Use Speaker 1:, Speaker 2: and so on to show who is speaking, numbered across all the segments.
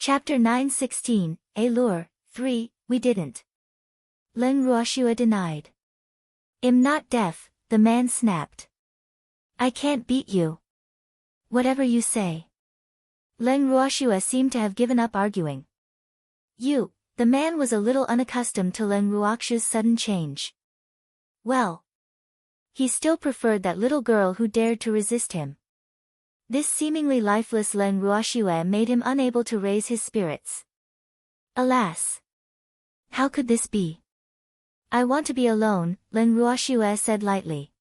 Speaker 1: Chapter 9:16, Allure, 3, we didn't. Leng Ruoxue denied. I'm not deaf, the man snapped. I can't beat you. Whatever you say. Leng Ruoxue seemed to have given up arguing. The man was a little unaccustomed to Leng Ruoxue's sudden change. Well. He still preferred that little girl who dared to resist him. This seemingly lifeless Leng Ruoxue made him unable to raise his spirits. Alas! How could this be? I want to be alone, Leng Ruoxue said lightly.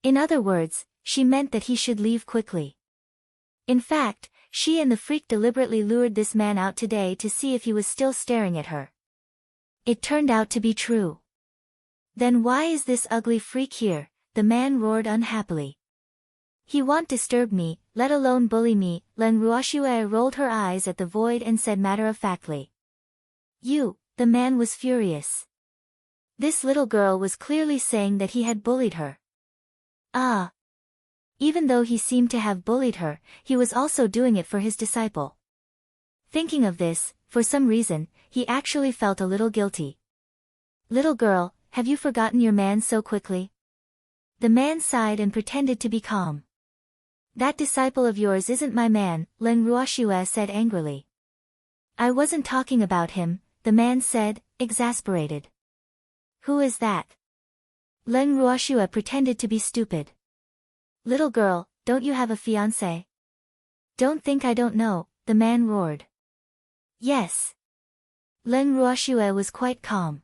Speaker 1: In other words, she meant that he should leave quickly. In fact, she and the freak deliberately lured this man out today to see if he was still staring at her. It turned out to be true. Then why is this ugly freak here? The man roared unhappily. He won't disturb me, let alone bully me. Leng Ruoxue rolled her eyes at the void and said matter-of-factly. The man was furious. This little girl was clearly saying that he had bullied her. Even though he seemed to have bullied her, he was also doing it for his disciple. Thinking of this, for some reason, he actually felt a little guilty. Little girl, have you forgotten your man so quickly? The man sighed and pretended to be calm. That disciple of yours isn't my man, Leng Ruoxue said angrily. I wasn't talking about him, the man said, exasperated. Who is that? Leng Ruoxue pretended to be stupid. Little girl, don't you have a fiancé? Don't think I don't know, the man roared. Yes. Leng Ruoxue was quite calm.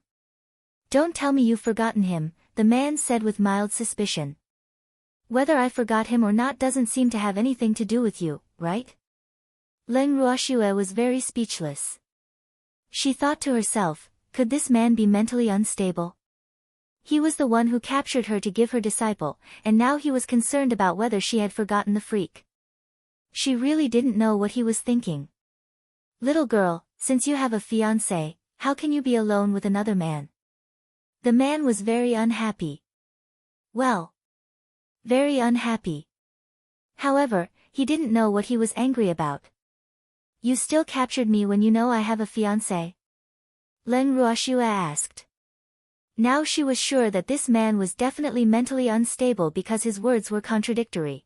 Speaker 1: Don't tell me you've forgotten him, the man said with mild suspicion. Whether I forgot him or not doesn't seem to have anything to do with you, right? Leng Ruoxue was very speechless. She thought to herself, could this man be mentally unstable? He was the one who captured her to give her disciple, and now he was concerned about whether she had forgotten the freak. She really didn't know what he was thinking. Little girl, since you have a fiancé, how can you be alone with another man? The man was very unhappy. Well. Very unhappy. However, he didn't know what he was angry about. You still captured me when you know I have a fiancé? Leng Ruoxue asked. Now she was sure that this man was definitely mentally unstable because his words were contradictory.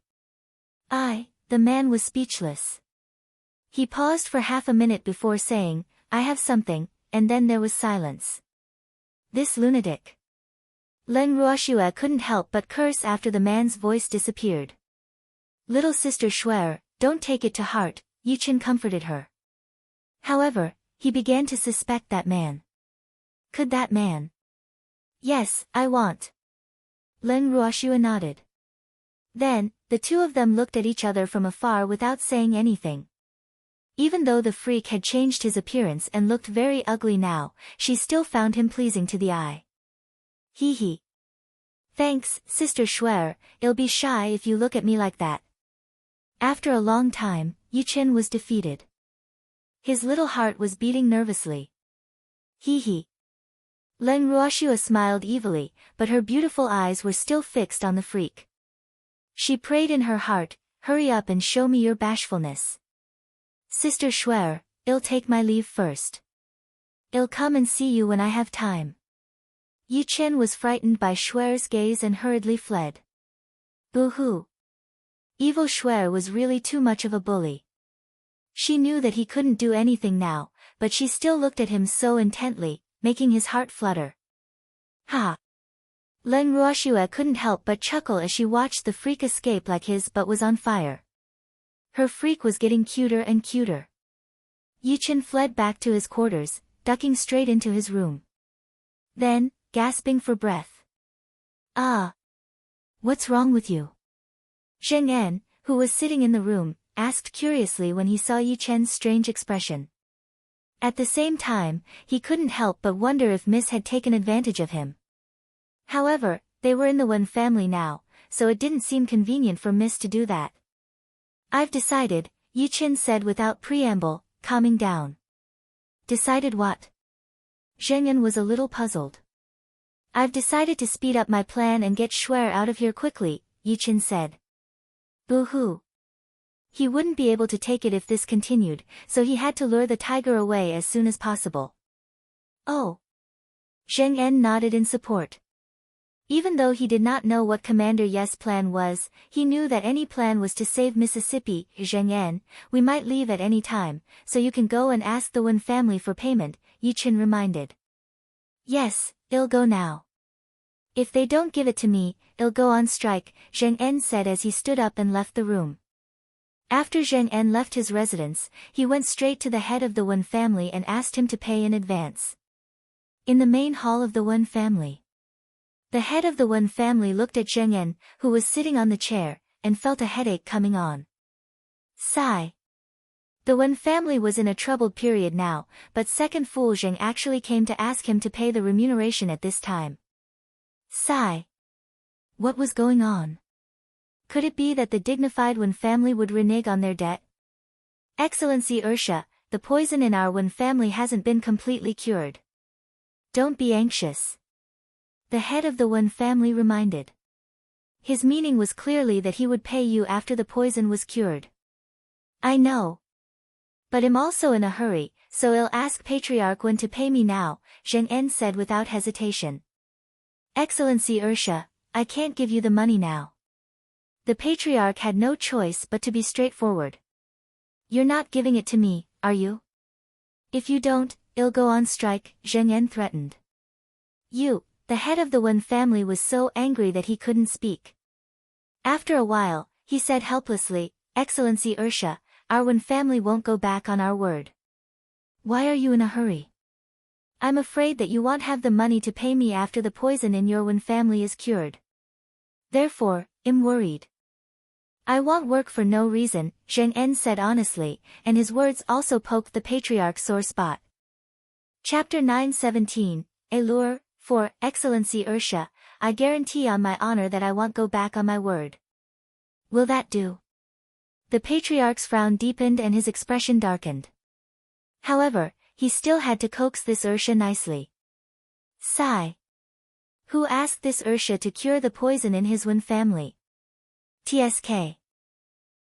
Speaker 1: The man was speechless. He paused for half a minute before saying, I have something, and then there was silence. This lunatic. Leng Ruoxue couldn't help but curse after the man's voice disappeared. Little sister Xuan, don't take it to heart, Yuqin comforted her. However, he began to suspect that man. Could that man? Yes, I want. Leng Ruoxue nodded. Then, the two of them looked at each other from afar without saying anything. Even though the freak had changed his appearance and looked very ugly now, she still found him pleasing to the eye. Hee. Thanks, Sister Xuan, I'll be shy if you look at me like that. After a long time, Yuqin was defeated. His little heart was beating nervously. Hee. Leng Ruoxue smiled evilly, but her beautiful eyes were still fixed on the freak. She prayed in her heart, hurry up and show me your bashfulness. Sister Xuan, I'll take my leave first. I'll come and see you when I have time. Yuqin was frightened by Xuan's gaze and hurriedly fled. Boo-hoo. Evil Xuan was really too much of a bully. She knew that he couldn't do anything now, but she still looked at him so intently, making his heart flutter. Ha! Leng Ruoxue couldn't help but chuckle as she watched the freak escape like his but was on fire. Her freak was getting cuter and cuter. Yuqin fled back to his quarters, ducking straight into his room. Then, gasping for breath. What's wrong with you? Zheng, who was sitting in the room, asked curiously when he saw Yuqin's strange expression. At the same time, he couldn't help but wonder if Miss had taken advantage of him. However, they were in the Wen family now, so it didn't seem convenient for Miss to do that. I've decided, Yuqin said without preamble, calming down. Decided what? Zheng was a little puzzled. I've decided to speed up my plan and get Xuan out of here quickly, Yuqin said. Boo-hoo. He wouldn't be able to take it if this continued, so he had to lure the tiger away as soon as possible. Oh. Zheng En nodded in support. Even though he did not know what Commander Ye's plan was, he knew that any plan was to save Mississippi. Zheng En, we might leave at any time, so you can go and ask the Wen family for payment, Yi Chen reminded. Yes, I'll go now. If they don't give it to me, I'll go on strike, Zheng En said as he stood up and left the room. After Zheng En left his residence, he went straight to the head of the Wen family and asked him to pay in advance. In the main hall of the Wen family, the head of the Wen family looked at Zheng En, who was sitting on the chair, and felt a headache coming on. Sigh. The Wen family was in a troubled period now, but second fool Zheng actually came to ask him to pay the remuneration at this time. Sigh. What was going on? Could it be that the dignified Wen family would renege on their debt? Excellency Ursha, the poison in our Wen family hasn't been completely cured. Don't be anxious. The head of the Wen family reminded. His meaning was clearly that he would pay you after the poison was cured. I know. But I'm also in a hurry, so I'll ask Patriarch Wen to pay me now, Zheng En said without hesitation. Excellency Ursha, I can't give you the money now. The Patriarch had no choice but to be straightforward. You're not giving it to me, are you? If you don't, I'll go on strike, Zheng En threatened. The head of the Wen family was so angry that he couldn't speak. After a while, he said helplessly, Excellency Ursha, our Wen family won't go back on our word. Why are you in a hurry? I'm afraid that you won't have the money to pay me after the poison in your Wen family is cured. Therefore, I'm worried. I won't work for no reason, Zheng En said honestly, and his words also poked the Patriarch's sore spot. Chapter 9:17, Allure. For, Excellency Ursha, I guarantee on my honor that I won't go back on my word. Will that do? The Patriarch's frown deepened and his expression darkened. However, he still had to coax this Ursha nicely. Sigh. Who asked this Ursha to cure the poison in his Wen family? TSK.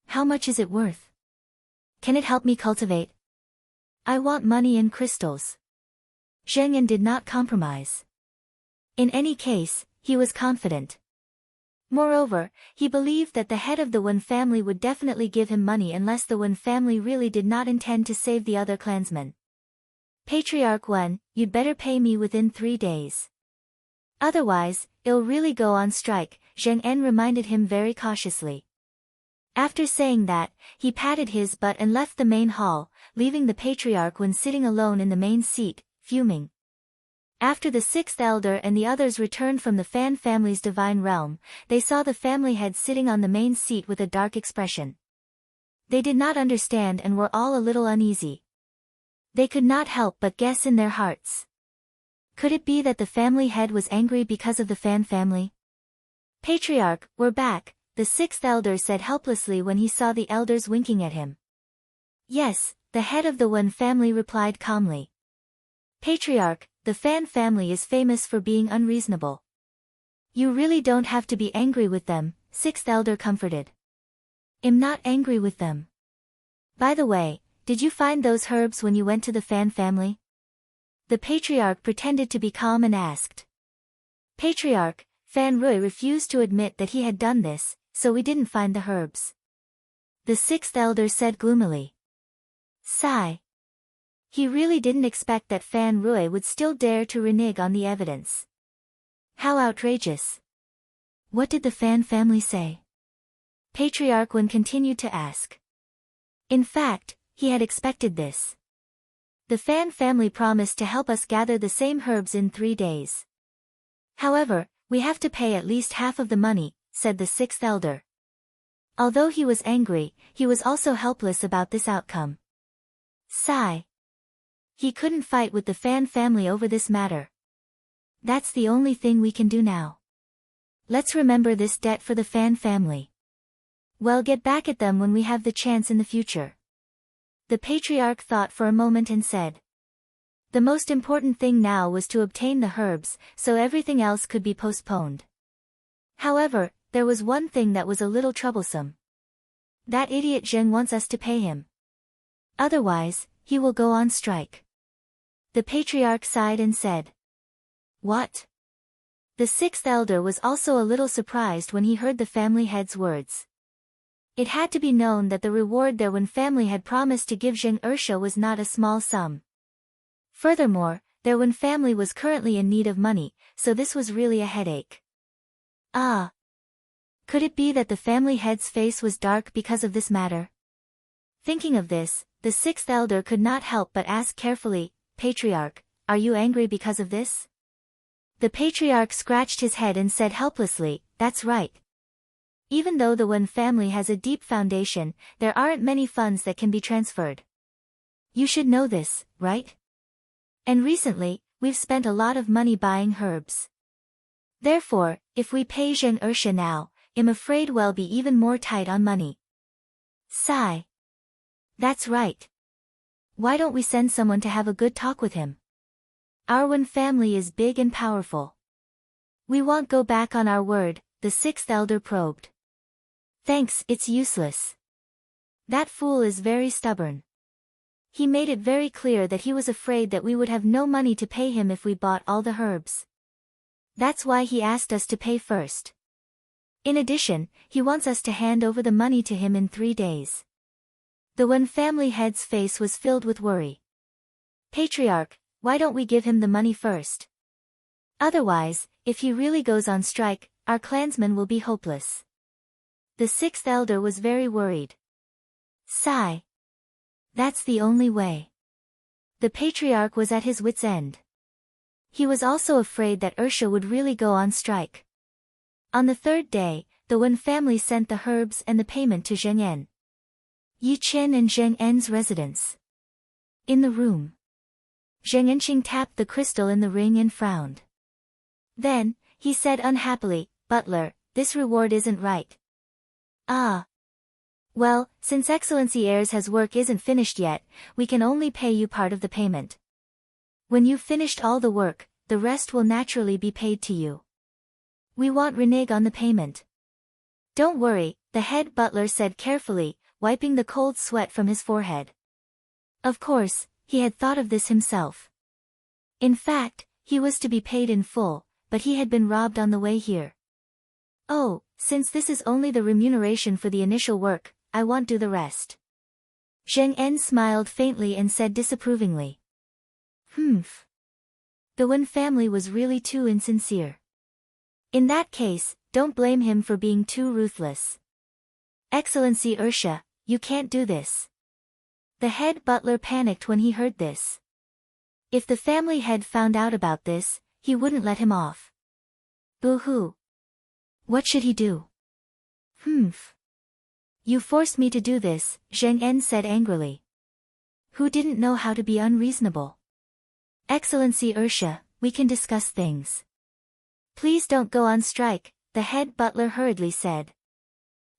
Speaker 1: How much is it worth? Can it help me cultivate? I want money and crystals. Zheng En did not compromise. In any case, he was confident. Moreover, he believed that the head of the Wen family would definitely give him money unless the Wen family really did not intend to save the other clansmen. Patriarch Wen, you'd better pay me within 3 days. Otherwise, I'll really go on strike, Zheng En reminded him very cautiously. After saying that, he patted his butt and left the main hall, leaving the Patriarch Wen sitting alone in the main seat, fuming. After the sixth elder and the others returned from the Fan family's divine realm, they saw the family head sitting on the main seat with a dark expression. They did not understand and were all a little uneasy. They could not help but guess in their hearts. Could it be that the family head was angry because of the Fan family? Patriarch, we're back, the sixth elder said helplessly when he saw the elders winking at him. Yes, the head of the Wen family replied calmly. Patriarch, the Fan family is famous for being unreasonable. You really don't have to be angry with them, sixth elder comforted. I'm not angry with them. By the way, did you find those herbs when you went to the Fan family? The Patriarch pretended to be calm and asked. Patriarch, Fan Rui refused to admit that he had done this, so we didn't find the herbs. The sixth elder said gloomily. Sigh. He really didn't expect that Fan Rui would still dare to renege on the evidence. How outrageous. What did the Fan family say? Patriarch Wen continued to ask. In fact, he had expected this. The Fan family promised to help us gather the same herbs in 3 days. However, we have to pay at least half of the money, said the sixth elder. Although he was angry, he was also helpless about this outcome. Sigh. He couldn't fight with the Fan family over this matter. That's the only thing we can do now. Let's remember this debt for the Fan family. We'll get back at them when we have the chance in the future. The Patriarch thought for a moment and said. The most important thing now was to obtain the herbs, so everything else could be postponed. However, there was one thing that was a little troublesome. That idiot Zheng wants us to pay him. Otherwise, he will go on strike. The patriarch sighed and said. What? The sixth elder was also a little surprised when he heard the family head's words. It had to be known that the reward their Wen family had promised to give Zheng Ersha was not a small sum. Furthermore, their Wen family was currently in need of money, so this was really a headache. Ah! Could it be that the family head's face was dark because of this matter? Thinking of this, the sixth elder could not help but ask carefully, Patriarch, are you angry because of this? The patriarch scratched his head and said helplessly, that's right. Even though the Wen family has a deep foundation, there aren't many funds that can be transferred. You should know this, right? And recently, we've spent a lot of money buying herbs. Therefore, if we pay Zheng Ersha now, I'm afraid we'll be even more tight on money. Sigh. That's right. Why don't we send someone to have a good talk with him? Our Wen family is big and powerful. We won't go back on our word, the sixth elder probed. Thanks, it's useless. That fool is very stubborn. He made it very clear that he was afraid that we would have no money to pay him if we bought all the herbs. That's why he asked us to pay first. In addition, he wants us to hand over the money to him in 3 days. The Wen family head's face was filled with worry. Patriarch, why don't we give him the money first? Otherwise, if he really goes on strike, our clansmen will be hopeless. The sixth elder was very worried. Sigh. That's the only way. The patriarch was at his wit's end. He was also afraid that Ersha would really go on strike. On the 3rd day, the Wen family sent the herbs and the payment to Zheng En. Yi Chen and Zheng En's residence. In the room. Zheng Enqing tapped the crystal in the ring and frowned. Then, he said unhappily, Butler, this reward isn't right. Ah. Well, since Excellency Heir's work isn't finished yet, we can only pay you part of the payment. When you've finished all the work, the rest will naturally be paid to you. We won't renege on the payment. Don't worry, the head butler said carefully, wiping the cold sweat from his forehead. Of course, he had thought of this himself. In fact, he was to be paid in full, but he had been robbed on the way here. Oh, since this is only the remuneration for the initial work, I won't do the rest. Zheng En smiled faintly and said disapprovingly. Humph. The Wen family was really too insincere. In that case, don't blame him for being too ruthless. Excellency Ersha, you can't do this. The head butler panicked when he heard this. If the family head found out about this, he wouldn't let him off. Boo-hoo. What should he do? Humph. You forced me to do this, Zheng En said angrily. Who didn't know how to be unreasonable? Excellency Ersha, we can discuss things. Please don't go on strike, the head butler hurriedly said.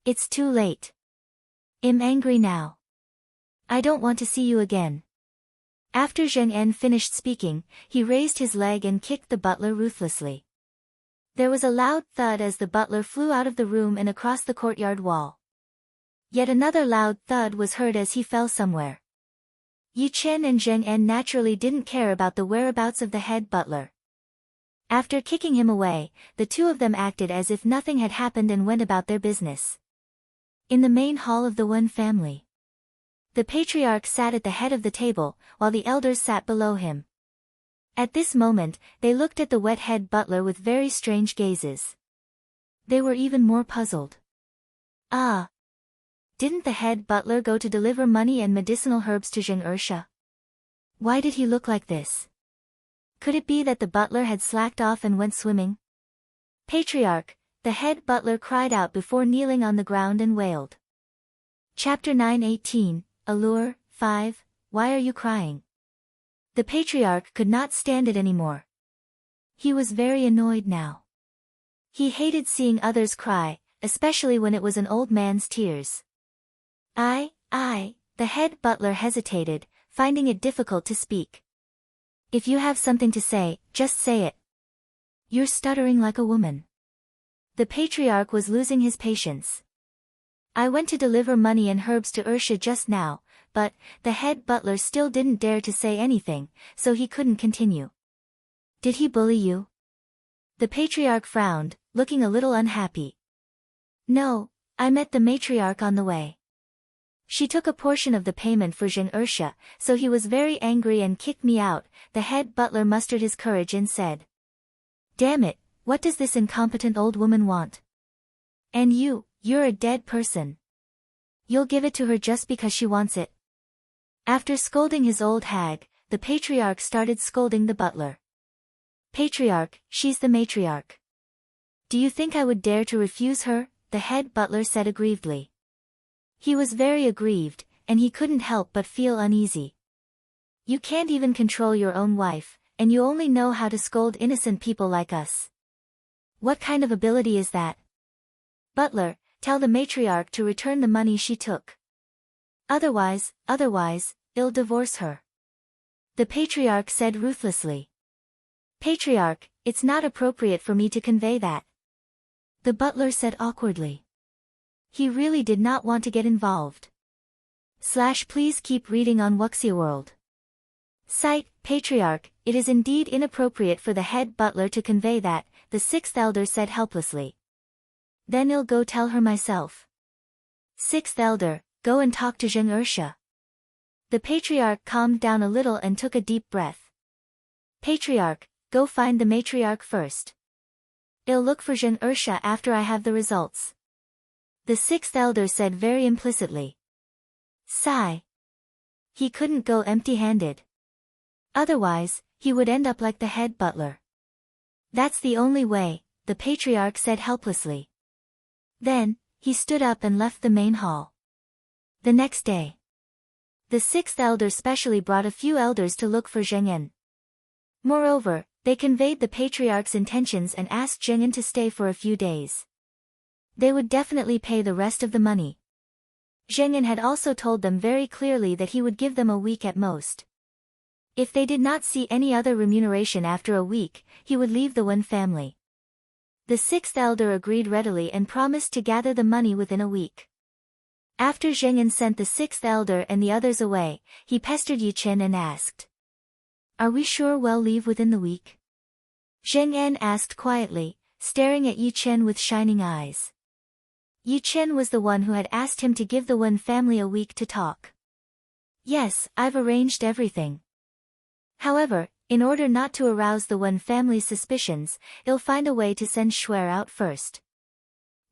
Speaker 1: It's too late. I'm angry now. I don't want to see you again. After Zheng En finished speaking, he raised his leg and kicked the butler ruthlessly. There was a loud thud as the butler flew out of the room and across the courtyard wall. Yet another loud thud was heard as he fell somewhere. Yi Chen and Zheng En naturally didn't care about the whereabouts of the head butler. After kicking him away, the two of them acted as if nothing had happened and went about their business. In the main hall of the Wen family. The patriarch sat at the head of the table, while the elders sat below him. At this moment, they looked at the wet head butler with very strange gazes. They were even more puzzled. Ah! Didn't the head butler go to deliver money and medicinal herbs to Zheng Ersha? Why did he look like this? Could it be that the butler had slacked off and went swimming? Patriarch, the head butler cried out before kneeling on the ground and wailed. Chapter 9:18, Allure, 5, Why are you crying? The patriarch could not stand it anymore. He was very annoyed now. He hated seeing others cry, especially when it was an old man's tears. The head butler hesitated, finding it difficult to speak. If you have something to say, just say it. You're stuttering like a woman. The patriarch was losing his patience. I went to deliver money and herbs to Ursha just now, but the head butler still didn't dare to say anything, so he couldn't continue. Did he bully you? The patriarch frowned, looking a little unhappy. No, I met the matriarch on the way. She took a portion of the payment for Jean Ursha, so he was very angry and kicked me out. The head butler mustered his courage and said, Damn it, what does this incompetent old woman want? And you're a dead person. You'll give it to her just because she wants it. After scolding his old hag, the patriarch started scolding the butler. Patriarch, she's the matriarch. Do you think I would dare to refuse her? The head butler said aggrievedly. He was very aggrieved, and he couldn't help but feel uneasy. You can't even control your own wife, and you only know how to scold innocent people like us. What kind of ability is that? Butler, tell the matriarch to return the money she took. Otherwise, I'll divorce her. The patriarch said ruthlessly. Patriarch, it's not appropriate for me to convey that. The butler said awkwardly. He really did not want to get involved. Please keep reading on Wuxia Site, Patriarch, it is indeed inappropriate for the head butler to convey that, the sixth elder said helplessly. Then I'll go tell her myself. Sixth elder, go and talk to Jean Ursha. The patriarch calmed down a little and took a deep breath. Patriarch, go find the matriarch first. I'll look for Jean Ursha after I have the results. The sixth elder said very implicitly. Sigh. He couldn't go empty-handed. Otherwise, he would end up like the head butler. That's the only way, the patriarch said helplessly. Then, he stood up and left the main hall. The next day, the sixth elder specially brought a few elders to look for Zheng En. Moreover, they conveyed the patriarch's intentions and asked Zheng En to stay for a few days. They would definitely pay the rest of the money. Zheng En had also told them very clearly that he would give them a week at most. If they did not see any other remuneration after a week, he would leave the Wen family. The sixth elder agreed readily and promised to gather the money within a week. After Zheng En sent the sixth elder and the others away, he pestered Yi Chen and asked. Are we sure we'll leave within the week? Zheng En asked quietly, staring at Yi Chen with shining eyes. Yi Chen was the one who had asked him to give the Wen family a week to talk. Yes, I've arranged everything. However, in order not to arouse the Wen family's suspicions, I'll find a way to send Xuan out first.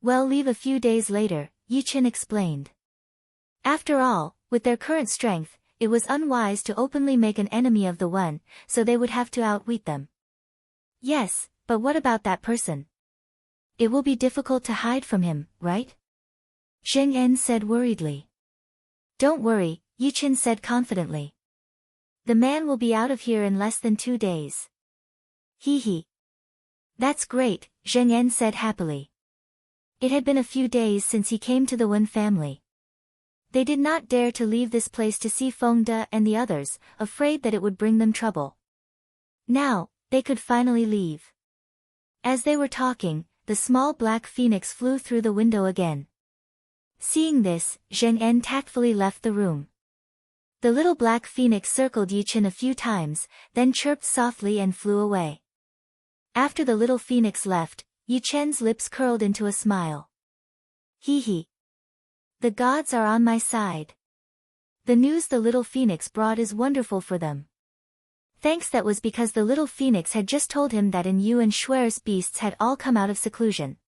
Speaker 1: We'll leave a few days later, Yi Chen explained. After all, with their current strength, it was unwise to openly make an enemy of the Wen, so they would have to outwit them. Yes, but what about that person? It will be difficult to hide from him, right? Zheng En said worriedly. Don't worry, Yi Chen said confidently. The man will be out of here in less than 2 days. He. That's great, Zheng En said happily. It had been a few days since he came to the Wen family. They did not dare to leave this place to see Fengde and the others, afraid that it would bring them trouble. Now, they could finally leave. As they were talking, the small black phoenix flew through the window again. Seeing this, Zheng En tactfully left the room. The little black phoenix circled Yi Chen a few times, then chirped softly and flew away. After the little phoenix left, Yi Chen's lips curled into a smile. He. The gods are on my side. The news the little phoenix brought is wonderful for them. Thanks, that was because the little phoenix had just told him that An Yu and Xuan's beasts had all come out of seclusion.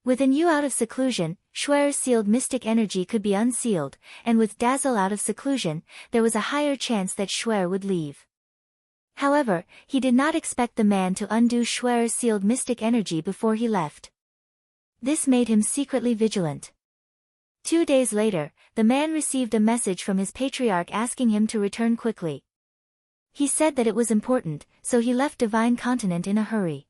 Speaker 1: With An Yu out of seclusion, Xuan's sealed mystic energy could be unsealed, and with Dazzle out of seclusion, there was a higher chance that Xuan would leave. However, he did not expect the man to undo Xuan's sealed mystic energy before he left. This made him secretly vigilant. 2 days later, the man received a message from his patriarch asking him to return quickly. He said that it was important, so he left Divine Continent in a hurry.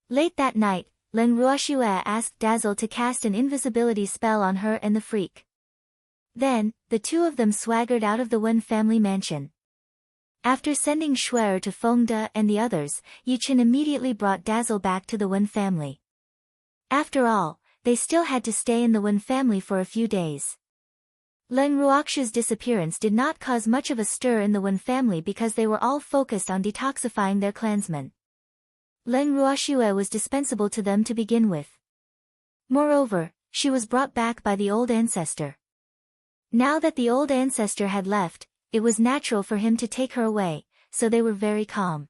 Speaker 1: Late that night, Len Ruoxue asked Dazzle to cast an invisibility spell on her and the freak. Then, the two of them swaggered out of the Wen family mansion. After sending Xuan to Fengde and the others, Yi Chen immediately brought Dazzle back to the Wen family. After all, they still had to stay in the Wen family for a few days. Leng Ruoxu's disappearance did not cause much of a stir in the Wen family because they were all focused on detoxifying their clansmen. Leng Ruoxue was dispensable to them to begin with. Moreover, she was brought back by the old ancestor. Now that the old ancestor had left, it was natural for him to take her away, so they were very calm.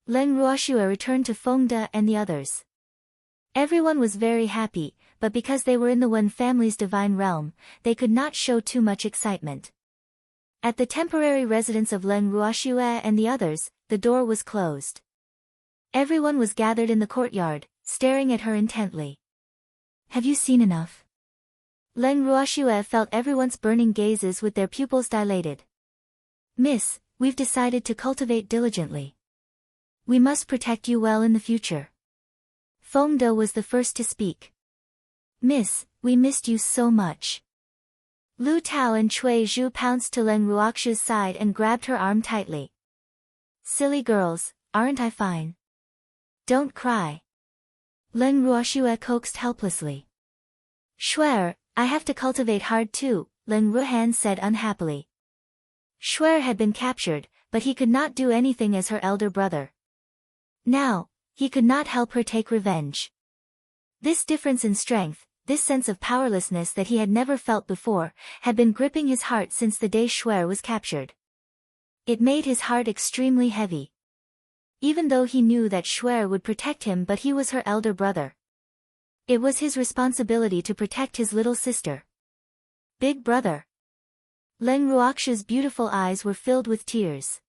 Speaker 1: Leng Ruoxue returned to Fengde and the others. Everyone was very happy, but because they were in the Wen family's divine realm, they could not show too much excitement. At the temporary residence of Leng Ruoxue and the others, the door was closed. Everyone was gathered in the courtyard, staring at her intently. Have you seen enough? Leng Ruoxue felt everyone's burning gazes with their pupils dilated. Miss, we've decided to cultivate diligently. We must protect you well in the future. Fengde was the first to speak. Miss, we missed you so much. Lu Tao and Cui Zhu pounced to Leng Ruoxu's side and grabbed her arm tightly. Silly girls, aren't I fine? Don't cry. Leng Ruoxue coaxed helplessly. Shuer, I have to cultivate hard too, Leng Ruhan said unhappily. Shuer had been captured, but he could not do anything as her elder brother. Now, he could not help her take revenge. This difference in strength, this sense of powerlessness that he had never felt before, had been gripping his heart since the day Shuer was captured. It made his heart extremely heavy. Even though he knew that Shuer would protect him, but he was her elder brother. It was his responsibility to protect his little sister. Big brother. Leng Ruoxu's beautiful eyes were filled with tears.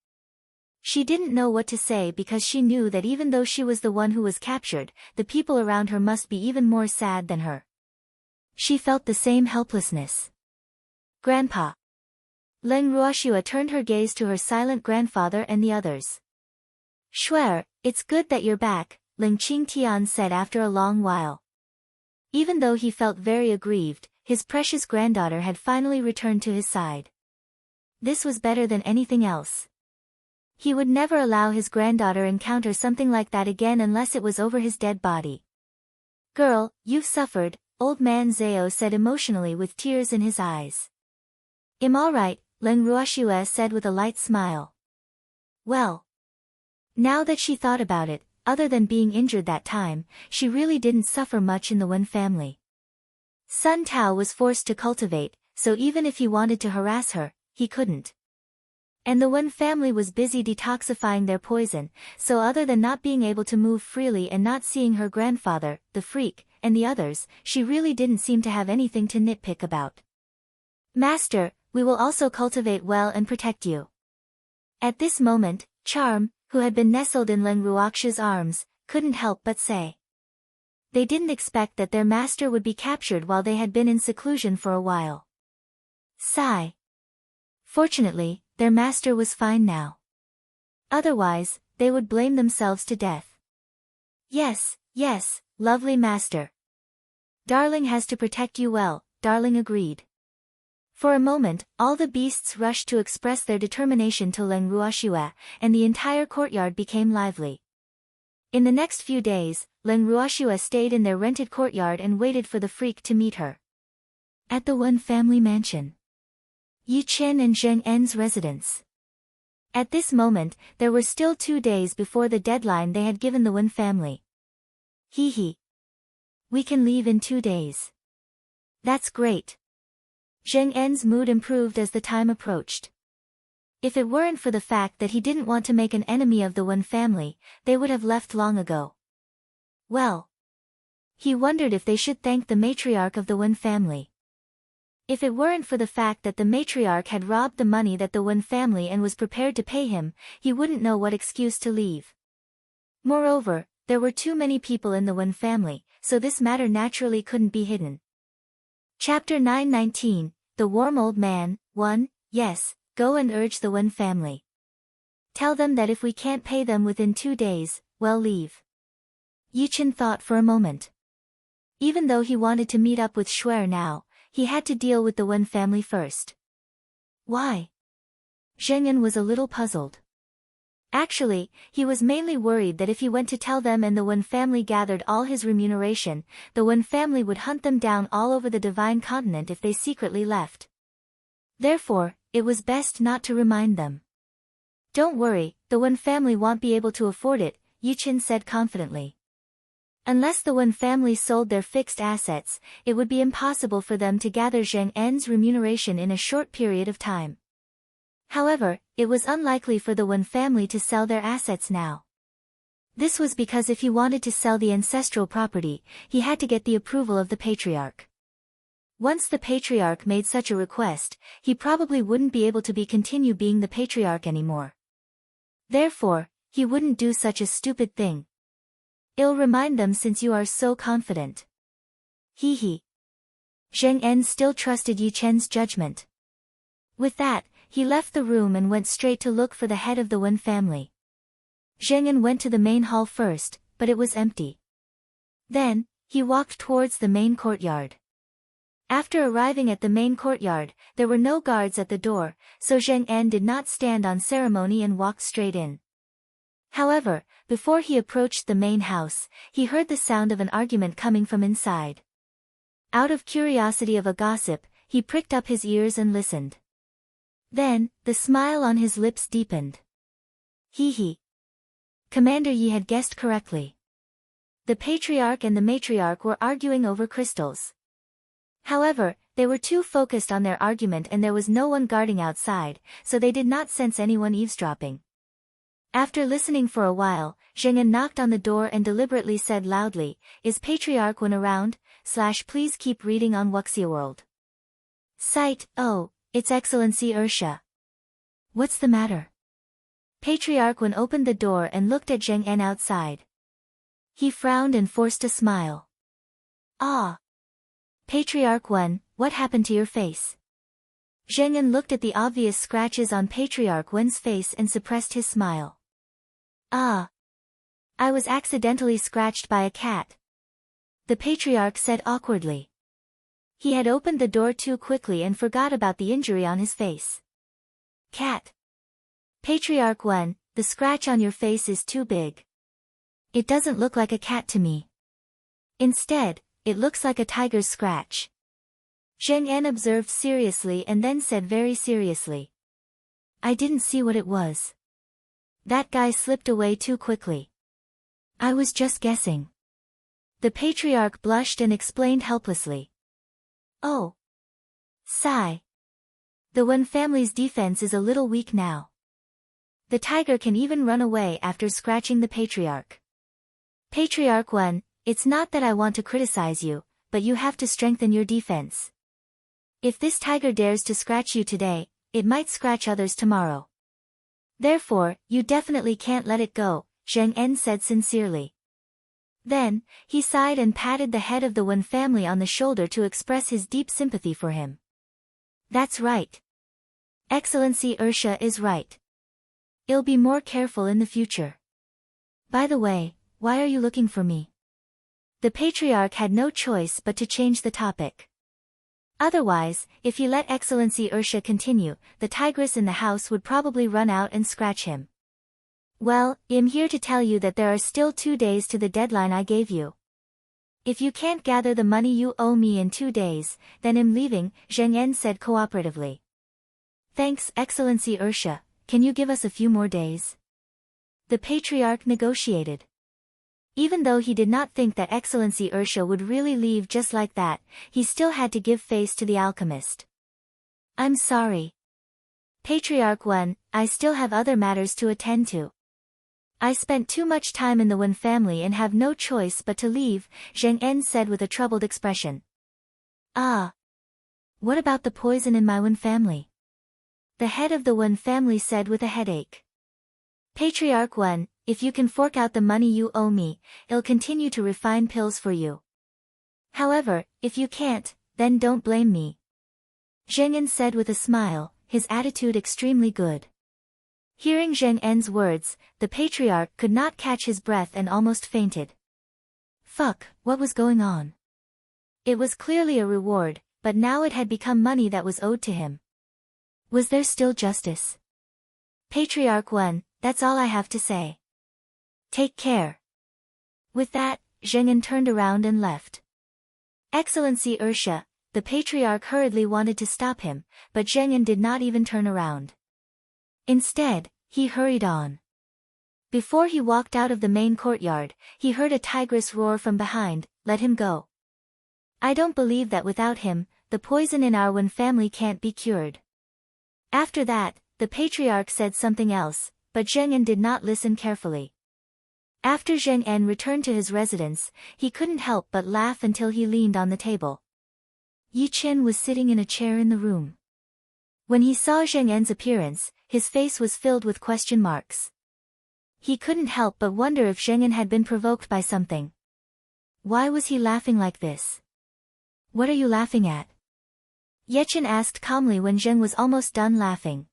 Speaker 1: She didn't know what to say because she knew that even though she was the one who was captured, the people around her must be even more sad than her. She felt the same helplessness. Grandpa. Leng Ruoxue turned her gaze to her silent grandfather and the others. Shuer, it's good that you're back, Ling Qingtian said after a long while. Even though he felt very aggrieved, his precious granddaughter had finally returned to his side. This was better than anything else. He would never allow his granddaughter encounter something like that again unless it was over his dead body. Girl, you've suffered, old man Zhao said emotionally with tears in his eyes. I'm all right, Leng Ruoxue said with a light smile. Well. Now that she thought about it, other than being injured that time, she really didn't suffer much in the Wen family. Sun Tao was forced to cultivate, so even if he wanted to harass her, he couldn't. And the Wen family was busy detoxifying their poison, so other than not being able to move freely and not seeing her grandfather, the freak, and the others, she really didn't seem to have anything to nitpick about. Master, we will also cultivate well and protect you. At this moment, Charm, who had been nestled in Leng Ruoxu's arms, couldn't help but say. They didn't expect that their master would be captured while they had been in seclusion for a while. Sigh. Fortunately, their master was fine now. Otherwise, they would blame themselves to death. Yes, yes, lovely master. Darling has to protect you well, Darling agreed. For a moment, all the beasts rushed to express their determination to Leng Ruoxue, and the entire courtyard became lively. In the next few days, Leng Ruoxue stayed in their rented courtyard and waited for the freak to meet her. At the Wen family mansion. Yi Chen and Zheng En's residence. At this moment, there were still 2 days before the deadline they had given the Wen family. Hee hee. We can leave in 2 days. That's great. Zheng En's mood improved as the time approached. If it weren't for the fact that he didn't want to make an enemy of the Wen family, they would have left long ago. Well. He wondered if they should thank the matriarch of the Wen family. If it weren't for the fact that the matriarch had robbed the money that the Wen family and was prepared to pay him, he wouldn't know what excuse to leave. Moreover, there were too many people in the Wen family, so this matter naturally couldn't be hidden. Chapter 919, The Warm Old Man, 1, Yes, go and urge the Wen family. Tell them that if we can't pay them within 2 days, well leave. Yi Chen thought for a moment. Even though he wanted to meet up with Shuer now, he had to deal with the Wen family first. Why? Zheng En was a little puzzled. Actually, he was mainly worried that if he went to tell them and the Wen family gathered all his remuneration, the Wen family would hunt them down all over the Divine Continent if they secretly left. Therefore, it was best not to remind them. Don't worry, the Wen family won't be able to afford it, Yuqin said confidently. Unless the Wen family sold their fixed assets, it would be impossible for them to gather Zheng En's remuneration in a short period of time. However, it was unlikely for the Wen family to sell their assets now. This was because if he wanted to sell the ancestral property, he had to get the approval of the patriarch. Once the patriarch made such a request, he probably wouldn't be able to continue being the patriarch anymore. Therefore, he wouldn't do such a stupid thing. I'll remind them since you are so confident. Hee. Zheng En still trusted Yi Chen's judgment. With that, he left the room and went straight to look for the head of the Wen family. Zheng En went to the main hall first, but it was empty. Then, he walked towards the main courtyard. After arriving at the main courtyard, there were no guards at the door, so Zheng En did not stand on ceremony and walked straight in. However, before he approached the main house, he heard the sound of an argument coming from inside. Out of curiosity of a gossip, he pricked up his ears and listened. Then, the smile on his lips deepened. Hee. Commander Yi had guessed correctly. The patriarch and the matriarch were arguing over crystals. However, they were too focused on their argument and there was no one guarding outside, so they did not sense anyone eavesdropping. After listening for a while, Zheng En knocked on the door and deliberately said loudly, "Is Patriarch Wen around? Please keep reading on Wuxia World." Sight, oh, it's Excellency Ursha. What's the matter? Patriarch Wen opened the door and looked at Zheng En outside. He frowned and forced a smile. Ah. Patriarch Wen, what happened to your face? Zheng En looked at the obvious scratches on Patriarch Wen's face and suppressed his smile. Ah. I was accidentally scratched by a cat. The patriarch said awkwardly. He had opened the door too quickly and forgot about the injury on his face. Cat. Patriarch Wen, the scratch on your face is too big. It doesn't look like a cat to me. Instead, it looks like a tiger's scratch. Zheng En observed seriously and then said very seriously. I didn't see what it was. That guy slipped away too quickly. I was just guessing. The patriarch blushed and explained helplessly. Oh. Sigh. The Wen family's defense is a little weak now. The tiger can even run away after scratching the patriarch. Patriarch Wen, it's not that I want to criticize you, but you have to strengthen your defense. If this tiger dares to scratch you today, it might scratch others tomorrow. Therefore, you definitely can't let it go, Zheng En said sincerely. Then, he sighed and patted the head of the Wen family on the shoulder to express his deep sympathy for him. That's right. Excellency Ursha is right. I'll be more careful in the future. By the way, why are you looking for me? The patriarch had no choice but to change the topic. Otherwise, if he let Excellency Ursha continue, the tigress in the house would probably run out and scratch him. Well, I'm here to tell you that there are still 2 days to the deadline I gave you. If you can't gather the money you owe me in 2 days, then I'm leaving, Zheng En said cooperatively. Thanks, Excellency Ursha, can you give us a few more days? The patriarch negotiated. Even though he did not think that Excellency Ursha would really leave just like that, he still had to give face to the alchemist. I'm sorry. Patriarch Wen, I still have other matters to attend to. I spent too much time in the Wen family and have no choice but to leave, Zheng En said with a troubled expression. Ah. What about the poison in my Wen family? The head of the Wen family said with a headache. Patriarch Wen, if you can fork out the money you owe me, I'll continue to refine pills for you. However, if you can't, then don't blame me. Zheng En said with a smile, his attitude extremely good. Hearing Zheng En's words, the patriarch could not catch his breath and almost fainted. Fuck, what was going on? It was clearly a reward, but now it had become money that was owed to him. Was there still justice? Patriarch Wen, that's all I have to say. Take care. With that, Zheng En turned around and left. Excellency Ursha, the patriarch hurriedly wanted to stop him, but Zheng En did not even turn around. Instead, he hurried on. Before he walked out of the main courtyard, he heard a tigress roar from behind, "Let him go. I don't believe that without him, the poison in our Wen family can't be cured." After that, the patriarch said something else, but Zheng En did not listen carefully. After Zheng En returned to his residence, he couldn't help but laugh until he leaned on the table. Yi Chen was sitting in a chair in the room. When he saw Zheng En's appearance, his face was filled with question marks. He couldn't help but wonder if Zheng En had been provoked by something. Why was he laughing like this? What are you laughing at? Ye Chen asked calmly when Zheng was almost done laughing.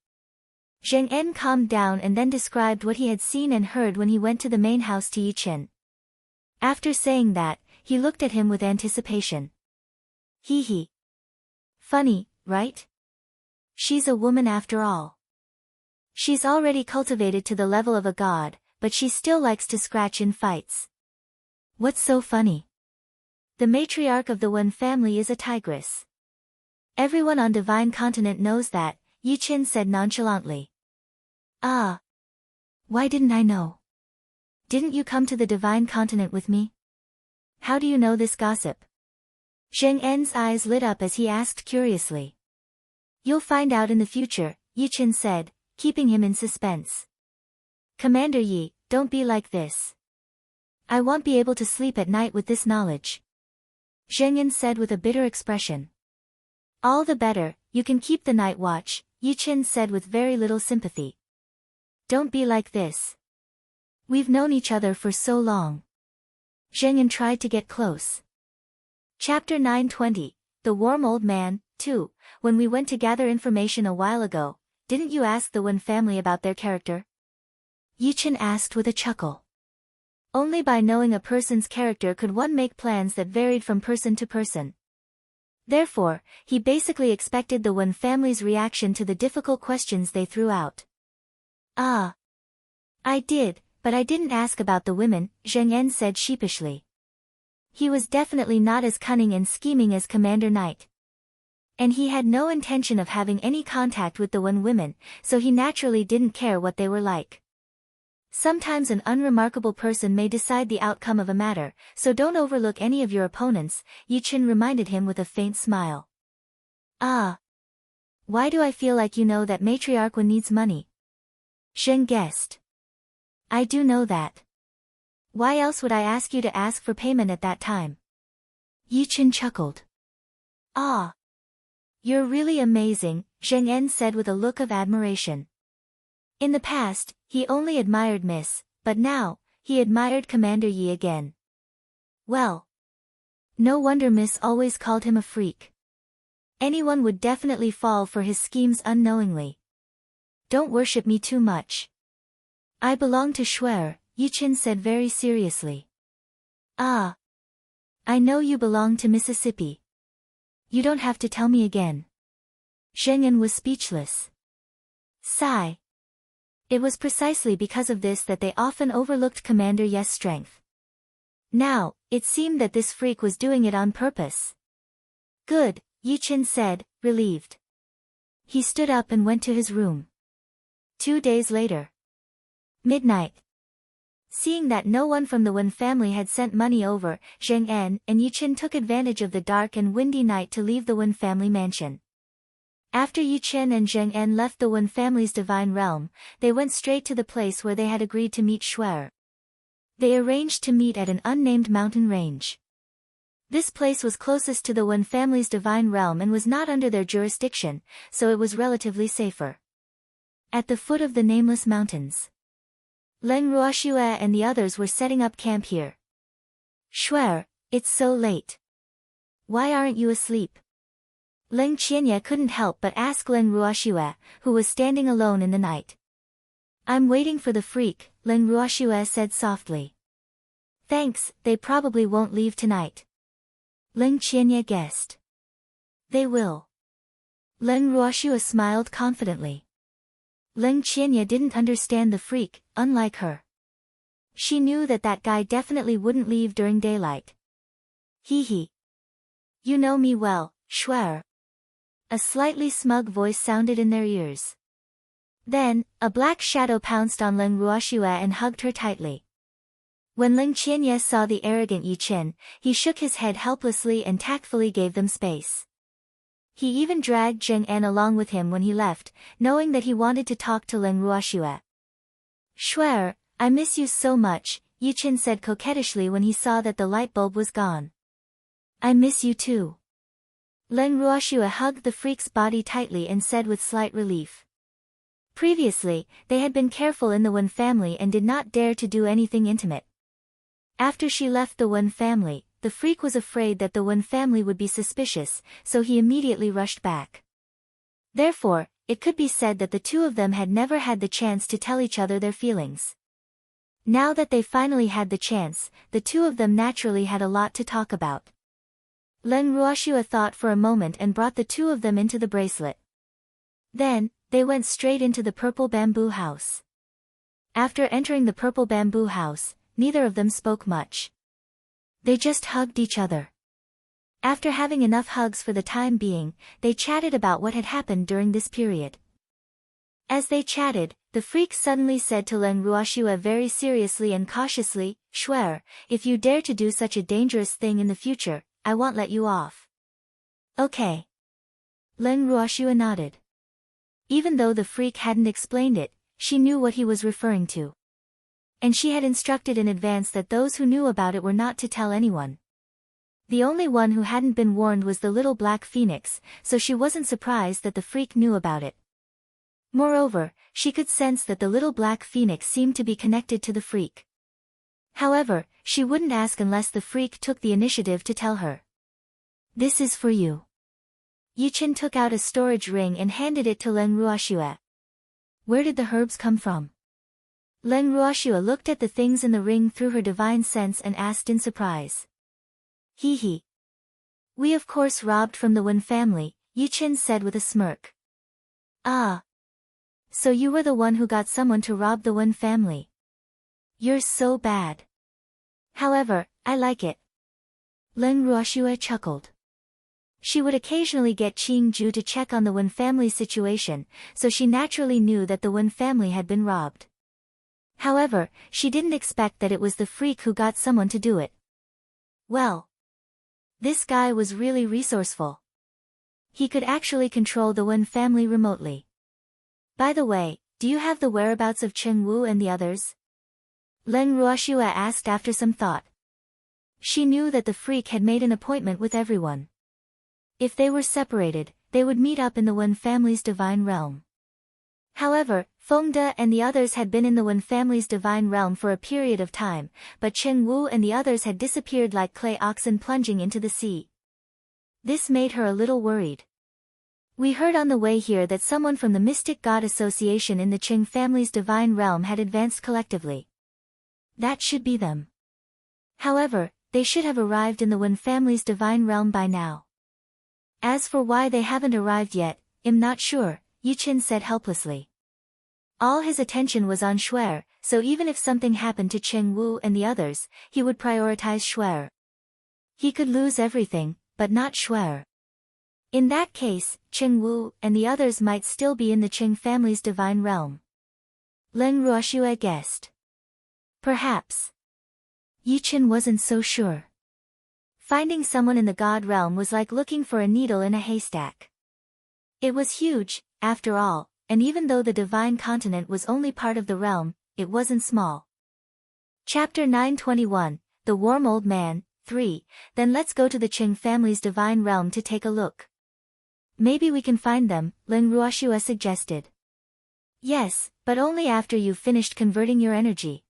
Speaker 1: Zheng En calmed down and then described what he had seen and heard when he went to the main house to Yi Chen. After saying that, he looked at him with anticipation. Hee hee. Funny, right? She's a woman after all. She's already cultivated to the level of a god, but she still likes to scratch in fights. What's so funny? The matriarch of the Wen family is a tigress. Everyone on Divine Continent knows that, Yi Chen said nonchalantly. Ah. Why didn't I know? Didn't you come to the Divine Continent with me? How do you know this gossip? Zheng En's eyes lit up as he asked curiously. You'll find out in the future, Yi Chen said, keeping him in suspense. Commander Yi, don't be like this. I won't be able to sleep at night with this knowledge. Zheng En said with a bitter expression. All the better, you can keep the night watch, Yi Chen said with very little sympathy. Don't be like this. We've known each other for so long. Zheng En tried to get close. Chapter 920, The Warm Old Man, 2. When we went to gather information a while ago, didn't you ask the Wen family about their character? Yi Chen asked with a chuckle. Only by knowing a person's character could one make plans that varied from person to person. Therefore, he basically expected the Wen family's reaction to the difficult questions they threw out. Ah. I did, but I didn't ask about the women, Zheng En said sheepishly. He was definitely not as cunning and scheming as Commander Knight. And he had no intention of having any contact with the Wen women, so he naturally didn't care what they were like. Sometimes an unremarkable person may decide the outcome of a matter, so don't overlook any of your opponents, Yi Chen reminded him with a faint smile. Ah. Why do I feel like you know that Matriarch Wen needs money? Zheng guessed. I do know that. Why else would I ask you to ask for payment at that time? Yi Chen chuckled. Ah. You're really amazing, Zheng En said with a look of admiration. In the past, he only admired Miss, but now, he admired Commander Yi again. Well. No wonder Miss always called him a freak. Anyone would definitely fall for his schemes unknowingly. Don't worship me too much. I belong to Xuan, Yi Chen said very seriously. Ah. I know you belong to Mississippi. You don't have to tell me again. Zheng En was speechless. Sigh. It was precisely because of this that they often overlooked Commander Yi's strength. Now, it seemed that this freak was doing it on purpose. Good, Yi Chen said, relieved. He stood up and went to his room. 2 days later. Midnight. Seeing that no one from the Wen family had sent money over, Zheng En and Yi Chen took advantage of the dark and windy night to leave the Wen family mansion. After Yi Chen and Zheng En left the Wen family's divine realm, they went straight to the place where they had agreed to meet Xuan. They arranged to meet at an unnamed mountain range. This place was closest to the Wen family's divine realm and was not under their jurisdiction, so it was relatively safer. At the foot of the nameless mountains, Leng Ruoxue and the others were setting up camp here. Xuan, it's so late. Why aren't you asleep? Leng Qianye couldn't help but ask Leng Ruoxue, who was standing alone in the night. I'm waiting for the freak, Leng Ruoxue said softly. Thanks, they probably won't leave tonight. Leng Qianye guessed. They will. Leng Ruoxue smiled confidently. Leng Qianye didn't understand the freak, unlike her. She knew that that guy definitely wouldn't leave during daylight. Hee. You know me well, Xuan. A slightly smug voice sounded in their ears. Then, a black shadow pounced on Leng Ruoxue and hugged her tightly. When Leng Qianye saw the arrogant Yi Qin, he shook his head helplessly and tactfully gave them space. He even dragged Zheng An along with him when he left, knowing that he wanted to talk to Leng Ruoxue. Xuan, I miss you so much, Yi Qin said coquettishly when he saw that the light bulb was gone. I miss you too. Leng Ruoxue hugged the freak's body tightly and said with slight relief. Previously, they had been careful in the Wen family and did not dare to do anything intimate. After she left the Wen family, the freak was afraid that the Wen family would be suspicious, so he immediately rushed back. Therefore, it could be said that the two of them had never had the chance to tell each other their feelings. Now that they finally had the chance, the two of them naturally had a lot to talk about. Leng Ruoxue thought for a moment and brought the two of them into the bracelet. Then, they went straight into the purple bamboo house. After entering the purple bamboo house, neither of them spoke much. They just hugged each other. After having enough hugs for the time being, they chatted about what had happened during this period. As they chatted, the freak suddenly said to Leng Ruoxue very seriously and cautiously, Xuan, if you dare to do such a dangerous thing in the future, I won't let you off. Okay. Leng Ruoxue nodded. Even though the freak hadn't explained it, she knew what he was referring to. And she had instructed in advance that those who knew about it were not to tell anyone. The only one who hadn't been warned was the little black phoenix, so she wasn't surprised that the freak knew about it. Moreover, she could sense that the little black phoenix seemed to be connected to the freak. However, she wouldn't ask unless the freak took the initiative to tell her. This is for you. Yi Qin took out a storage ring and handed it to Leng Ruoxue. Where did the herbs come from? Leng Ruoxue looked at the things in the ring through her divine sense and asked in surprise. Hee. We of course robbed from the Wen family, Yi Qin said with a smirk. Ah. So you were the one who got someone to rob the Wen family. You're so bad. However, I like it. Leng Ruoxue chuckled. She would occasionally get Qing Ju to check on the Wen family's situation, so she naturally knew that the Wen family had been robbed. However, she didn't expect that it was the freak who got someone to do it. Well. This guy was really resourceful. He could actually control the Wen family remotely. By the way, do you have the whereabouts of Cheng Wu and the others? Leng Ruoxue asked after some thought. She knew that the freak had made an appointment with everyone. If they were separated, they would meet up in the Wen family's divine realm. However, Fengde and the others had been in the Wen family's divine realm for a period of time, but Cheng Wu and the others had disappeared like clay oxen plunging into the sea. This made her a little worried. We heard on the way here that someone from the Mystic God Association in the Qing family's divine realm had advanced collectively. That should be them. However, they should have arrived in the Wen family's divine realm by now. As for why they haven't arrived yet, I'm not sure, Yi Qin said helplessly. All his attention was on Xuan, so even if something happened to Cheng Wu and the others, he would prioritize Xuan. He could lose everything, but not Xuan. In that case, Cheng Wu and the others might still be in the Qing family's divine realm. Leng Ruoxue guessed. Perhaps. Yi Qin wasn't so sure. Finding someone in the god realm was like looking for a needle in a haystack. It was huge, after all, and even though the divine continent was only part of the realm, it wasn't small. Chapter 921, The Warm Old Man, 3, Then let's go to the Qing family's divine realm to take a look. Maybe we can find them, Leng Ruoxue suggested. Yes, but only after you've finished converting your energy.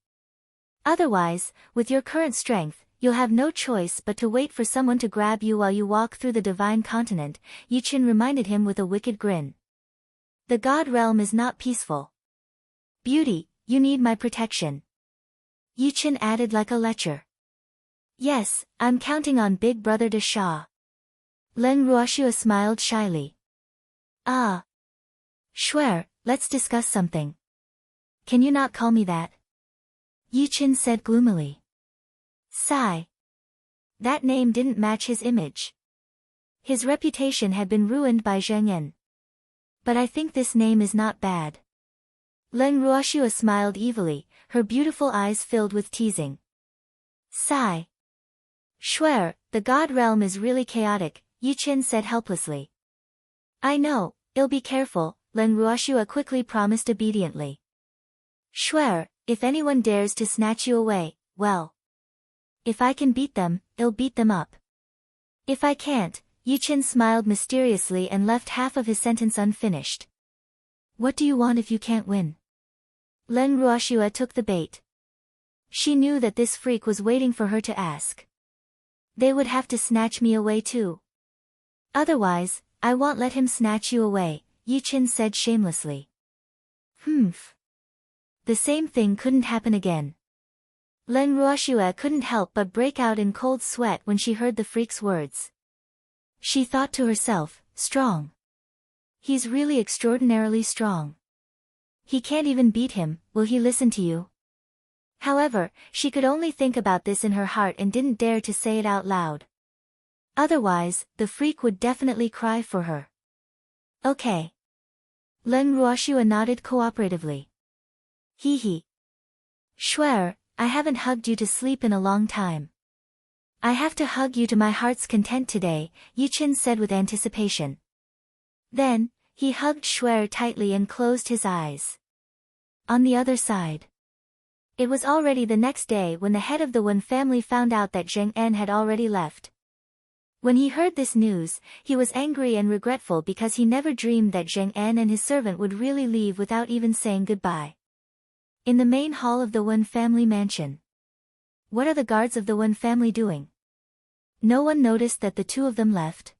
Speaker 1: Otherwise, with your current strength, you'll have no choice but to wait for someone to grab you while you walk through the divine continent, Yi Qin reminded him with a wicked grin. The god realm is not peaceful. Beauty, you need my protection. Yi Qin added like a lecher. Yes, I'm counting on Big Brother de Sha. Leng Ruoxue smiled shyly. Ah. Xuan, let's discuss something. Can you not call me that? Yuqin said gloomily. Sigh. That name didn't match his image. His reputation had been ruined by Zheng Yan. But I think this name is not bad. Leng Ruoxua smiled evilly, her beautiful eyes filled with teasing. Sigh. Swear, the god realm is really chaotic, Yuqin said helplessly. I know, I'll be careful, Leng Ruoxua quickly promised obediently. Swear, if anyone dares to snatch you away, well. If I can beat them, I'll beat them up. If I can't, Yuqin smiled mysteriously and left half of his sentence unfinished. What do you want if you can't win? Leng Ruoxua took the bait. She knew that this freak was waiting for her to ask. They would have to snatch me away too. Otherwise, I won't let him snatch you away, Yuqin said shamelessly. Humph. The same thing couldn't happen again. Leng Ruoxua couldn't help but break out in cold sweat when she heard the freak's words. She thought to herself, strong. He's really extraordinarily strong. He can't even beat him, will he listen to you? However, she could only think about this in her heart and didn't dare to say it out loud. Otherwise, the freak would definitely cry for her. Okay. Leng Ruoxua nodded cooperatively. Hee hee. Swear, I haven't hugged you to sleep in a long time. I have to hug you to my heart's content today, Yuqin said with anticipation. Then, he hugged Shuer tightly and closed his eyes. On the other side. It was already the next day when the head of the Wen family found out that Zheng En had already left. When he heard this news, he was angry and regretful because he never dreamed that Zheng En and his servant would really leave without even saying goodbye. In the main hall of the Wen family mansion. What are the guards of the Wen family doing? No one noticed that the two of them left.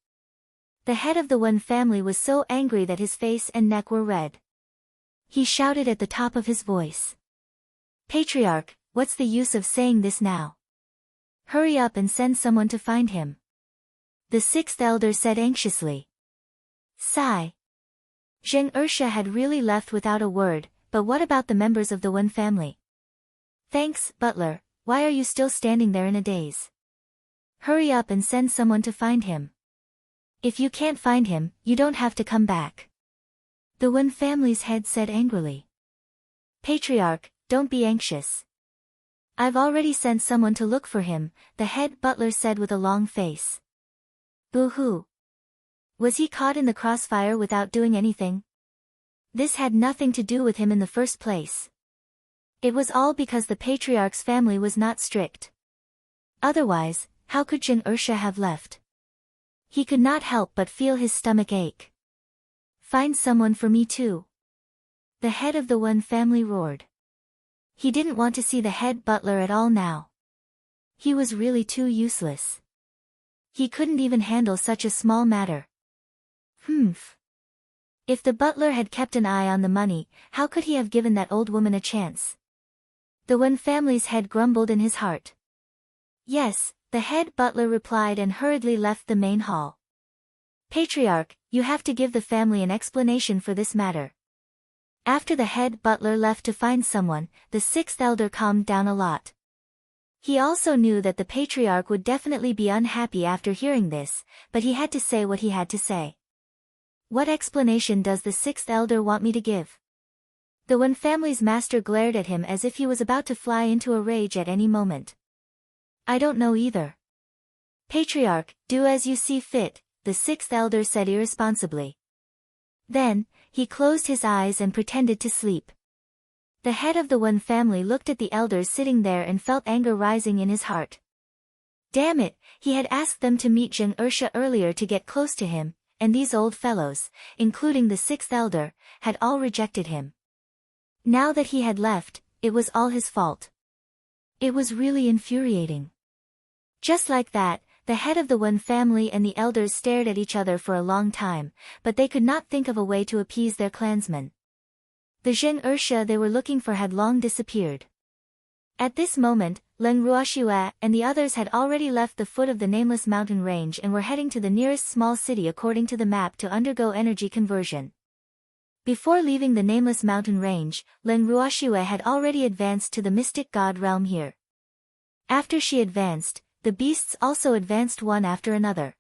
Speaker 1: The head of the Wen family was so angry that his face and neck were red. He shouted at the top of his voice. Patriarch, what's the use of saying this now? Hurry up and send someone to find him. The sixth elder said anxiously. Sigh. Zheng Ersha had really left without a word, but what about the members of the Wen family? Thanks, butler, why are you still standing there in a daze? Hurry up and send someone to find him. If you can't find him, you don't have to come back. The Wen family's head said angrily. Patriarch, don't be anxious. I've already sent someone to look for him, the head butler said with a long face. Boo-hoo. Was he caught in the crossfire without doing anything? This had nothing to do with him in the first place. It was all because the patriarch's family was not strict. Otherwise, how could Zheng Ersha have left? He could not help but feel his stomach ache. Find someone for me too. The head of the Wen family roared. He didn't want to see the head butler at all now. He was really too useless. He couldn't even handle such a small matter. Humph. If the butler had kept an eye on the money, how could he have given that old woman a chance? The Wen family's head grumbled in his heart. Yes, the head butler replied and hurriedly left the main hall. Patriarch, you have to give the family an explanation for this matter. After the head butler left to find someone, the sixth elder calmed down a lot. He also knew that the patriarch would definitely be unhappy after hearing this, but he had to say what he had to say. What explanation does the sixth elder want me to give? The Wen family's master glared at him as if he was about to fly into a rage at any moment. I don't know either. Patriarch, do as you see fit, the sixth elder said irresponsibly. Then, he closed his eyes and pretended to sleep. The head of the Wen family looked at the elders sitting there and felt anger rising in his heart. Damn it, he had asked them to meet Zheng Ersha earlier to get close to him, and these old fellows, including the sixth elder, had all rejected him. Now that he had left, it was all his fault. It was really infuriating. Just like that, the head of the Wen family and the elders stared at each other for a long time, but they could not think of a way to appease their clansmen. The Zheng Ersha they were looking for had long disappeared. At this moment, Leng Ruoxua and the others had already left the foot of the nameless mountain range and were heading to the nearest small city according to the map to undergo energy conversion. Before leaving the nameless mountain range, Len Ruoxue had already advanced to the mystic god realm here. After she advanced, the beasts also advanced one after another.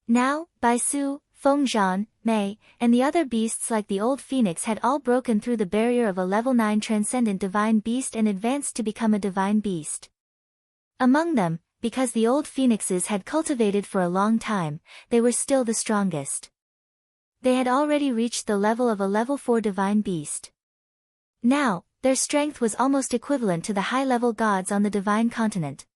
Speaker 1: Now, Bai Su, Feng Zhan, Mei, and the other beasts like the old phoenix had all broken through the barrier of a level 9 transcendent divine beast and advanced to become a divine beast. Among them, because the old phoenixes had cultivated for a long time, they were still the strongest. They had already reached the level of a level 4 divine beast. Now, their strength was almost equivalent to the high-level gods on the divine continent.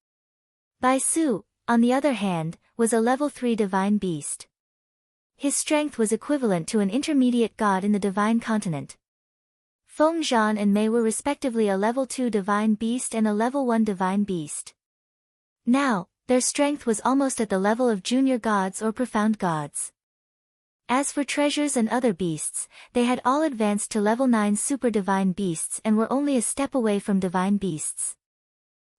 Speaker 1: Bai Su, on the other hand, was a level 3 divine beast. His strength was equivalent to an intermediate god in the divine continent. Feng Zhan and Mei were respectively a level 2 divine beast and a level 1 divine beast. Now, their strength was almost at the level of junior gods or profound gods. As for treasures and other beasts, they had all advanced to level 9 super divine beasts and were only a step away from divine beasts.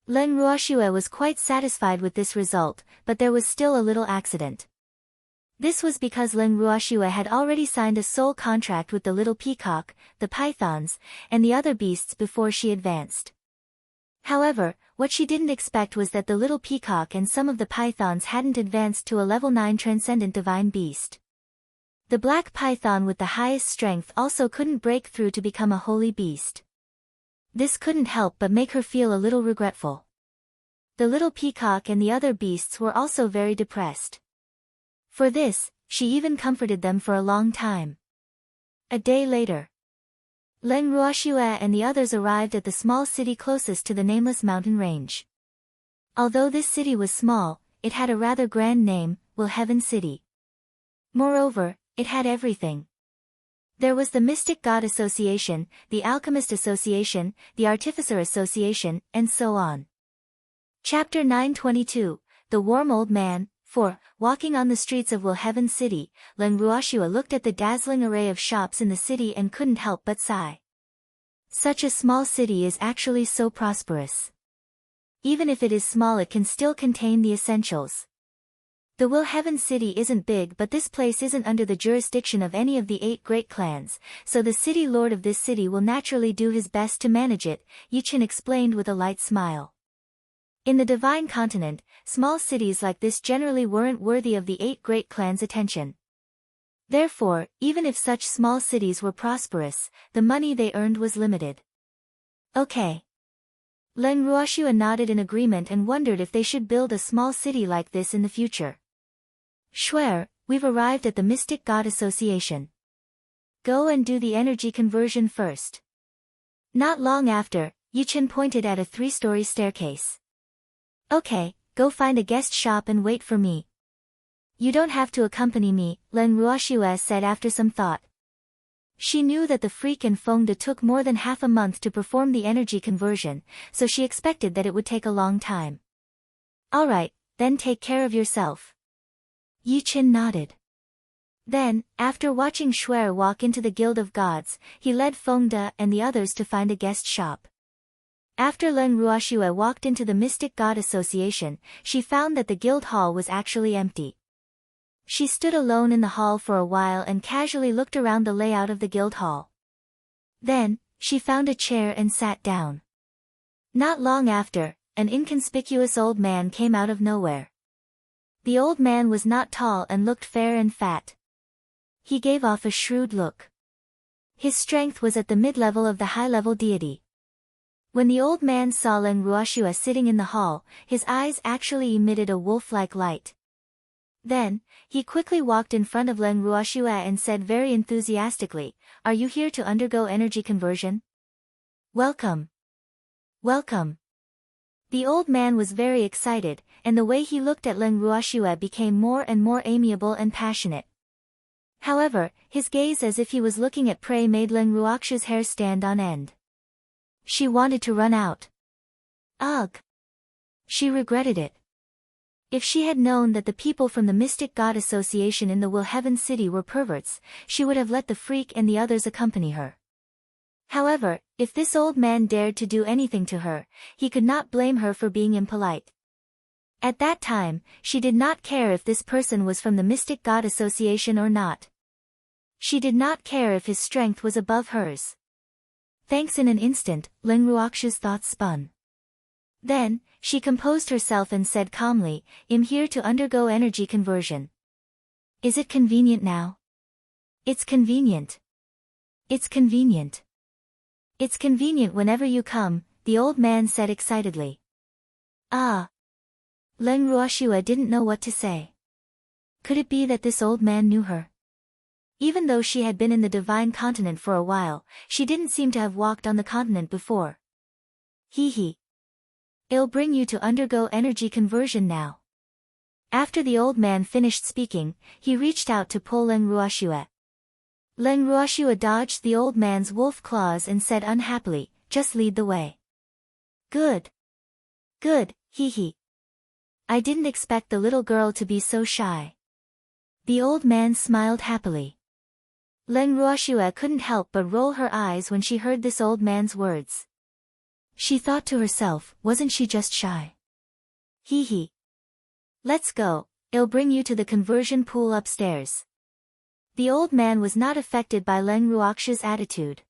Speaker 1: Len Ruoxue was quite satisfied with this result, but there was still a little accident. This was because Len Ruoxue had already signed a soul contract with the little peacock, the pythons, and the other beasts before she advanced. However, what she didn't expect was that the little peacock and some of the pythons hadn't advanced to a level 9 transcendent divine beast. The black python with the highest strength also couldn't break through to become a holy beast. This couldn't help but make her feel a little regretful. The little peacock and the other beasts were also very depressed. For this, she even comforted them for a long time. A day later, Len Ruoxue and the others arrived at the small city closest to the nameless mountain range. Although this city was small, it had a rather grand name, Will Heaven City. Moreover, it had everything. There was the Mystic God Association, the Alchemist Association, the Artificer Association, and so on. Chapter 922, The Warm Old Man. 4. Walking on the streets of Will Heaven City, Len Ruoxue looked at the dazzling array of shops in the city and couldn't help but sigh. Such a small city is actually so prosperous. Even if it is small, it can still contain the essentials. The Will Heaven City isn't big, but this place isn't under the jurisdiction of any of the 8 great clans, so the city lord of this city will naturally do his best to manage it, Xuan explained with a light smile. In the divine continent, small cities like this generally weren't worthy of the 8 great clans' attention. Therefore, even if such small cities were prosperous, the money they earned was limited. Okay. Len Ruoxue nodded in agreement and wondered if they should build a small city like this in the future. Xuan, we've arrived at the Mystic God Association. Go and do the energy conversion first. Not long after, Xuan pointed at a 3-story staircase. Okay, go find a guest shop and wait for me. You don't have to accompany me, Len Ruoxue said after some thought. She knew that the freak and Feng De took more than half a month to perform the energy conversion, so she expected that it would take a long time. Alright, then take care of yourself. Xuan nodded. Then, after watching Xuan walk into the Guild of Gods, he led Feng De and the others to find a guest shop. After Len Ruoxue walked into the Mystic God Association, she found that the guild hall was actually empty. She stood alone in the hall for a while and casually looked around the layout of the guild hall. Then, she found a chair and sat down. Not long after, an inconspicuous old man came out of nowhere. The old man was not tall and looked fair and fat. He gave off a shrewd look. His strength was at the mid-level of the high-level deity. When the old man saw Len Ruoxue sitting in the hall, his eyes actually emitted a wolf-like light. Then, he quickly walked in front of Len Ruoxue and said very enthusiastically, "Are you here to undergo energy conversion? Welcome. Welcome." The old man was very excited, and the way he looked at Len Ruoxue became more and more amiable and passionate. However, his gaze as if he was looking at prey made Len Ruoxue's hair stand on end. She wanted to run out. Ugh! She regretted it. If she had known that the people from the Mystic God Association in the Will Heaven City were perverts, she would have let the freak and the others accompany her. However, if this old man dared to do anything to her, he could not blame her for being impolite. At that time, she did not care if this person was from the Mystic God Association or not. She did not care if his strength was above hers. Thanks. In an instant, Leng Ruoxiu's thoughts spun. Then, she composed herself and said calmly, I'm here to undergo energy conversion. Is it convenient now? It's convenient. It's convenient. It's convenient whenever you come, the old man said excitedly. Ah. Leng Ruoxiu didn't know what to say. Could it be that this old man knew her? Even though she had been in the divine continent for a while, she didn't seem to have walked on the continent before. He. I'll bring you to undergo energy conversion now. After the old man finished speaking, he reached out to pull Leng Ruoxiu. Leng Ruoxiu dodged the old man's wolf claws and said unhappily, just lead the way. Good. Good, he. I didn't expect the little girl to be so shy. The old man smiled happily. Leng Ruoxiu couldn't help but roll her eyes when she heard this old man's words. She thought to herself, wasn't she just shy? He. Let's go, I'll bring you to the conversion pool upstairs. The old man was not affected by Leng Ruoxiu's attitude.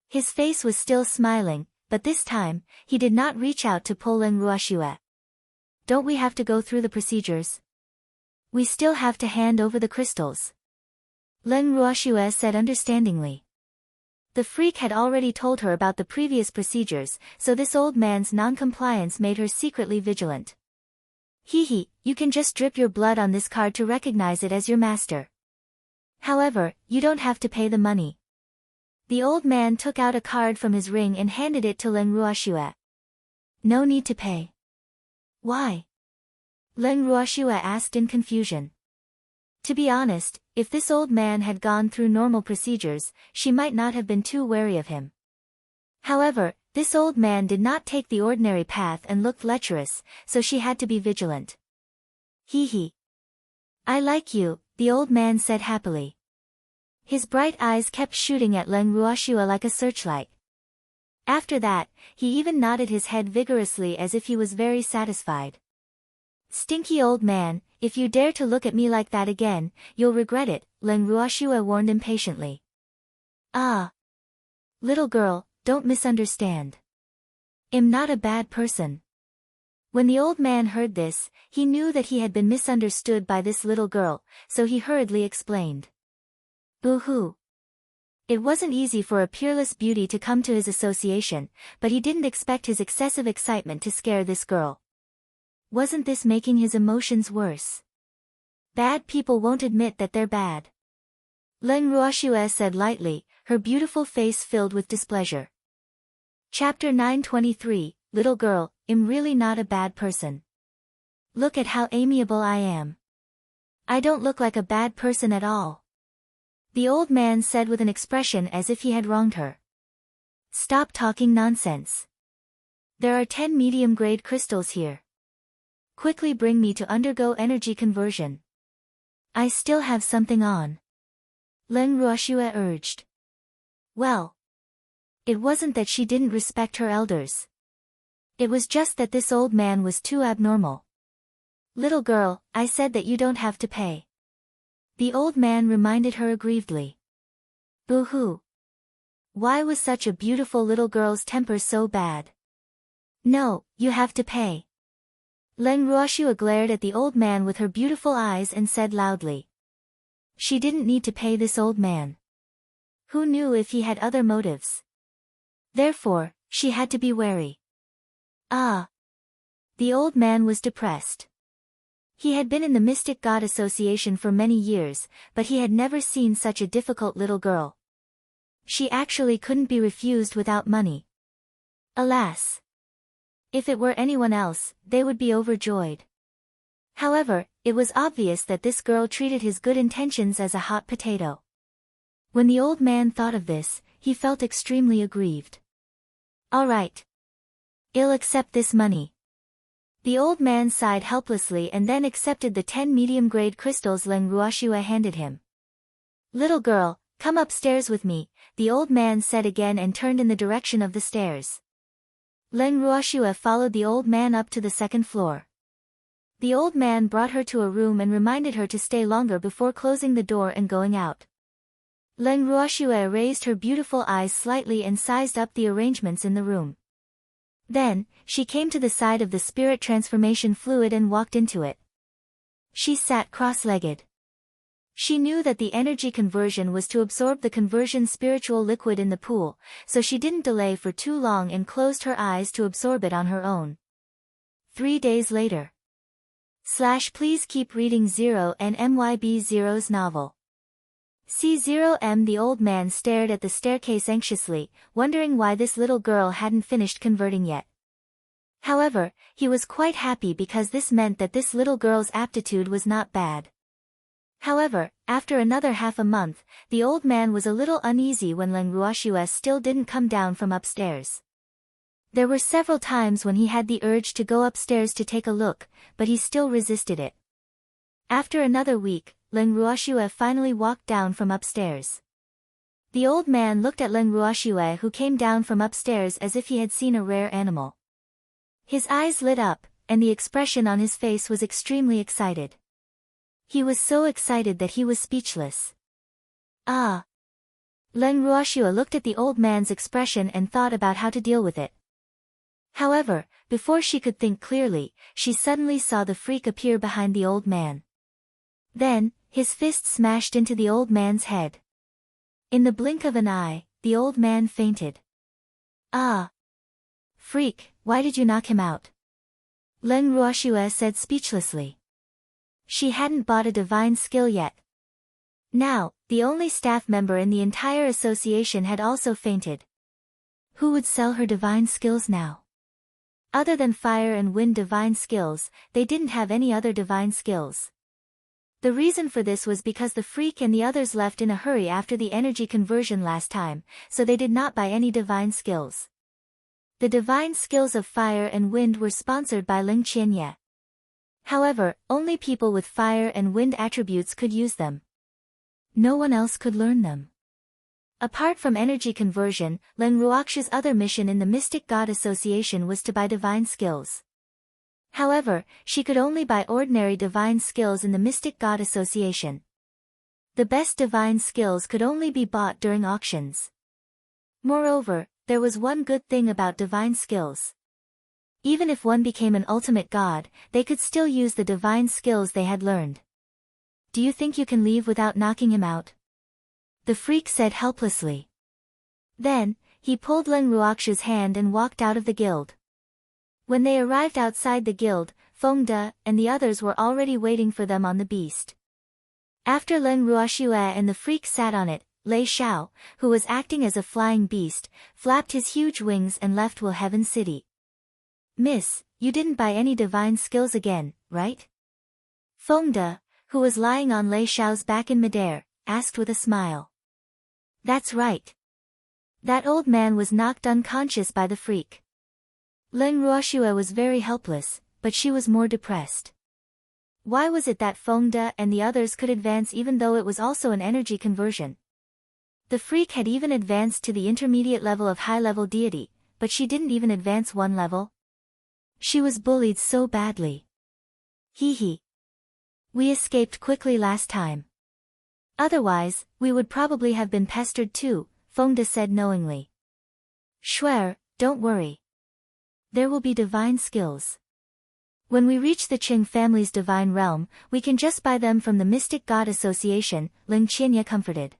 Speaker 1: His face was still smiling, but this time, he did not reach out to pull Leng Ruoxiu. Don't we have to go through the procedures? We still have to hand over the crystals. Leng Ruoxiu said understandingly. The freak had already told her about the previous procedures, so this old man's non-compliance made her secretly vigilant. He, you can just drip your blood on this card to recognize it as your master. However, you don't have to pay the money. The old man took out a card from his ring and handed it to Leng Ruoxiu. No need to pay. Why? Leng Ruoxiu asked in confusion. To be honest, if this old man had gone through normal procedures, she might not have been too wary of him. However, this old man did not take the ordinary path and looked lecherous, so she had to be vigilant. He. I like you, the old man said happily. His bright eyes kept shooting at Leng Ruoxiu like a searchlight. After that, he even nodded his head vigorously as if he was very satisfied. Stinky old man, if you dare to look at me like that again, you'll regret it, Leng Ruoxiu warned impatiently. Ah. Little girl, don't misunderstand. I'm not a bad person. When the old man heard this, he knew that he had been misunderstood by this little girl, so he hurriedly explained. Boo-hoo. It wasn't easy for a peerless beauty to come to his association, but he didn't expect his excessive excitement to scare this girl. Wasn't this making his emotions worse? Bad people won't admit that they're bad. Leng Ruoxiu said lightly, her beautiful face filled with displeasure. Chapter 923, Little girl, I'm really not a bad person. Look at how amiable I am. I don't look like a bad person at all. The old man said with an expression as if he had wronged her. Stop talking nonsense. There are 10 medium-grade crystals here. Quickly bring me to undergo energy conversion. I still have something on. Leng Ruoxiu urged. Well. It wasn't that she didn't respect her elders. It was just that this old man was too abnormal. Little girl, I said that you don't have to pay. The old man reminded her aggrievedly. Boo-hoo. Why was such a beautiful little girl's temper so bad? No, you have to pay. Leng Ruoxiu glared at the old man with her beautiful eyes and said loudly. She didn't need to pay this old man. Who knew if he had other motives? Therefore, she had to be wary. Ah. The old man was depressed. He had been in the Mystic God Association for many years, but he had never seen such a difficult little girl. She actually couldn't be refused without money. Alas. If it were anyone else, they would be overjoyed. However, it was obvious that this girl treated his good intentions as a hot potato. When the old man thought of this, he felt extremely aggrieved. All right. I'll accept this money. The old man sighed helplessly and then accepted the 10 medium-grade crystals Leng Ruoxiu handed him. Little girl, come upstairs with me, the old man said again and turned in the direction of the stairs. Leng Ruoxiu followed the old man up to the second floor. The old man brought her to a room and reminded her to stay longer before closing the door and going out. Leng Ruoxue raised her beautiful eyes slightly and sized up the arrangements in the room. Then, she came to the side of the spirit transformation fluid and walked into it. She sat cross-legged. She knew that the energy conversion was to absorb the conversion spiritual liquid in the pool, so she didn't delay for too long and closed her eyes to absorb it on her own. 3 days later. Please keep reading 0 and MYB0's novel. C0M. The old man stared at the staircase anxiously, wondering why this little girl hadn't finished converting yet. However, he was quite happy because this meant that this little girl's aptitude was not bad. However, after another half a month, the old man was a little uneasy when Leng Ruoxue still didn't come down from upstairs. There were several times when he had the urge to go upstairs to take a look, but he still resisted it. After another week, Leng Ruoxue finally walked down from upstairs. The old man looked at Leng Ruoxue, who came down from upstairs, as if he had seen a rare animal. His eyes lit up, and the expression on his face was extremely excited. He was so excited that he was speechless. Ah! Leng Ruoxue looked at the old man's expression and thought about how to deal with it. However, before she could think clearly, she suddenly saw the freak appear behind the old man. Then, his fist smashed into the old man's head. In the blink of an eye, the old man fainted. Ah! Freak, why did you knock him out? Leng Ruoxue said speechlessly. She hadn't bought a divine skill yet. Now, the only staff member in the entire association had also fainted. Who would sell her divine skills now? Other than fire and wind divine skills, they didn't have any other divine skills. The reason for this was because the freak and the others left in a hurry after the energy conversion last time, so they did not buy any divine skills. The divine skills of fire and wind were sponsored by Ling Qianye. However, only people with fire and wind attributes could use them. No one else could learn them. Apart from energy conversion, Leng Ruoxue's other mission in the Mystic God Association was to buy divine skills. However, she could only buy ordinary divine skills in the Mystic God Association. The best divine skills could only be bought during auctions. Moreover, there was one good thing about divine skills. Even if one became an ultimate god, they could still use the divine skills they had learned. Do you think you can leave without knocking him out? The freak said helplessly. Then, he pulled Leng Ruoxue's hand and walked out of the guild. When they arrived outside the guild, Feng De and the others were already waiting for them on the beast. After Leng Ruoxue and the freak sat on it, Lei Xiao, who was acting as a flying beast, flapped his huge wings and left Will Heaven City. Miss, you didn't buy any divine skills again, right? Feng De, who was lying on Lei Xiao's back in midair, asked with a smile. That's right. That old man was knocked unconscious by the freak. Leng Ruoxue was very helpless, but she was more depressed. Why was it that Feng De and the others could advance even though it was also an energy conversion? The freak had even advanced to the intermediate level of high-level deity, but she didn't even advance one level. She was bullied so badly. Hee hee. We escaped quickly last time. Otherwise, we would probably have been pestered too, Feng De said knowingly. Shuer, don't worry. There will be divine skills. When we reach the Qing family's divine realm, we can just buy them from the Mystic God Association, Ling Qianye comforted.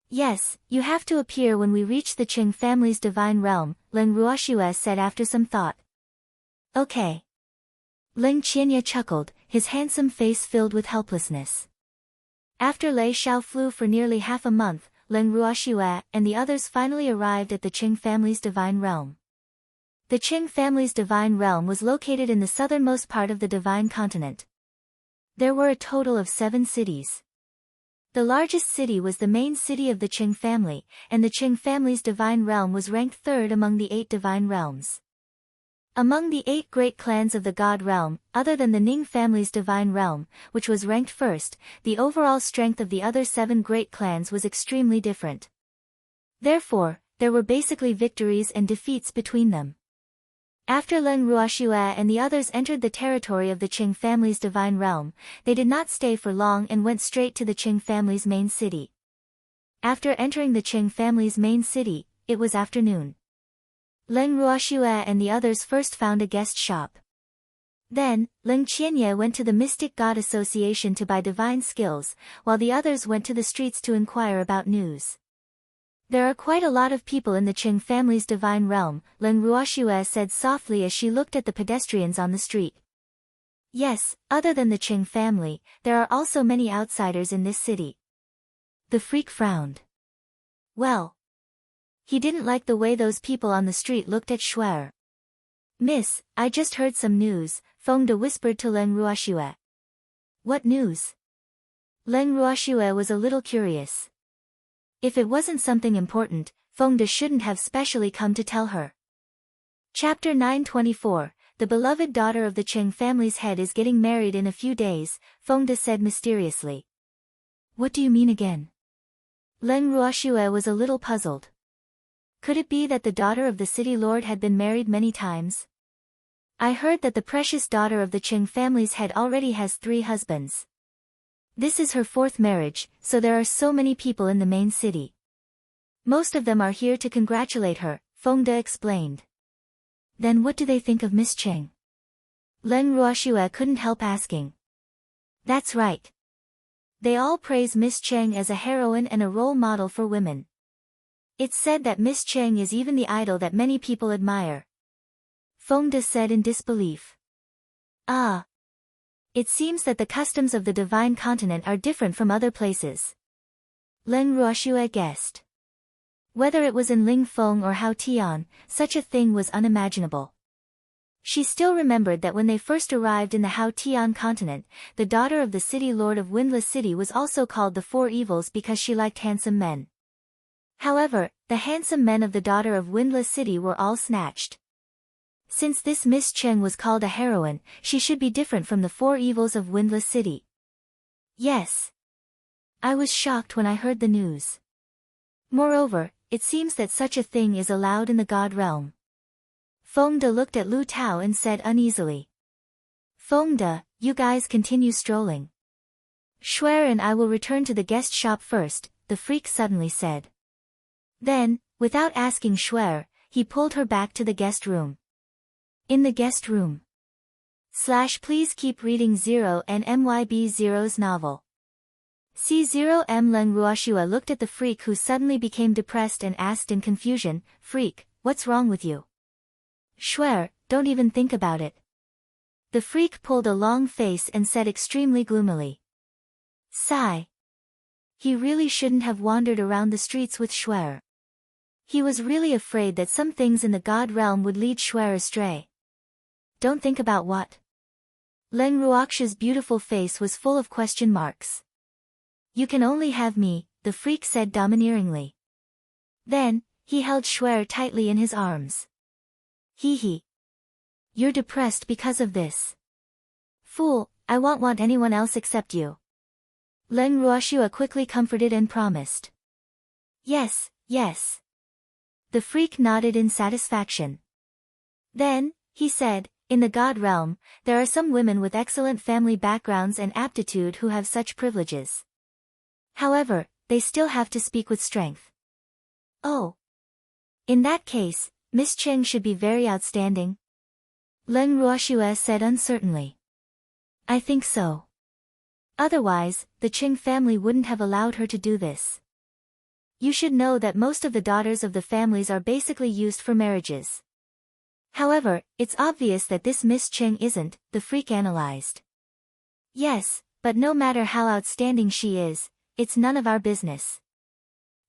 Speaker 1: Yes, you have to appear when we reach the Qing family's divine realm, Leng Ruoxue said after some thought. Okay. Ling Qianye chuckled, his handsome face filled with helplessness. After Lei Xiao flew for nearly half a month, Leng Ruoxue and the others finally arrived at the Qing family's divine realm. The Qing family's divine realm was located in the southernmost part of the divine continent. There were a total of 7 cities. The largest city was the main city of the Qing family, and the Qing family's divine realm was ranked 3rd among the 8 divine realms. Among the 8 great clans of the God realm, other than the Ning family's divine realm, which was ranked 1st, the overall strength of the other 7 great clans was extremely different. Therefore, there were basically victories and defeats between them. After Leng Ruoxue and the others entered the territory of the Qing family's divine realm, they did not stay for long and went straight to the Qing family's main city. After entering the Qing family's main city, it was afternoon. Leng Ruoxue and the others first found a guest shop. Then, Leng Qianye went to the Mystic God Association to buy divine skills, while the others went to the streets to inquire about news. There are quite a lot of people in the Qing family's divine realm, Leng Ruoxue said softly as she looked at the pedestrians on the street. Yes, other than the Qing family, there are also many outsiders in this city. The freak frowned. Well. He didn't like the way those people on the street looked at Xuan. Miss, I just heard some news, Fengde whispered to Leng Ruoxue. What news? Leng Ruoxue was a little curious. If it wasn't something important, Fengde shouldn't have specially come to tell her. Chapter 924, The beloved daughter of the Qing family's head is getting married in a few days, Fengde said mysteriously. What do you mean again? Leng Ruoxue was a little puzzled. Could it be that the daughter of the city lord had been married many times? I heard that the precious daughter of the Qing family's head already has 3 husbands. This is her 4th marriage, so there are so many people in the main city. Most of them are here to congratulate her, Fengde explained. Then what do they think of Miss Qing? Leng Ruoxue couldn't help asking. That's right. They all praise Miss Qing as a heroine and a role model for women. It's said that Miss Qing is even the idol that many people admire. Fengde said in disbelief. Ah. It seems that the customs of the divine continent are different from other places. Leng Ruoxue guessed. Whether it was in Lingfeng or Haotian, such a thing was unimaginable. She still remembered that when they first arrived in the Haotian continent, the daughter of the city lord of Windless City was also called the 4 Evils because she liked handsome men. However, the handsome men of the daughter of Windless City were all snatched. Since this Miss Qing was called a heroine, she should be different from the 4 Evils of Windless City. Yes. I was shocked when I heard the news. Moreover, it seems that such a thing is allowed in the God realm. Fengde looked at Lu Tao and said uneasily. Fengde, you guys continue strolling. Xuan and I will return to the guest shop first, the freak suddenly said. Then, without asking Xuan, he pulled her back to the guest room. In the guest room. Please keep reading 0 and MYB0's novel. C0M Leng Ruoxue looked at the freak who suddenly became depressed and asked in confusion, Freak, what's wrong with you? Xuan, don't even think about it. The freak pulled a long face and said extremely gloomily. Sigh. He really shouldn't have wandered around the streets with Xuan. He was really afraid that some things in the God realm would lead Xuan astray. Don't think about what? Leng Ruoxue's beautiful face was full of question marks. You can only have me, the freak said domineeringly. Then, he held Xuan tightly in his arms. Hee hee. You're depressed because of this. Fool, I won't want anyone else except you. Leng Ruoxue quickly comforted and promised. Yes, yes. The freak nodded in satisfaction. Then, he said, in the God realm, there are some women with excellent family backgrounds and aptitude who have such privileges. However, they still have to speak with strength. Oh. In that case, Miss Qing should be very outstanding. Leng Ruoxue said uncertainly. I think so. Otherwise, the Qing family wouldn't have allowed her to do this. You should know that most of the daughters of the families are basically used for marriages. However, it's obvious that this Miss Qing isn't, the freak analyzed. Yes, but no matter how outstanding she is, it's none of our business.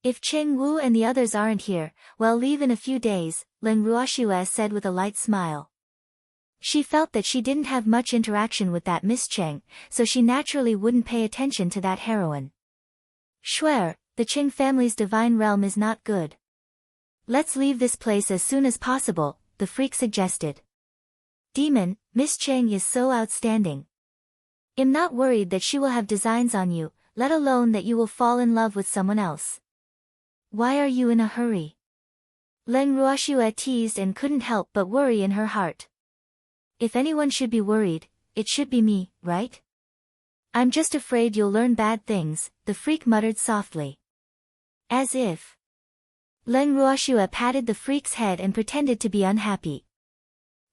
Speaker 1: If Qing Wu and the others aren't here, well, leave in a few days, Leng Ruoxue said with a light smile. She felt that she didn't have much interaction with that Miss Qing, so she naturally wouldn't pay attention to that heroine. Xuan, the Qing family's divine realm is not good. Let's leave this place as soon as possible, the freak suggested. Demon, Miss Qing is so outstanding. I'm not worried that she will have designs on you, let alone that you will fall in love with someone else. Why are you in a hurry? Leng Ruoxue teased and couldn't help but worry in her heart. If anyone should be worried, it should be me, right? I'm just afraid you'll learn bad things, the freak muttered softly. As if. Leng Ruoxue patted the freak's head and pretended to be unhappy.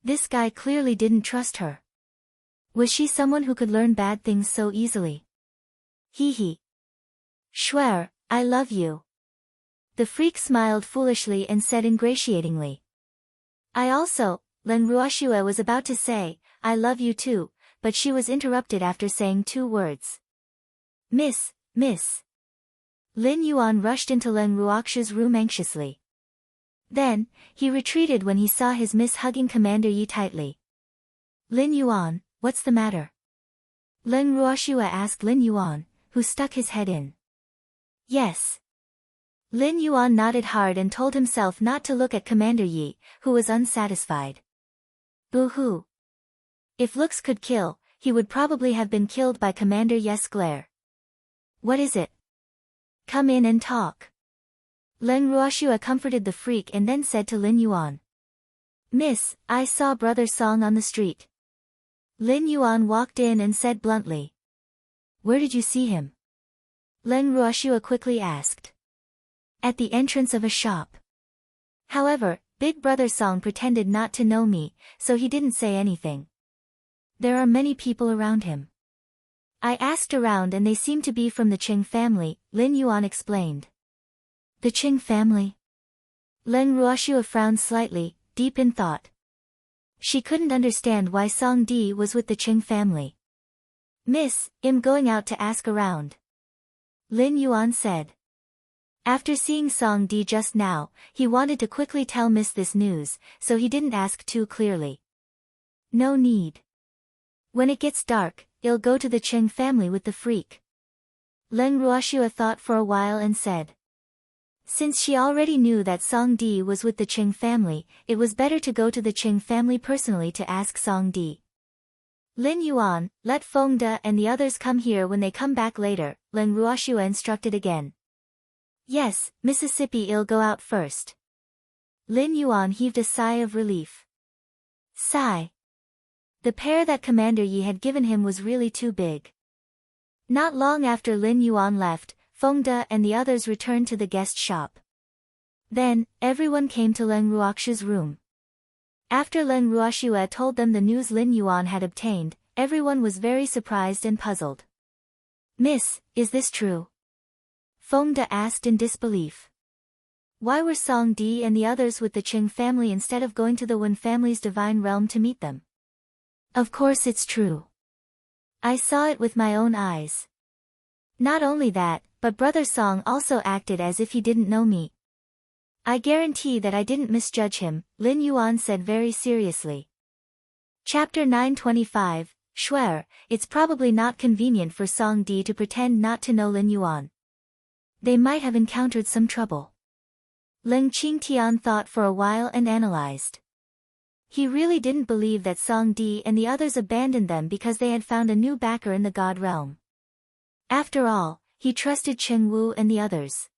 Speaker 1: This guy clearly didn't trust her. Was she someone who could learn bad things so easily? Hee. Swear, I love you. The freak smiled foolishly and said ingratiatingly. I also, Leng Ruoxue was about to say, I love you too, but she was interrupted after saying 2 words. Miss. Lin Yuan rushed into Leng Ruoxue's room anxiously. Then, he retreated when he saw his miss hugging Commander Yi tightly. Lin Yuan, what's the matter? Leng Ruoxue asked Lin Yuan, who stuck his head in. Yes. Lin Yuan nodded hard and told himself not to look at Commander Yi, who was unsatisfied. Boo-hoo. If looks could kill, he would probably have been killed by Commander Yi's glare. What is it? Come in and talk. Leng Ruoxue comforted the freak and then said to Lin Yuan. Miss, I saw Brother Song on the street. Lin Yuan walked in and said bluntly. Where did you see him? Leng Ruoxue quickly asked. At the entrance of a shop. However, Big Brother Song pretended not to know me, so he didn't say anything. There are many people around him. I asked around and they seem to be from the Qing family, Lin Yuan explained. The Qing family? Leng Ruoxue frowned slightly, deep in thought. She couldn't understand why Song Di was with the Qing family. Miss, I'm going out to ask around. Lin Yuan said. After seeing Song Di just now, he wanted to quickly tell Miss this news, so he didn't ask too clearly. No need. When it gets dark, I'll go to the Qing family with the freak. Leng Ruoxue thought for a while and said. Since she already knew that Song Di was with the Qing family, it was better to go to the Qing family personally to ask Song Di. Lin Yuan, let Feng De and the others come here when they come back later, Leng Ruoxue instructed again. Yes, Mississippi, I'll go out first. Lin Yuan heaved a sigh of relief. Sigh. The pair that Commander Yi had given him was really too big. Not long after Lin Yuan left, Feng De and the others returned to the guest shop. Then, everyone came to Leng Ruoxue's room. After Leng Ruoxue told them the news Lin Yuan had obtained, everyone was very surprised and puzzled. Miss, is this true? Feng De asked in disbelief. Why were Song Di and the others with the Qing family instead of going to the Wen family's divine realm to meet them? Of course it's true. I saw it with my own eyes. Not only that, but Brother Song also acted as if he didn't know me. I guarantee that I didn't misjudge him, Lin Yuan said very seriously. Chapter 925, Swear, it's probably not convenient for Song Di to pretend not to know Lin Yuan. They might have encountered some trouble. Leng Qingtian thought for a while and analyzed. He really didn't believe that Song Di and the others abandoned them because they had found a new backer in the God realm. After all, he trusted Cheng Wu and the others.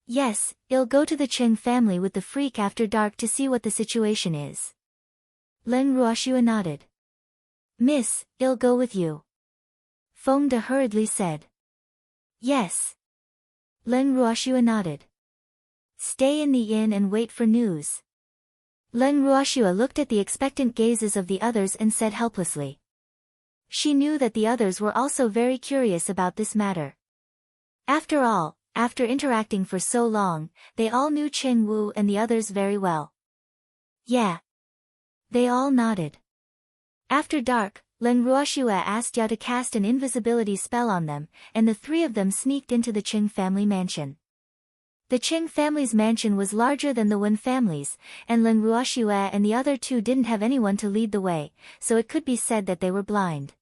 Speaker 1: Yes, I'll go to the Qing family with the freak after dark to see what the situation is. Leng Ruoxue nodded. Miss, I'll go with you. Feng De hurriedly said. Yes. Leng Ruoxue nodded. Stay in the inn and wait for news. Leng Ruoxue looked at the expectant gazes of the others and said helplessly. She knew that the others were also very curious about this matter. After all, after interacting for so long, they all knew Cheng Wu and the others very well. Yeah. They all nodded. After dark, Leng Ruoxue asked Yao to cast an invisibility spell on them, and the 3 of them sneaked into the Qing family mansion. The Qing family's mansion was larger than the Wen family's, and Leng Ruoxue and the other 2 didn't have anyone to lead the way, so it could be said that they were blind.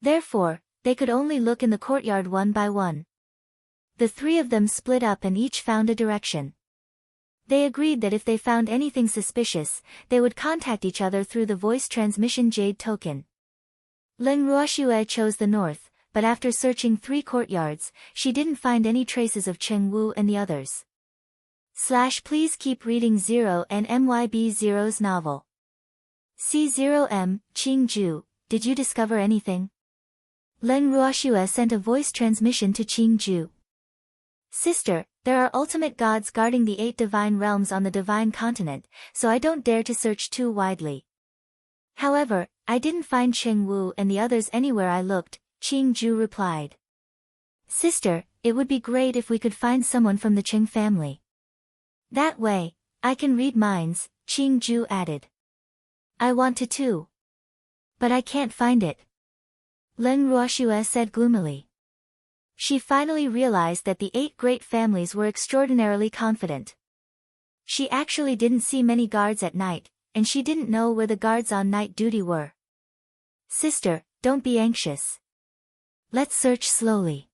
Speaker 1: Therefore, they could only look in the courtyard one by one. The 3 of them split up and each found a direction. They agreed that if they found anything suspicious, they would contact each other through the voice transmission jade token. Leng Ruoxue chose the north, but after searching 3 courtyards, she didn't find any traces of Cheng Wu and the others. Please keep reading 0 and MYB0's novel. C0M, Qing Ju, did you discover anything? Leng Ruoxue sent a voice transmission to Qing Ju. Sister, There are ultimate gods guarding the 8 divine realms on the divine continent, so I don't dare to search too widely. However, I didn't find Cheng Wu and the others anywhere I looked, Qing Ju replied. Sister, it would be great if we could find someone from the Qing family. That way, I can read minds, Qing Ju added. I want to too. But I can't find it. Leng Ruoxue said gloomily. She finally realized that the 8 great families were extraordinarily confident. She actually didn't see many guards at night, and she didn't know where the guards on night duty were. Sister, don't be anxious. Let's search slowly.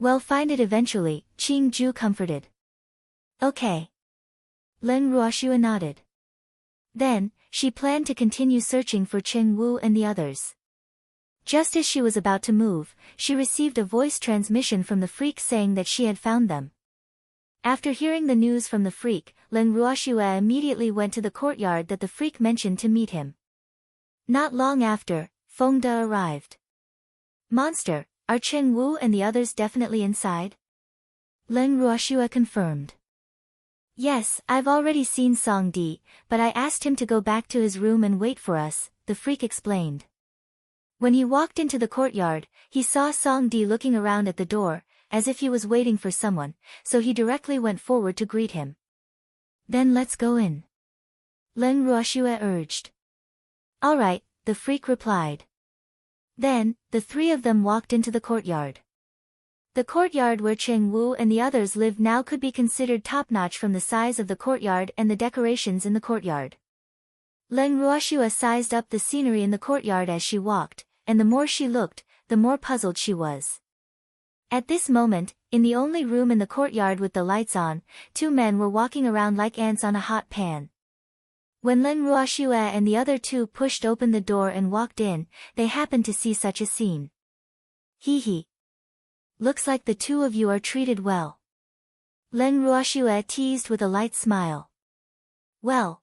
Speaker 1: We'll find it eventually, Qing Ju comforted. Okay. Leng Ruoxue nodded. Then, she planned to continue searching for Cheng Wu and the others. Just as she was about to move, she received a voice transmission from the freak saying that she had found them. After hearing the news from the freak, Leng Ruoxue immediately went to the courtyard that the freak mentioned to meet him. Not long after, Feng De arrived. Monster, are Cheng Wu and the others definitely inside? Leng Ruoxue confirmed. Yes, I've already seen Song Di, but I asked him to go back to his room and wait for us, the freak explained. When he walked into the courtyard, he saw Song Di looking around at the door, as if he was waiting for someone, so he directly went forward to greet him. Then let's go in. Leng Ruoxue urged. All right, the freak replied. Then, the 3 of them walked into the courtyard. The courtyard where Cheng Wu and the others lived now could be considered top-notch from the size of the courtyard and the decorations in the courtyard. Leng Ruoxue sized up the scenery in the courtyard as she walked, and the more she looked, the more puzzled she was. At this moment, in the only room in the courtyard with the lights on, 2 men were walking around like ants on a hot pan. When Leng Ruoxue and the other 2 pushed open the door and walked in, they happened to see such a scene. Hee hee. Looks like the 2 of you are treated well. Leng Ruoxue teased with a light smile. Well.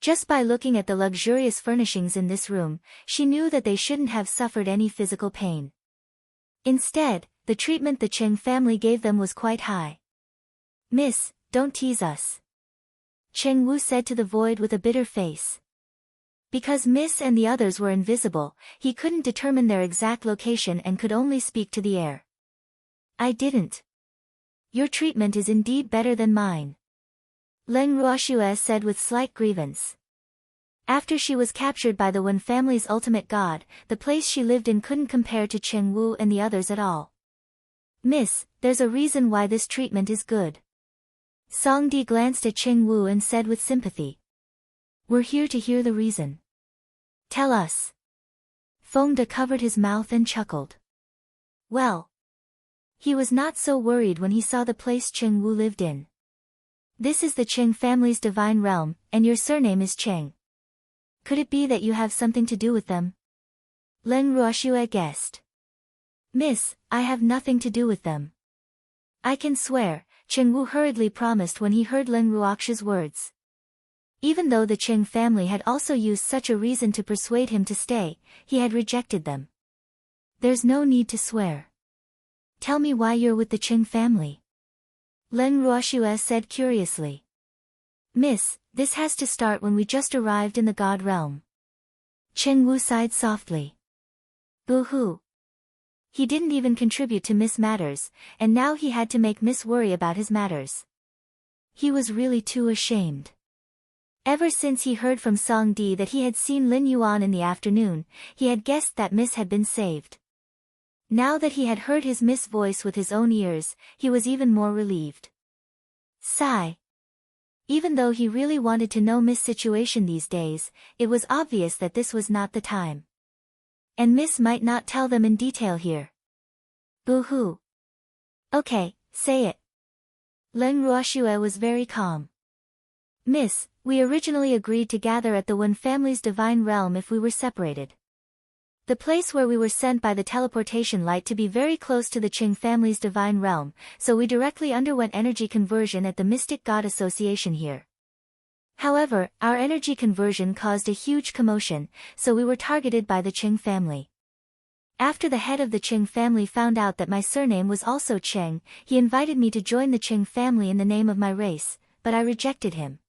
Speaker 1: Just by looking at the luxurious furnishings in this room, she knew that they shouldn't have suffered any physical pain. Instead, the treatment the Cheng family gave them was quite high. Miss, don't tease us. Cheng Wu said to the void with a bitter face. Because Miss and the others were invisible, he couldn't determine their exact location and could only speak to the air. I didn't. Your treatment is indeed better than mine. Leng Ruoxue said with slight grievance. After she was captured by the Wen family's ultimate god, the place she lived in couldn't compare to Cheng Wu and the others at all. Miss, there's a reason why this treatment is good. Song Di glanced at Cheng Wu and said with sympathy. We're here to hear the reason. Tell us. Feng De covered his mouth and chuckled. Well. He was not so worried when he saw the place Cheng Wu lived in. This is the Cheng family's divine realm, and your surname is Cheng. Could it be that you have something to do with them? Leng Ruoxue guessed. Miss, I have nothing to do with them. I can swear, Cheng Wu hurriedly promised when he heard Leng Ruoxue's words. Even though the Cheng family had also used such a reason to persuade him to stay, he had rejected them. There's no need to swear. Tell me why you're with the Cheng family. Leng Ruoxue said curiously. Miss, this has to start when we just arrived in the God realm. Cheng Wu sighed softly. Boo-hoo. He didn't even contribute to Miss matters, and now he had to make Miss worry about his matters. He was really too ashamed. Ever since he heard from Song Di that he had seen Lin Yuan in the afternoon, he had guessed that Miss had been saved. Now that he had heard his Miss voice with his own ears, he was even more relieved. Sigh. Even though he really wanted to know Miss' situation these days, it was obvious that this was not the time. And Miss might not tell them in detail here. Boo-hoo. Okay, say it. Leng Ruoxue was very calm. Miss, we originally agreed to gather at the Wen family's divine realm if we were separated. The place where we were sent by the teleportation light to be very close to the Qing family's divine realm, so we directly underwent energy conversion at the Mystic God Association here. However, our energy conversion caused a huge commotion, so we were targeted by the Qing family. After the head of the Qing family found out that my surname was also Cheng, he invited me to join the Qing family in the name of my race, but I rejected him.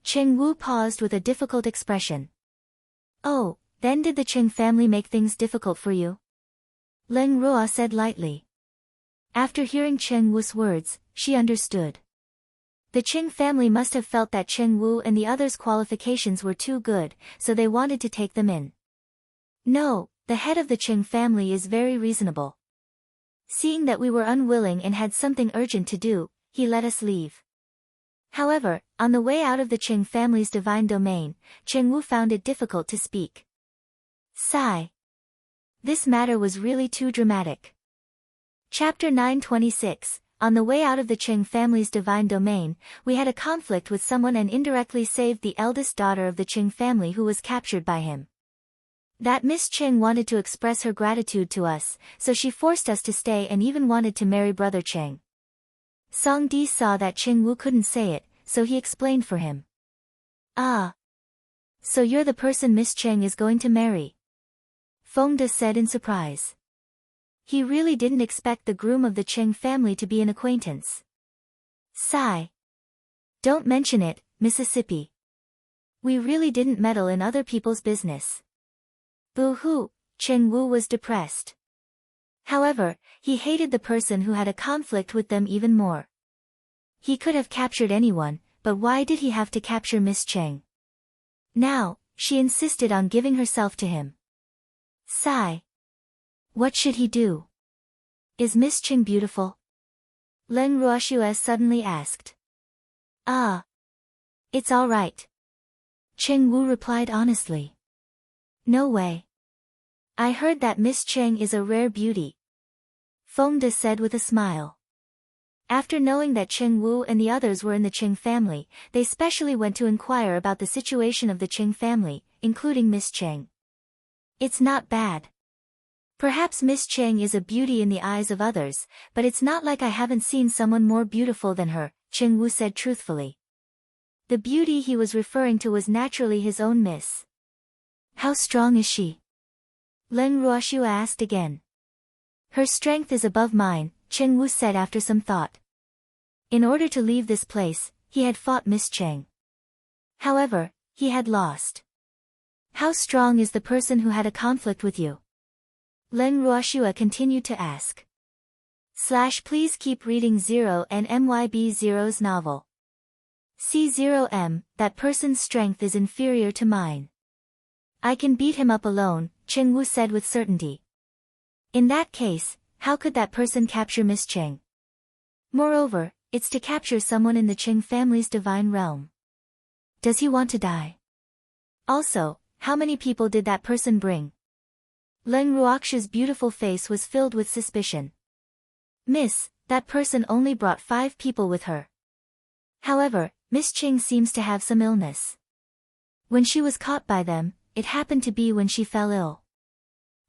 Speaker 1: Cheng Wu paused with a difficult expression. Oh, then did the Qing family make things difficult for you? Leng Ruo said lightly. After hearing Cheng Wu's words, she understood. The Qing family must have felt that Cheng Wu and the others' qualifications were too good, so they wanted to take them in. No, the head of the Qing family is very reasonable. Seeing that we were unwilling and had something urgent to do, he let us leave. However, on the way out of the Qing family's divine domain, Cheng Wu found it difficult to speak. Sigh. This matter was really too dramatic. Chapter 926. On the way out of the Qing family's divine domain, we had a conflict with someone and indirectly saved the eldest daughter of the Qing family who was captured by him. That Miss Qing wanted to express her gratitude to us, so she forced us to stay and even wanted to marry brother Cheng. Song Di saw that Cheng Wu couldn't say it, so he explained for him. Ah. So you're the person Miss Cheng is going to marry? Feng De said in surprise. He really didn't expect the groom of the Qing family to be an acquaintance. Sigh. Don't mention it, Mississippi. We really didn't meddle in other people's business. Boo-hoo, Cheng Wu was depressed. However, he hated the person who had a conflict with them even more. He could have captured anyone, but why did he have to capture Miss Cheng? Now, she insisted on giving herself to him. Sigh. What should he do? Is Miss Cheng beautiful? Leng Ruoxue suddenly asked. Ah. It's all right. Cheng Wu replied honestly. No way. I heard that Miss Cheng is a rare beauty. Feng De said with a smile. After knowing that Cheng Wu and the others were in the Qing family, they specially went to inquire about the situation of the Qing family, including Miss Cheng. It's not bad. Perhaps Miss Cheng is a beauty in the eyes of others, but it's not like I haven't seen someone more beautiful than her, Cheng Wu said truthfully. The beauty he was referring to was naturally his own miss. How strong is she? Leng Ruoxue asked again. Her strength is above mine, Cheng Wu said after some thought. In order to leave this place, he had fought Miss Cheng. However, he had lost. How strong is the person who had a conflict with you? Leng Ruoxue continued to ask. Please keep reading 0 and MYB0's novel. C0M, that person's strength is inferior to mine. I can beat him up alone, Cheng Wu said with certainty. In that case, how could that person capture Miss Cheng? Moreover, it's to capture someone in the Qing family's divine realm. Does he want to die? Also, how many people did that person bring? Leng Ruoxue's beautiful face was filled with suspicion. Miss, that person only brought 5 people with her. However, Miss Cheng seems to have some illness. When she was caught by them, it happened to be when she fell ill.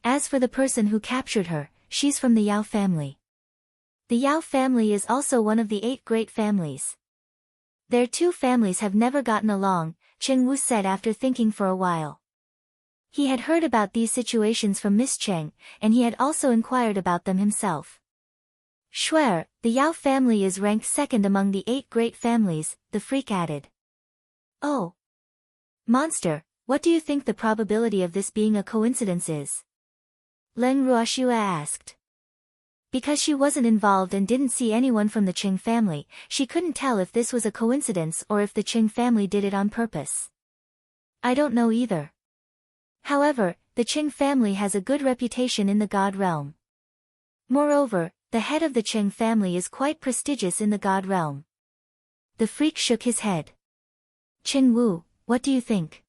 Speaker 1: As for the person who captured her, she's from the Yao family. The Yao family is also one of the 8 great families. Their 2 families have never gotten along, Cheng Wu said after thinking for a while. He had heard about these situations from Miss Cheng, and he had also inquired about them himself. Swear, the Yao family is ranked second among the 8 great families, the freak added. Oh. Monster, what do you think the probability of this being a coincidence is? Leng Ruoxue asked. Because she wasn't involved and didn't see anyone from the Qing family, she couldn't tell if this was a coincidence or if the Qing family did it on purpose. I don't know either. However, the Qing family has a good reputation in the God realm. Moreover, the head of the Qing family is quite prestigious in the God realm. The freak shook his head. Cheng Wu, what do you think?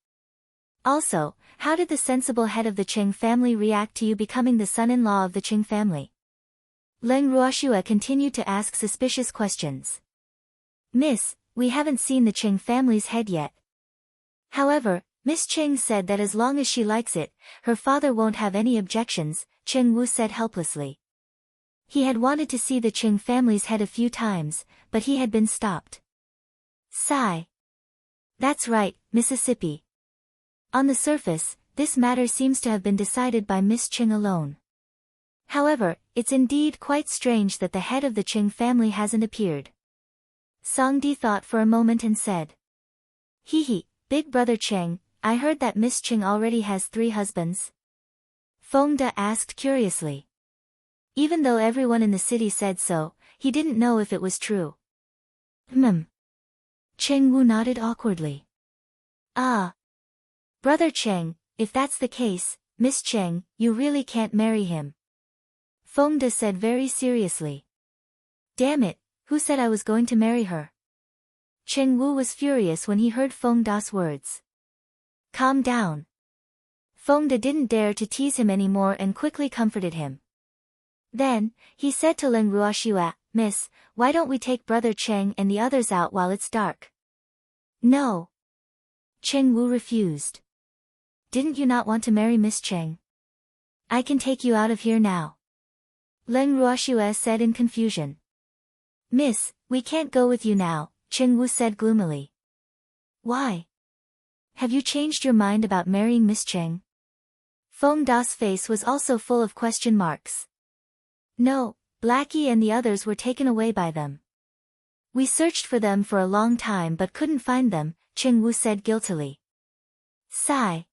Speaker 1: Also, how did the sensible head of the Qing family react to you becoming the son-in-law of the Qing family? Leng Ruoxue continued to ask suspicious questions. Miss, we haven't seen the Qing family's head yet. However, Miss Cheng said that as long as she likes it, her father won't have any objections, Cheng Wu said helplessly. He had wanted to see the Qing family's head a few times, but he had been stopped. Sigh. That's right, Mississippi. On the surface, this matter seems to have been decided by Miss Cheng alone. However, it's indeed quite strange that the head of the Qing family hasn't appeared. Songdi thought for a moment and said. Hee, Big Brother Cheng, I heard that Miss Qing already has 3 husbands. Fengde asked curiously. Even though everyone in the city said so, he didn't know if it was true. Cheng Wu nodded awkwardly. Ah. Brother Cheng, if that's the case, Miss Cheng, you really can't marry him. Fengde said very seriously. Damn it, who said I was going to marry her? Cheng Wu was furious when he heard Fengde's words. Calm down. Fengde didn't dare to tease him anymore and quickly comforted him. Then, he said to Leng Ruoxue, Miss, why don't we take Brother Cheng and the others out while it's dark? No. Cheng Wu refused. Didn't you not want to marry Miss Cheng? I can take you out of here now. Leng Ruoxue said in confusion. Miss, we can't go with you now, Cheng Wu said gloomily. Why? Have you changed your mind about marrying Miss Cheng? Fengde's face was also full of question marks. No, Blackie and the others were taken away by them. We searched for them for a long time but couldn't find them, Cheng Wu said guiltily. Sigh.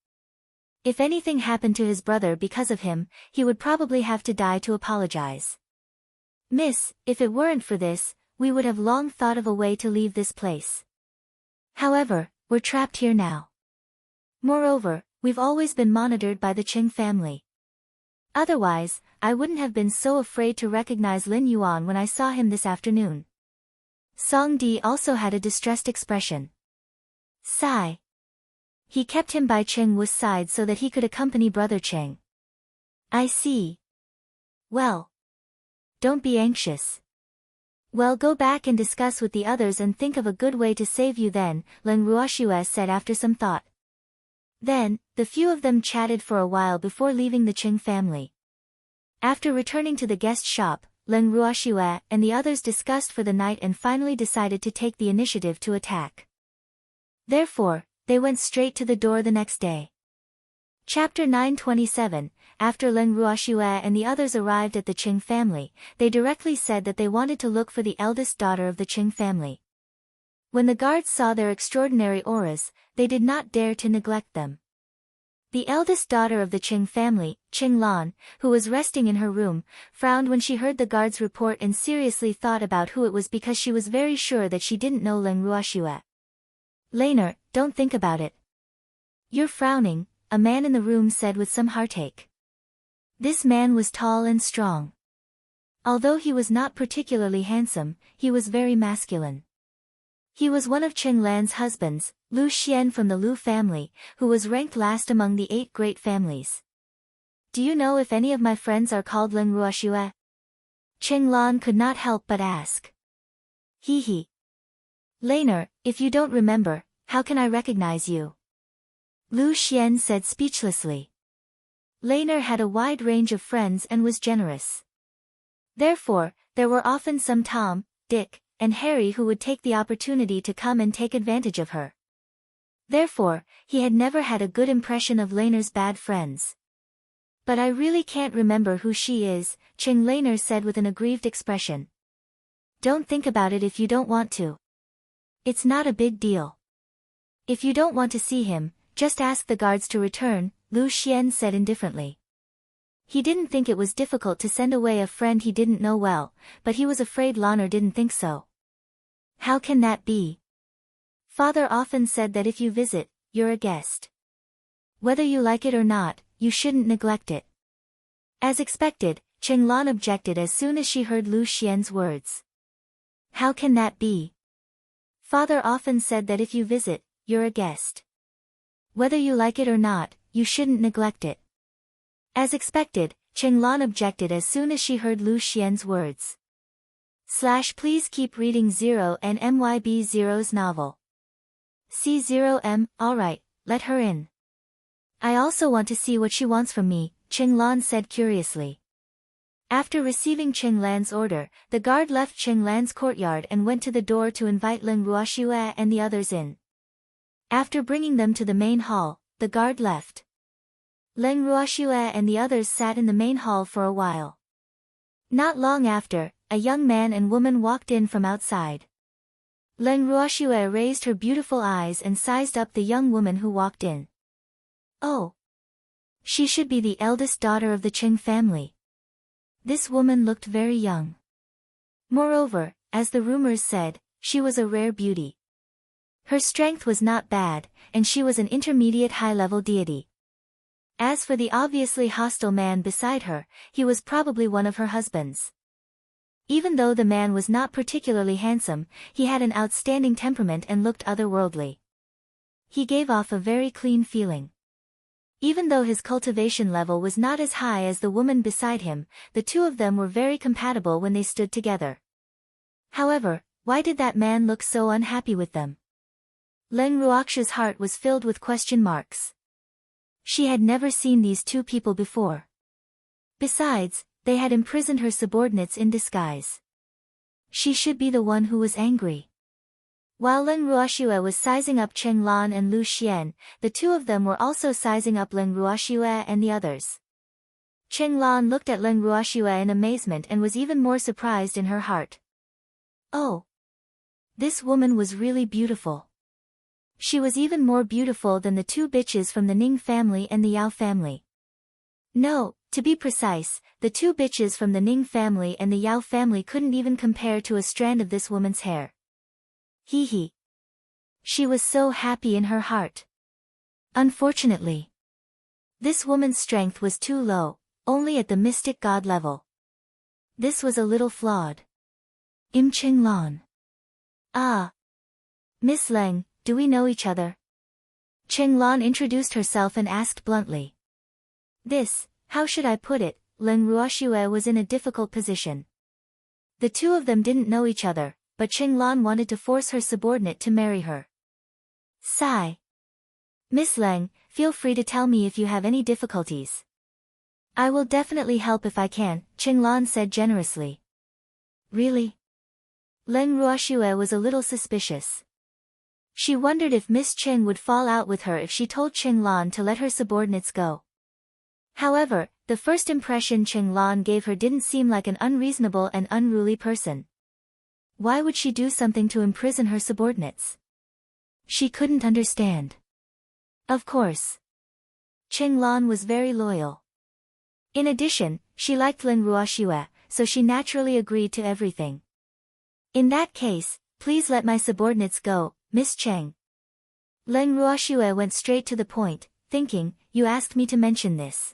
Speaker 1: If anything happened to his brother because of him, he would probably have to die to apologize. Miss, if it weren't for this, we would have long thought of a way to leave this place. However, we're trapped here now. Moreover, we've always been monitored by the Qing family. Otherwise, I wouldn't have been so afraid to recognize Lin Yuan when I saw him this afternoon. Songdi also had a distressed expression. Sigh. He kept him by Cheng Wu's side so that he could accompany Brother Cheng. I see. Well. Don't be anxious. Well, go back and discuss with the others and think of a good way to save you then, Leng Ruoxue said after some thought. Then, the few of them chatted for a while before leaving the Qing family. After returning to the guest shop, Leng Ruoxue and the others discussed for the night and finally decided to take the initiative to attack. Therefore, they went straight to the door the next day. Chapter 927, after Leng Ruoxue and the others arrived at the Qing family, they directly said that they wanted to look for the eldest daughter of the Qing family. When the guards saw their extraordinary auras, they did not dare to neglect them. The eldest daughter of the Qing family, Qing Lan, who was resting in her room, frowned when she heard the guards' report and seriously thought about who it was because she was very sure that she didn't know Leng Ruoxue. Laner, don't think about it. You're frowning, a man in the room said with some heartache. This man was tall and strong. Although he was not particularly handsome, he was very masculine. He was one of Qing Lan's husbands, Lu Xian from the Lu family, who was ranked last among the 8 great families. Do you know if any of my friends are called Leng Ruoxue? Qing Lan could not help but ask. Hee. Laner, if you don't remember, how can I recognize you? Lu Xian said speechlessly. Laner had a wide range of friends and was generous. Therefore, there were often some Tom, Dick, and Harry who would take the opportunity to come and take advantage of her. Therefore, he had never had a good impression of Laner's bad friends. But I really can't remember who she is, Qing Laner said with an aggrieved expression. Don't think about it if you don't want to. It's not a big deal. If you don't want to see him, just ask the guards to return, Lu Xian said indifferently. He didn't think it was difficult to send away a friend he didn't know well, but he was afraid Laner didn't think so. How can that be? Father often said that if you visit, you're a guest. Whether you like it or not, you shouldn't neglect it. As expected, Qing Lan objected as soon as she heard Lu Xian's words. How can that be? Father often said that if you visit, you're a guest. Whether you like it or not, you shouldn't neglect it. As expected, Qing Lan objected as soon as she heard Lu Xian's words. Please keep reading 0 and MYB0's novel. C0M, alright, let her in. I also want to see what she wants from me, Qing Lan said curiously. After receiving Qing Lan's order, the guard left Qing Lan's courtyard and went to the door to invite Leng Ruoxue and the others in. After bringing them to the main hall, the guard left. Leng Ruoxue and the others sat in the main hall for a while. Not long after, a young man and woman walked in from outside. Leng Ruoxue raised her beautiful eyes and sized up the young woman who walked in. Oh! She should be the eldest daughter of the Qing family. This woman looked very young. Moreover, as the rumors said, she was a rare beauty. Her strength was not bad, and she was an intermediate high-level deity. As for the obviously hostile man beside her, he was probably one of her husbands. Even though the man was not particularly handsome, he had an outstanding temperament and looked otherworldly. He gave off a very clean feeling. Even though his cultivation level was not as high as the woman beside him, the two of them were very compatible when they stood together. However, why did that man look so unhappy with them? Leng Ruoxue's heart was filled with question marks. She had never seen these two people before. Besides, they had imprisoned her subordinates in disguise. She should be the one who was angry. While Leng Ruoxue was sizing up Cheng Lan and Lu Xian, the two of them were also sizing up Leng Ruoxue and the others. Cheng Lan looked at Leng Ruoxue in amazement and was even more surprised in her heart. Oh! This woman was really beautiful. She was even more beautiful than the two bitches from the Ning family and the Yao family. No, to be precise, the two bitches from the Ning family and the Yao family couldn't even compare to a strand of this woman's hair. Hee hee. She was so happy in her heart. Unfortunately, this woman's strength was too low, only at the mystic god level. This was a little flawed. Cheng Lan. Ah. Miss Leng, do we know each other? Cheng Lan introduced herself and asked bluntly. How should I put it, Leng Ruoxue was in a difficult position. The two of them didn't know each other, but Cheng Lan wanted to force her subordinate to marry her. Sigh. Miss Leng, feel free to tell me if you have any difficulties. I will definitely help if I can, Cheng Lan said generously. Really? Leng Ruoxue was a little suspicious. She wondered if Miss Cheng would fall out with her if she told Cheng Lan to let her subordinates go. However, the first impression Cheng Lan gave her didn't seem like an unreasonable and unruly person. Why would she do something to imprison her subordinates? She couldn't understand. Of course. Cheng Lan was very loyal. In addition, she liked Leng Ruoxue, so she naturally agreed to everything. In that case, please let my subordinates go, Miss Cheng. Leng Ruoxue went straight to the point, thinking, you asked me to mention this.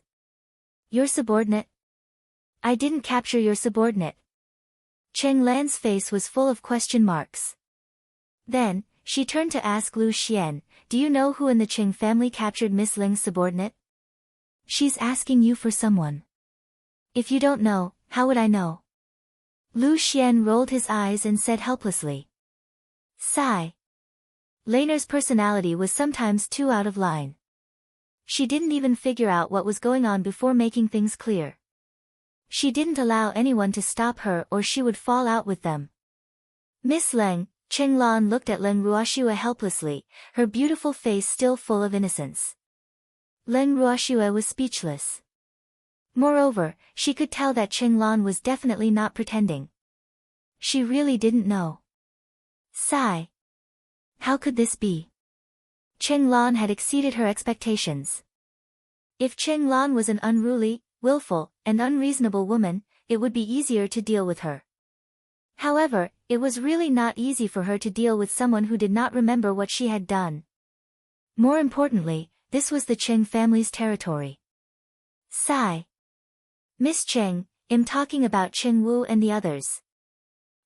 Speaker 1: Your subordinate? I didn't capture your subordinate. Cheng Lan's face was full of question marks. Then, she turned to ask Lu Xian, do you know who in the Qing family captured Miss Ling's subordinate? She's asking you for someone. If you don't know, how would I know? Lu Xian rolled his eyes and said helplessly. Sigh. Laner's personality was sometimes too out of line. She didn't even figure out what was going on before making things clear. She didn't allow anyone to stop her or she would fall out with them. Miss Leng, Cheng Lan looked at Leng Ruoxue helplessly, her beautiful face still full of innocence. Leng Ruoxue was speechless. Moreover, she could tell that Cheng Lan was definitely not pretending. She really didn't know. Sigh. How could this be? Cheng Lan had exceeded her expectations. If Cheng Lan was an unruly, willful, and unreasonable woman, it would be easier to deal with her. However, it was really not easy for her to deal with someone who did not remember what she had done. More importantly, this was the Cheng family's territory. Sigh. Miss Cheng, I'm talking about Cheng Wu and the others.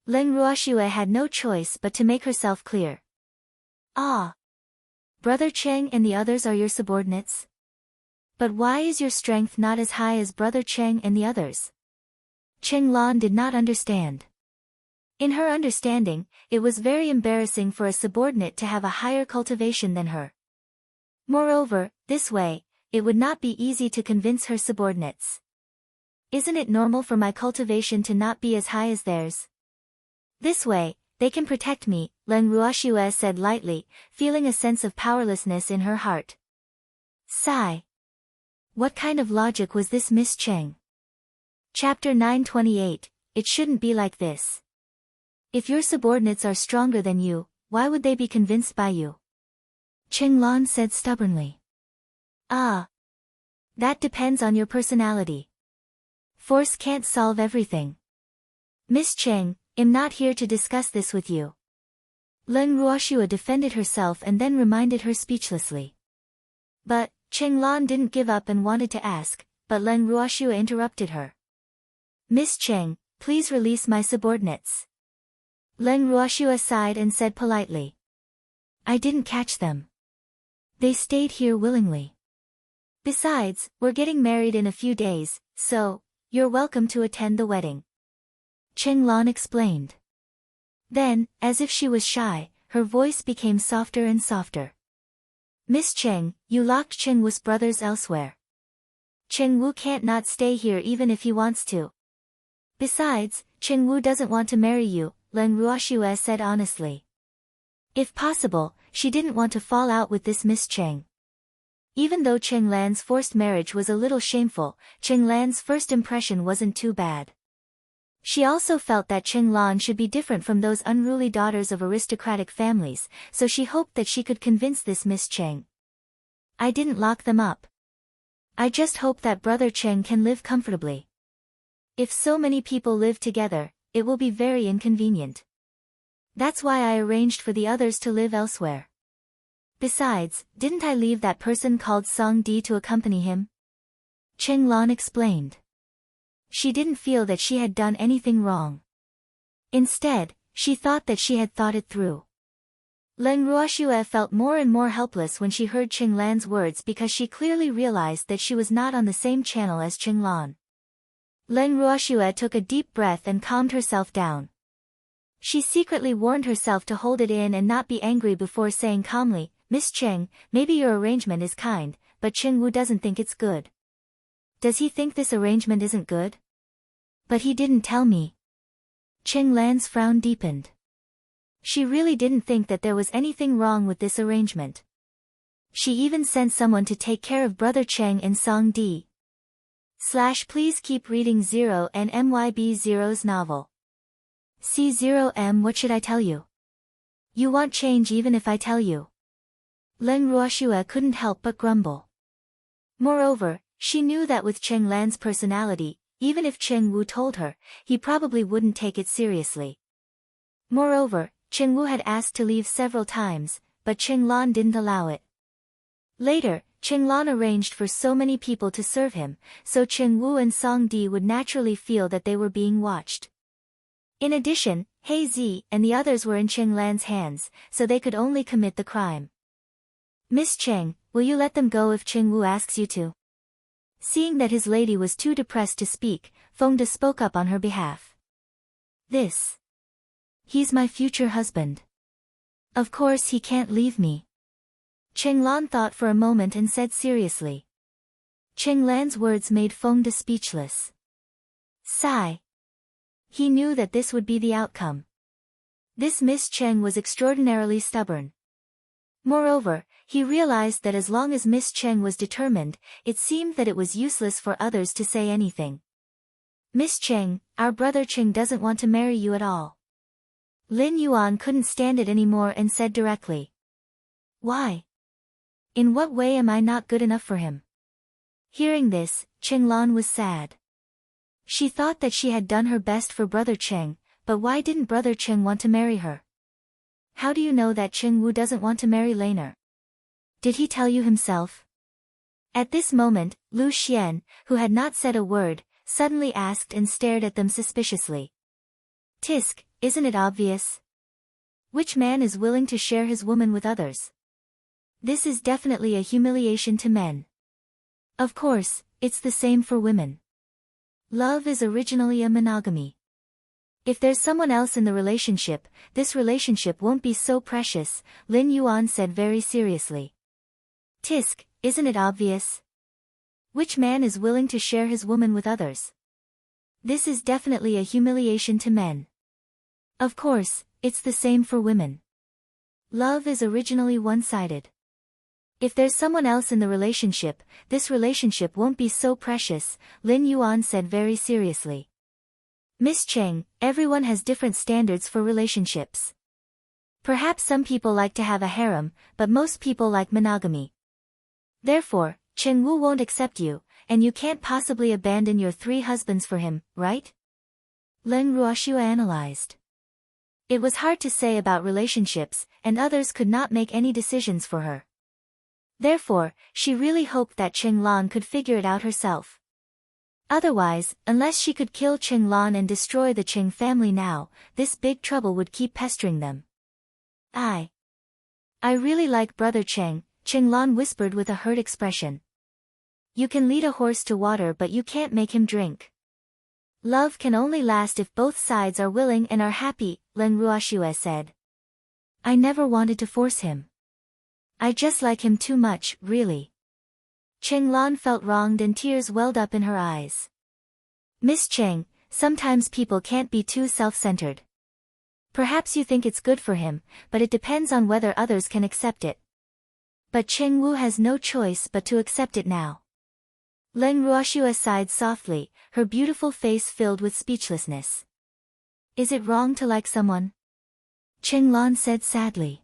Speaker 1: Leng Ruoxue had no choice but to make herself clear. Ah. Brother Cheng and the others are your subordinates? But why is your strength not as high as Brother Cheng and the others? Cheng Lan did not understand. In her understanding, it was very embarrassing for a subordinate to have a higher cultivation than her. Moreover, this way, it would not be easy to convince her subordinates. Isn't it normal for my cultivation to not be as high as theirs? This way, they can protect me, Leng Ruoxue said lightly, feeling a sense of powerlessness in her heart. Sigh. What kind of logic was this, Miss Cheng? Chapter 928, It shouldn't be like this. If your subordinates are stronger than you, why would they be convinced by you? Qinglan said stubbornly. Ah. That depends on your personality. Force can't solve everything. Miss Cheng, I'm not here to discuss this with you. Leng Ruoxua defended herself and then reminded her speechlessly. But, Qinglan didn't give up and wanted to ask, but Leng Ruoxua interrupted her. Miss Cheng, please release my subordinates. Leng Ruoxua sighed and said politely. I didn't catch them. They stayed here willingly. Besides, we're getting married in a few days, so, you're welcome to attend the wedding. Qinglan explained. Then, as if she was shy, her voice became softer and softer. Miss Cheng, you locked Chengwu's brothers elsewhere. Chengwu can't not stay here even if he wants to. Besides, Chengwu doesn't want to marry you, Leng Ruoxua said honestly. If possible, she didn't want to fall out with this Miss Cheng. Even though Qinglan's forced marriage was a little shameful, Qinglan's first impression wasn't too bad. She also felt that Qinglan should be different from those unruly daughters of aristocratic families, so she hoped that she could convince this Miss Cheng. I didn't lock them up. I just hope that Brother Cheng can live comfortably. If so many people live together, it will be very inconvenient. That's why I arranged for the others to live elsewhere. Besides, didn't I leave that person called Song Di to accompany him? Qinglan explained. She didn't feel that she had done anything wrong. Instead, she thought that she had thought it through. Leng Ruoxua felt more and more helpless when she heard Qinglan's words because she clearly realized that she was not on the same channel as Qinglan. Leng Ruoxua took a deep breath and calmed herself down. She secretly warned herself to hold it in and not be angry before saying calmly, Miss Cheng, maybe your arrangement is kind, but Chengwu doesn't think it's good. Does he think this arrangement isn't good? But he didn't tell me. Qinglan's frown deepened. She really didn't think that there was anything wrong with this arrangement. She even sent someone to take care of Brother Cheng and Song Di. Please keep reading 0 and MYB0's novel. C0M. What should I tell you? You want change even if I tell you. Leng Ruoxua couldn't help but grumble. Moreover, she knew that with Qinglan's personality, even if Chengwu told her, he probably wouldn't take it seriously. Moreover, Chengwu had asked to leave several times, but Qinglan didn't allow it. Later, Qinglan arranged for so many people to serve him, so Chengwu and Song Di would naturally feel that they were being watched. In addition, He Zi and the others were in Qinglan's hands, so they could only commit the crime. Miss Cheng, will you let them go if Chengwu asks you to? Seeing that his lady was too depressed to speak, Fengde spoke up on her behalf. He's my future husband. Of course he can't leave me. Qinglan thought for a moment and said seriously. Qinglan's words made Fengde speechless. Sigh. He knew that this would be the outcome. This Miss Cheng was extraordinarily stubborn. Moreover, he realized that as long as Miss Cheng was determined, it seemed that it was useless for others to say anything. Miss Cheng, our brother Cheng doesn't want to marry you at all. Lin Yuan couldn't stand it anymore and said directly. Why? In what way am I not good enough for him? Hearing this, Qinglan was sad. She thought that she had done her best for Brother Cheng, but why didn't Brother Cheng want to marry her? How do you know that Chengwu doesn't want to marry Laner? Did he tell you himself? At this moment, Lu Xian, who had not said a word, suddenly asked and stared at them suspiciously. Tisk, isn't it obvious? Which man is willing to share his woman with others? This is definitely a humiliation to men. Of course, it's the same for women. Love is originally a monogamy. If there's someone else in the relationship, this relationship won't be so precious, Lin Yuan said very seriously. Tisk, isn't it obvious? Which man is willing to share his woman with others? This is definitely a humiliation to men. Of course, it's the same for women. Love is originally one-sided. If there's someone else in the relationship, this relationship won't be so precious, Lin Yuan said very seriously. Miss Cheng, everyone has different standards for relationships. Perhaps some people like to have a harem, but most people like monogamy. Therefore, Cheng Wu won't accept you, and you can't possibly abandon your 3 husbands for him, right? Leng Ruoxue analyzed. It was hard to say about relationships, and others could not make any decisions for her. Therefore, she really hoped that Cheng Lan could figure it out herself. Otherwise, unless she could kill Cheng Lan and destroy the Cheng family now, this big trouble would keep pestering them. I really like Brother Cheng, Cheng Lan whispered with a hurt expression. You can lead a horse to water but you can't make him drink. Love can only last if both sides are willing and are happy, Leng Ruoxue said. I never wanted to force him. I just like him too much, really. Cheng Lan felt wronged and tears welled up in her eyes. Miss Cheng, sometimes people can't be too self-centered. Perhaps you think it's good for him, but it depends on whether others can accept it. But Cheng Wu has no choice but to accept it now. Leng Ruoxue sighed softly, her beautiful face filled with speechlessness. Is it wrong to like someone? Cheng Lan said sadly.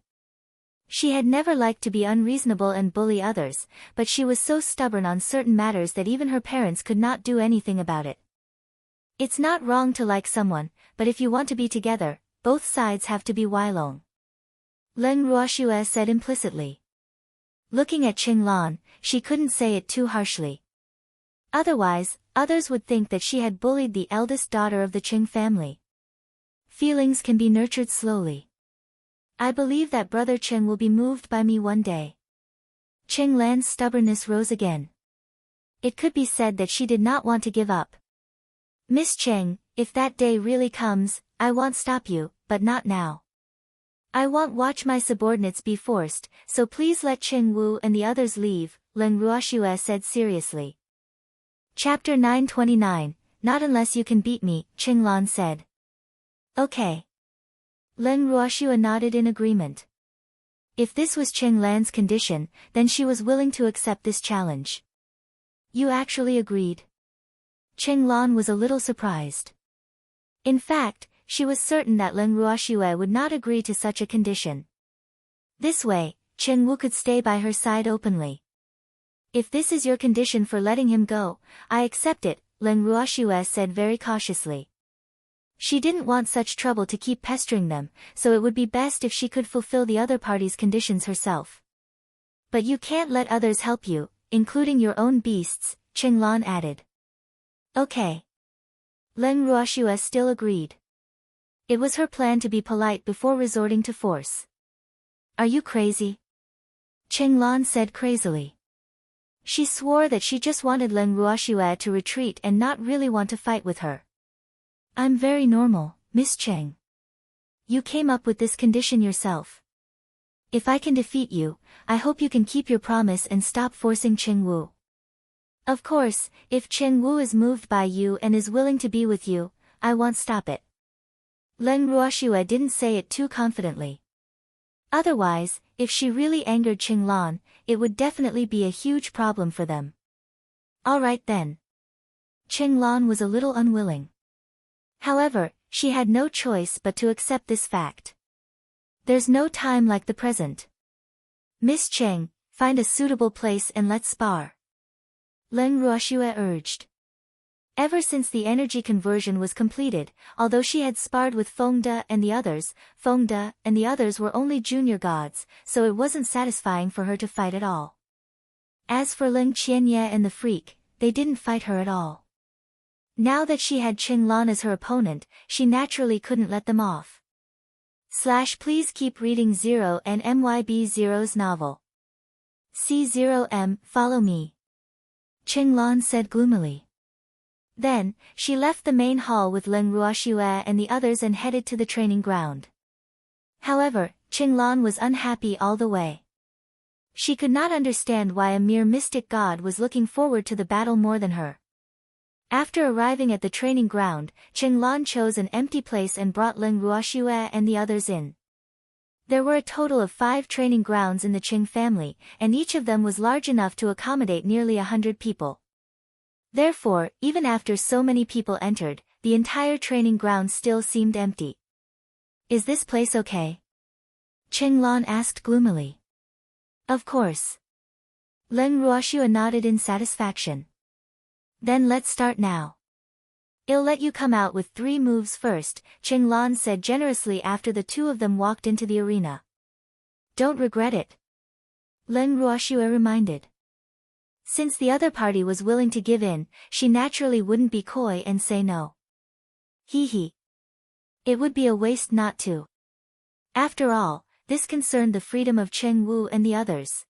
Speaker 1: She had never liked to be unreasonable and bully others, but she was so stubborn on certain matters that even her parents could not do anything about it. It's not wrong to like someone, but if you want to be together, both sides have to be willing. Leng Ruoxue said implicitly. Looking at Cheng Lan, she couldn't say it too harshly. Otherwise, others would think that she had bullied the eldest daughter of the Cheng family. Feelings can be nurtured slowly. I believe that Brother Cheng will be moved by me one day. Cheng Lan's stubbornness rose again. It could be said that she did not want to give up. Miss Cheng, if that day really comes, I won't stop you, but not now. I won't watch my subordinates be forced, so please let Cheng Wu and the others leave, Leng Ruoxue said seriously. Chapter 929, Not unless you can beat me, Cheng Lan said. Okay. Leng Ruoxue nodded in agreement. If this was Cheng Lan's condition, then she was willing to accept this challenge. You actually agreed? Cheng Lan was a little surprised. In fact, she was certain that Leng Ruoxue would not agree to such a condition. This way, Cheng Wu could stay by her side openly. If this is your condition for letting him go, I accept it, Leng Ruoxue said very cautiously. She didn't want such trouble to keep pestering them, so it would be best if she could fulfill the other party's conditions herself. But you can't let others help you, including your own beasts, Cheng Lan added. Okay. Leng Ruoxue still agreed. It was her plan to be polite before resorting to force. Are you crazy? Cheng Lan said crazily. She swore that she just wanted Leng Ruoxue to retreat and not really want to fight with her. I'm very normal, Miss Cheng. You came up with this condition yourself. If I can defeat you, I hope you can keep your promise and stop forcing Cheng Wu. Of course, if Cheng Wu is moved by you and is willing to be with you, I won't stop it. Leng Ruoxue didn't say it too confidently. Otherwise, if she really angered Cheng Lan, it would definitely be a huge problem for them. All right then. Cheng Lan was a little unwilling. However, she had no choice but to accept this fact. There's no time like the present. Miss Cheng, find a suitable place and let's spar. Leng Ruoxue urged. Ever since the energy conversion was completed, although she had sparred with Feng De and the others were only junior gods, so it wasn't satisfying for her to fight at all. As for Leng Qianye and the freak, they didn't fight her at all. Now that she had Cheng Lan as her opponent, she naturally couldn't let them off. Please keep reading Zero and MYB Zero's novel. C0M, follow me. Cheng Lan said gloomily. Then, she left the main hall with Leng Ruoxue and the others and headed to the training ground. However, Cheng Lan was unhappy all the way. She could not understand why a mere mystic god was looking forward to the battle more than her. After arriving at the training ground, Cheng Lan chose an empty place and brought Leng Ruoxue and the others in. There were a total of 5 training grounds in the Qing family, and each of them was large enough to accommodate nearly 100 people. Therefore, even after so many people entered, the entire training ground still seemed empty. Is this place okay? Qinglan asked gloomily. Of course. Leng Ruoxue nodded in satisfaction. Then let's start now. I'll let you come out with 3 moves first, Qinglan said generously after the two of them walked into the arena. Don't regret it. Leng Ruoxue reminded. Since the other party was willing to give in, she naturally wouldn't be coy and say no. Hee. It would be a waste not to. After all, this concerned the freedom of Cheng Wu and the others.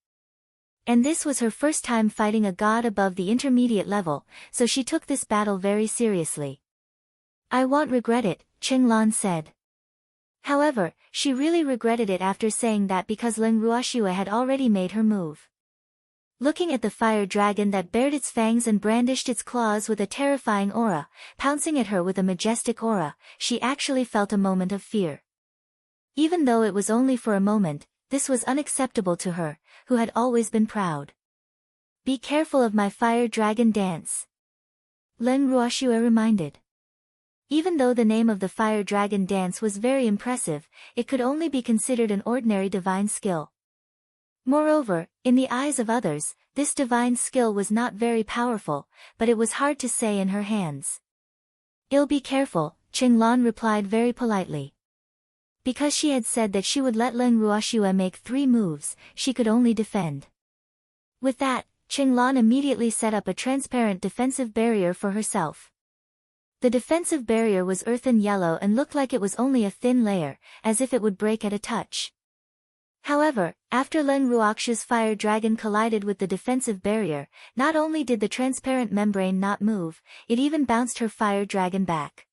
Speaker 1: And this was her first time fighting a god above the intermediate level, so she took this battle very seriously. I won't regret it, Qinglan said. However, she really regretted it after saying that because Leng Ruoxue had already made her move. Looking at the fire dragon that bared its fangs and brandished its claws with a terrifying aura, pouncing at her with a majestic aura, she actually felt a moment of fear. Even though it was only for a moment, this was unacceptable to her, who had always been proud. Be careful of my fire dragon dance. Leng Ruoxue reminded. Even though the name of the fire dragon dance was very impressive, it could only be considered an ordinary divine skill. Moreover, in the eyes of others, this divine skill was not very powerful, but it was hard to say in her hands. I'll be careful, Qinglan replied very politely. Because she had said that she would let Leng Ruoxue make 3 moves, she could only defend. With that, Qinglan immediately set up a transparent defensive barrier for herself. The defensive barrier was earthen yellow and looked like it was only a thin layer, as if it would break at a touch. However, after Leng Ruoxue's fire dragon collided with the defensive barrier, not only did the transparent membrane not move, it even bounced her fire dragon back.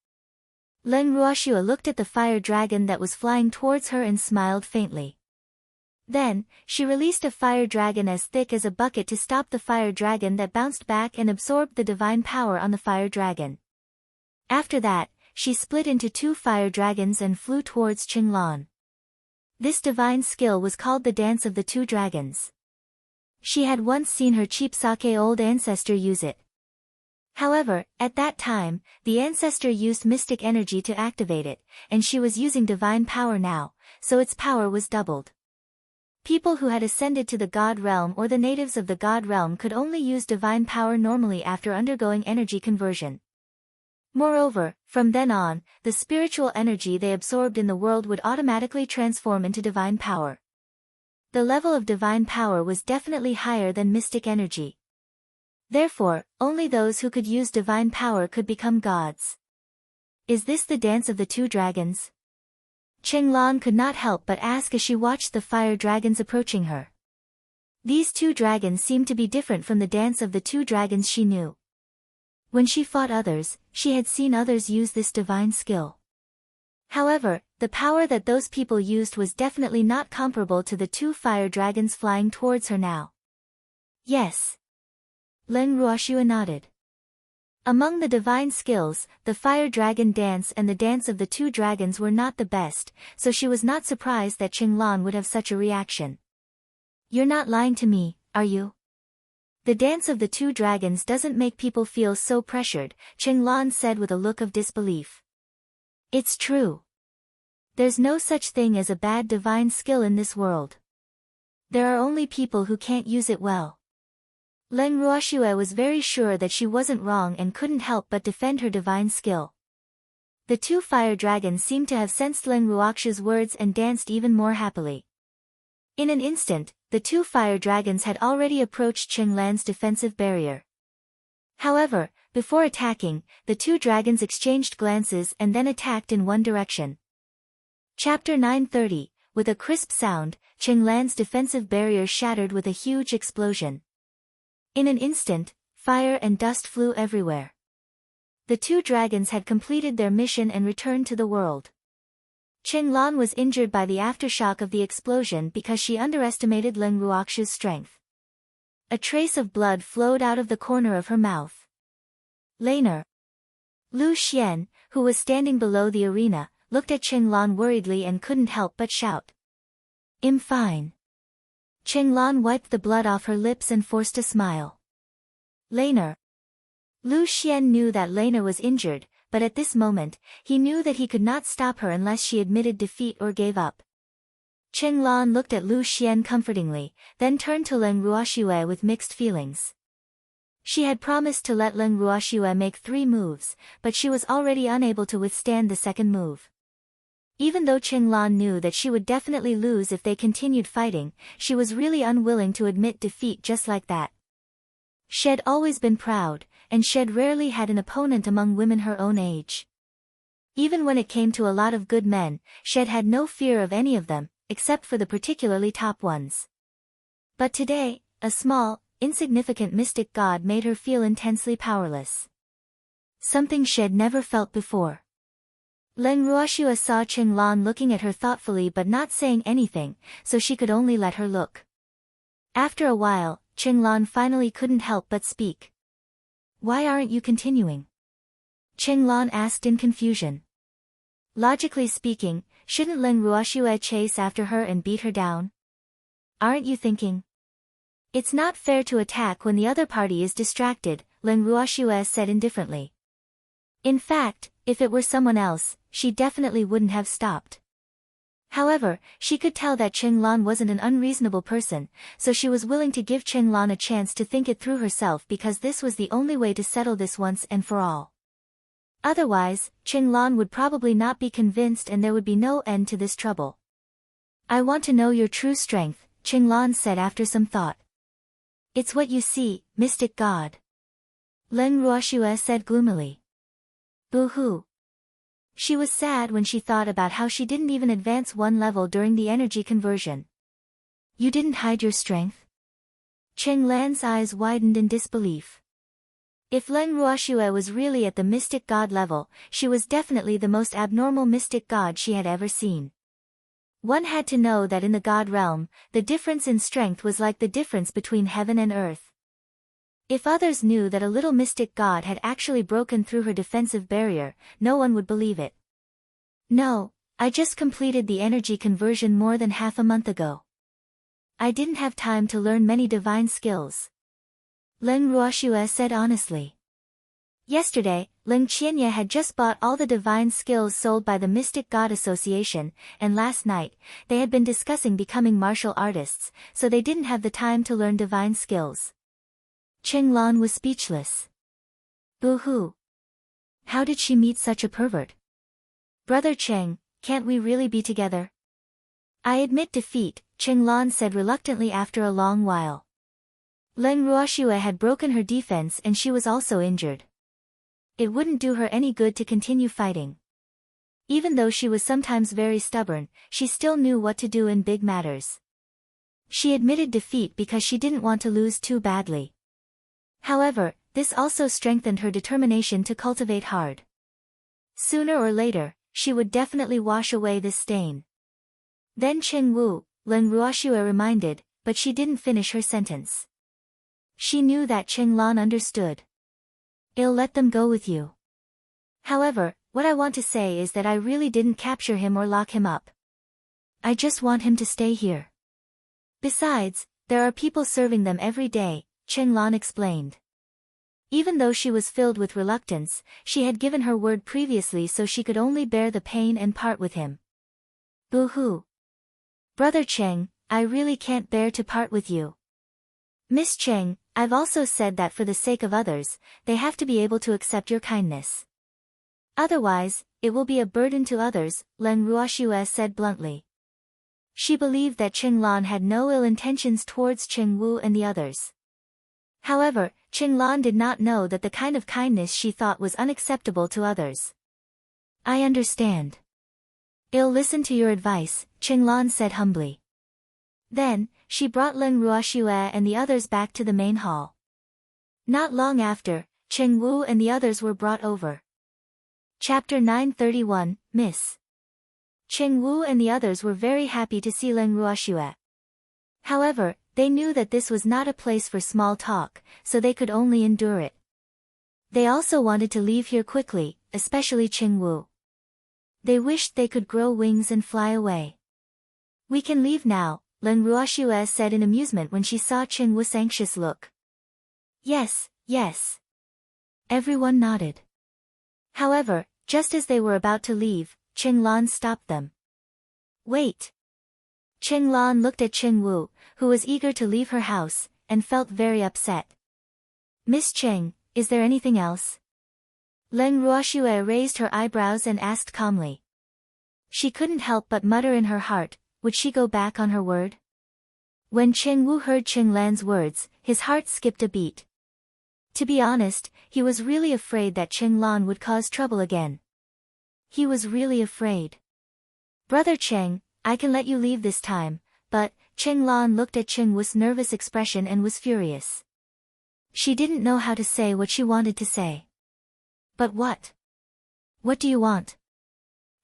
Speaker 1: Leng Ruoxue looked at the fire dragon that was flying towards her and smiled faintly. Then, she released a fire dragon as thick as a bucket to stop the fire dragon that bounced back and absorbed the divine power on the fire dragon. After that, she split into 2 fire dragons and flew towards Qinglan. This divine skill was called the Dance of the 2 Dragons. She had once seen her cheap sake old ancestor use it. However, at that time, the ancestor used mystic energy to activate it, and she was using divine power now, so its power was doubled. People who had ascended to the god realm or the natives of the god realm could only use divine power normally after undergoing energy conversion. Moreover, from then on, the spiritual energy they absorbed in the world would automatically transform into divine power. The level of divine power was definitely higher than mystic energy. Therefore, only those who could use divine power could become gods. Is this the dance of the 2 dragons? Qinglan could not help but ask as she watched the fire dragons approaching her. These 2 dragons seemed to be different from the dance of the 2 dragons she knew. When she fought others, she had seen others use this divine skill. However, the power that those people used was definitely not comparable to the 2 fire dragons flying towards her now. Yes. Leng Ruoxue nodded. Among the divine skills, the fire dragon dance and the dance of the 2 dragons were not the best, so she was not surprised that Qinglan would have such a reaction. You're not lying to me, are you? The dance of the 2 dragons doesn't make people feel so pressured, Qinglan said with a look of disbelief. It's true. There's no such thing as a bad divine skill in this world. There are only people who can't use it well. Leng Ruoxue was very sure that she wasn't wrong and couldn't help but defend her divine skill. The 2 fire dragons seemed to have sensed Leng Ruoxue's words and danced even more happily. In an instant, the 2 fire dragons had already approached Qinglan's defensive barrier. However, before attacking, the 2 dragons exchanged glances and then attacked in one direction. Chapter 930, with a crisp sound, Qinglan's defensive barrier shattered with a huge explosion. In an instant, fire and dust flew everywhere. The 2 dragons had completed their mission and returned to the world. Qinglan was injured by the aftershock of the explosion because she underestimated Leng Ruoxue's strength. A trace of blood flowed out of the corner of her mouth. Later, Lu Xian, who was standing below the arena, looked at Qinglan worriedly and couldn't help but shout. I'm fine. Qinglan wiped the blood off her lips and forced a smile. Laner. Lu Xian knew that Laner was injured, but at this moment, he knew that he could not stop her unless she admitted defeat or gave up. Qinglan looked at Lu Xian comfortingly, then turned to Leng Ruoxue with mixed feelings. She had promised to let Leng Ruoxue make 3 moves, but she was already unable to withstand the second move. Even though Qinglan knew that she would definitely lose if they continued fighting, she was really unwilling to admit defeat just like that. She had always been proud, and she had rarely had an opponent among women her own age. Even when it came to a lot of good men, she had had no fear of any of them, except for the particularly top ones. But today, a small, insignificant mystic god made her feel intensely powerless. Something she had never felt before. Leng Ruoxue saw Qinglan looking at her thoughtfully but not saying anything, so she could only let her look. After a while, Qinglan finally couldn't help but speak. Why aren't you continuing? Qinglan asked in confusion. Logically speaking, shouldn't Leng Ruoxue chase after her and beat her down? Aren't you thinking? It's not fair to attack when the other party is distracted, Leng Ruoxue said indifferently. In fact, if it were someone else, she definitely wouldn't have stopped. However, she could tell that Qinglan wasn't an unreasonable person, so she was willing to give Qinglan a chance to think it through herself because this was the only way to settle this once and for all. Otherwise, Qinglan would probably not be convinced and there would be no end to this trouble. I want to know your true strength, Qinglan said after some thought. It's what you see, mystic god. Leng Ruoxue said gloomily. Boo-hoo. She was sad when she thought about how she didn't even advance 1 level during the energy conversion. You didn't hide your strength? Qinglan's eyes widened in disbelief. If Leng Ruoxue was really at the mystic god level, she was definitely the most abnormal mystic god she had ever seen. One had to know that in the god realm, the difference in strength was like the difference between heaven and earth. If others knew that a little mystic god had actually broken through her defensive barrier, no one would believe it. No, I just completed the energy conversion more than half a month ago. I didn't have time to learn many divine skills. Leng Ruoxue said honestly. Yesterday, Leng Qianye had just bought all the divine skills sold by the Mystic God Association, and last night, they had been discussing becoming martial artists, so they didn't have the time to learn divine skills. Qinglan was speechless. Boo-hoo. How did she meet such a pervert? Brother Cheng, can't we really be together? I admit defeat, Qinglan said reluctantly after a long while. Leng Ruoxue had broken her defense and she was also injured. It wouldn't do her any good to continue fighting. Even though she was sometimes very stubborn, she still knew what to do in big matters. She admitted defeat because she didn't want to lose too badly. However, this also strengthened her determination to cultivate hard. Sooner or later, she would definitely wash away this stain. Then Cheng Wu, Leng Ruoxue reminded, but she didn't finish her sentence. She knew that Qinglan understood. I'll let them go with you. However, what I want to say is that I really didn't capture him or lock him up. I just want him to stay here. Besides, there are people serving them every day, Qinglan explained. Even though she was filled with reluctance, she had given her word previously so she could only bear the pain and part with him. Boo-hoo. Brother Cheng, I really can't bear to part with you. Miss Cheng, I've also said that for the sake of others, they have to be able to accept your kindness. Otherwise, it will be a burden to others, Leng Ruoxue said bluntly. She believed that Qinglan had no ill intentions towards Cheng Wu and the others. However, Qinglan did not know that the kind of kindness she thought was unacceptable to others. I understand. I'll listen to your advice, Qinglan said humbly. Then, she brought Leng Ruoxue and the others back to the main hall. Not long after, Cheng Wu and the others were brought over. Chapter 931, Miss. Cheng Wu and the others were very happy to see Leng Ruoxue. However, they knew that this was not a place for small talk, so they could only endure it. They also wanted to leave here quickly, especially Cheng Wu. They wished they could grow wings and fly away. We can leave now, Leng Ruoxue said in amusement when she saw Qing Wu's anxious look. Yes, yes. Everyone nodded. However, just as they were about to leave, Qing Lan stopped them. Wait. Qing Lan looked at Qing Wu, who was eager to leave her house, and felt very upset. Miss Qing, is there anything else? Leng Ruoxue raised her eyebrows and asked calmly. She couldn't help but mutter in her heart, would she go back on her word? When Qing Wu heard Qing Lan's words, his heart skipped a beat. To be honest, he was really afraid that Qing Lan would cause trouble again. He was really afraid. Brother Qing, I can let you leave this time, but, Qing Lan looked at Qing Wu's nervous expression and was furious. She didn't know how to say what she wanted to say. But what? What do you want?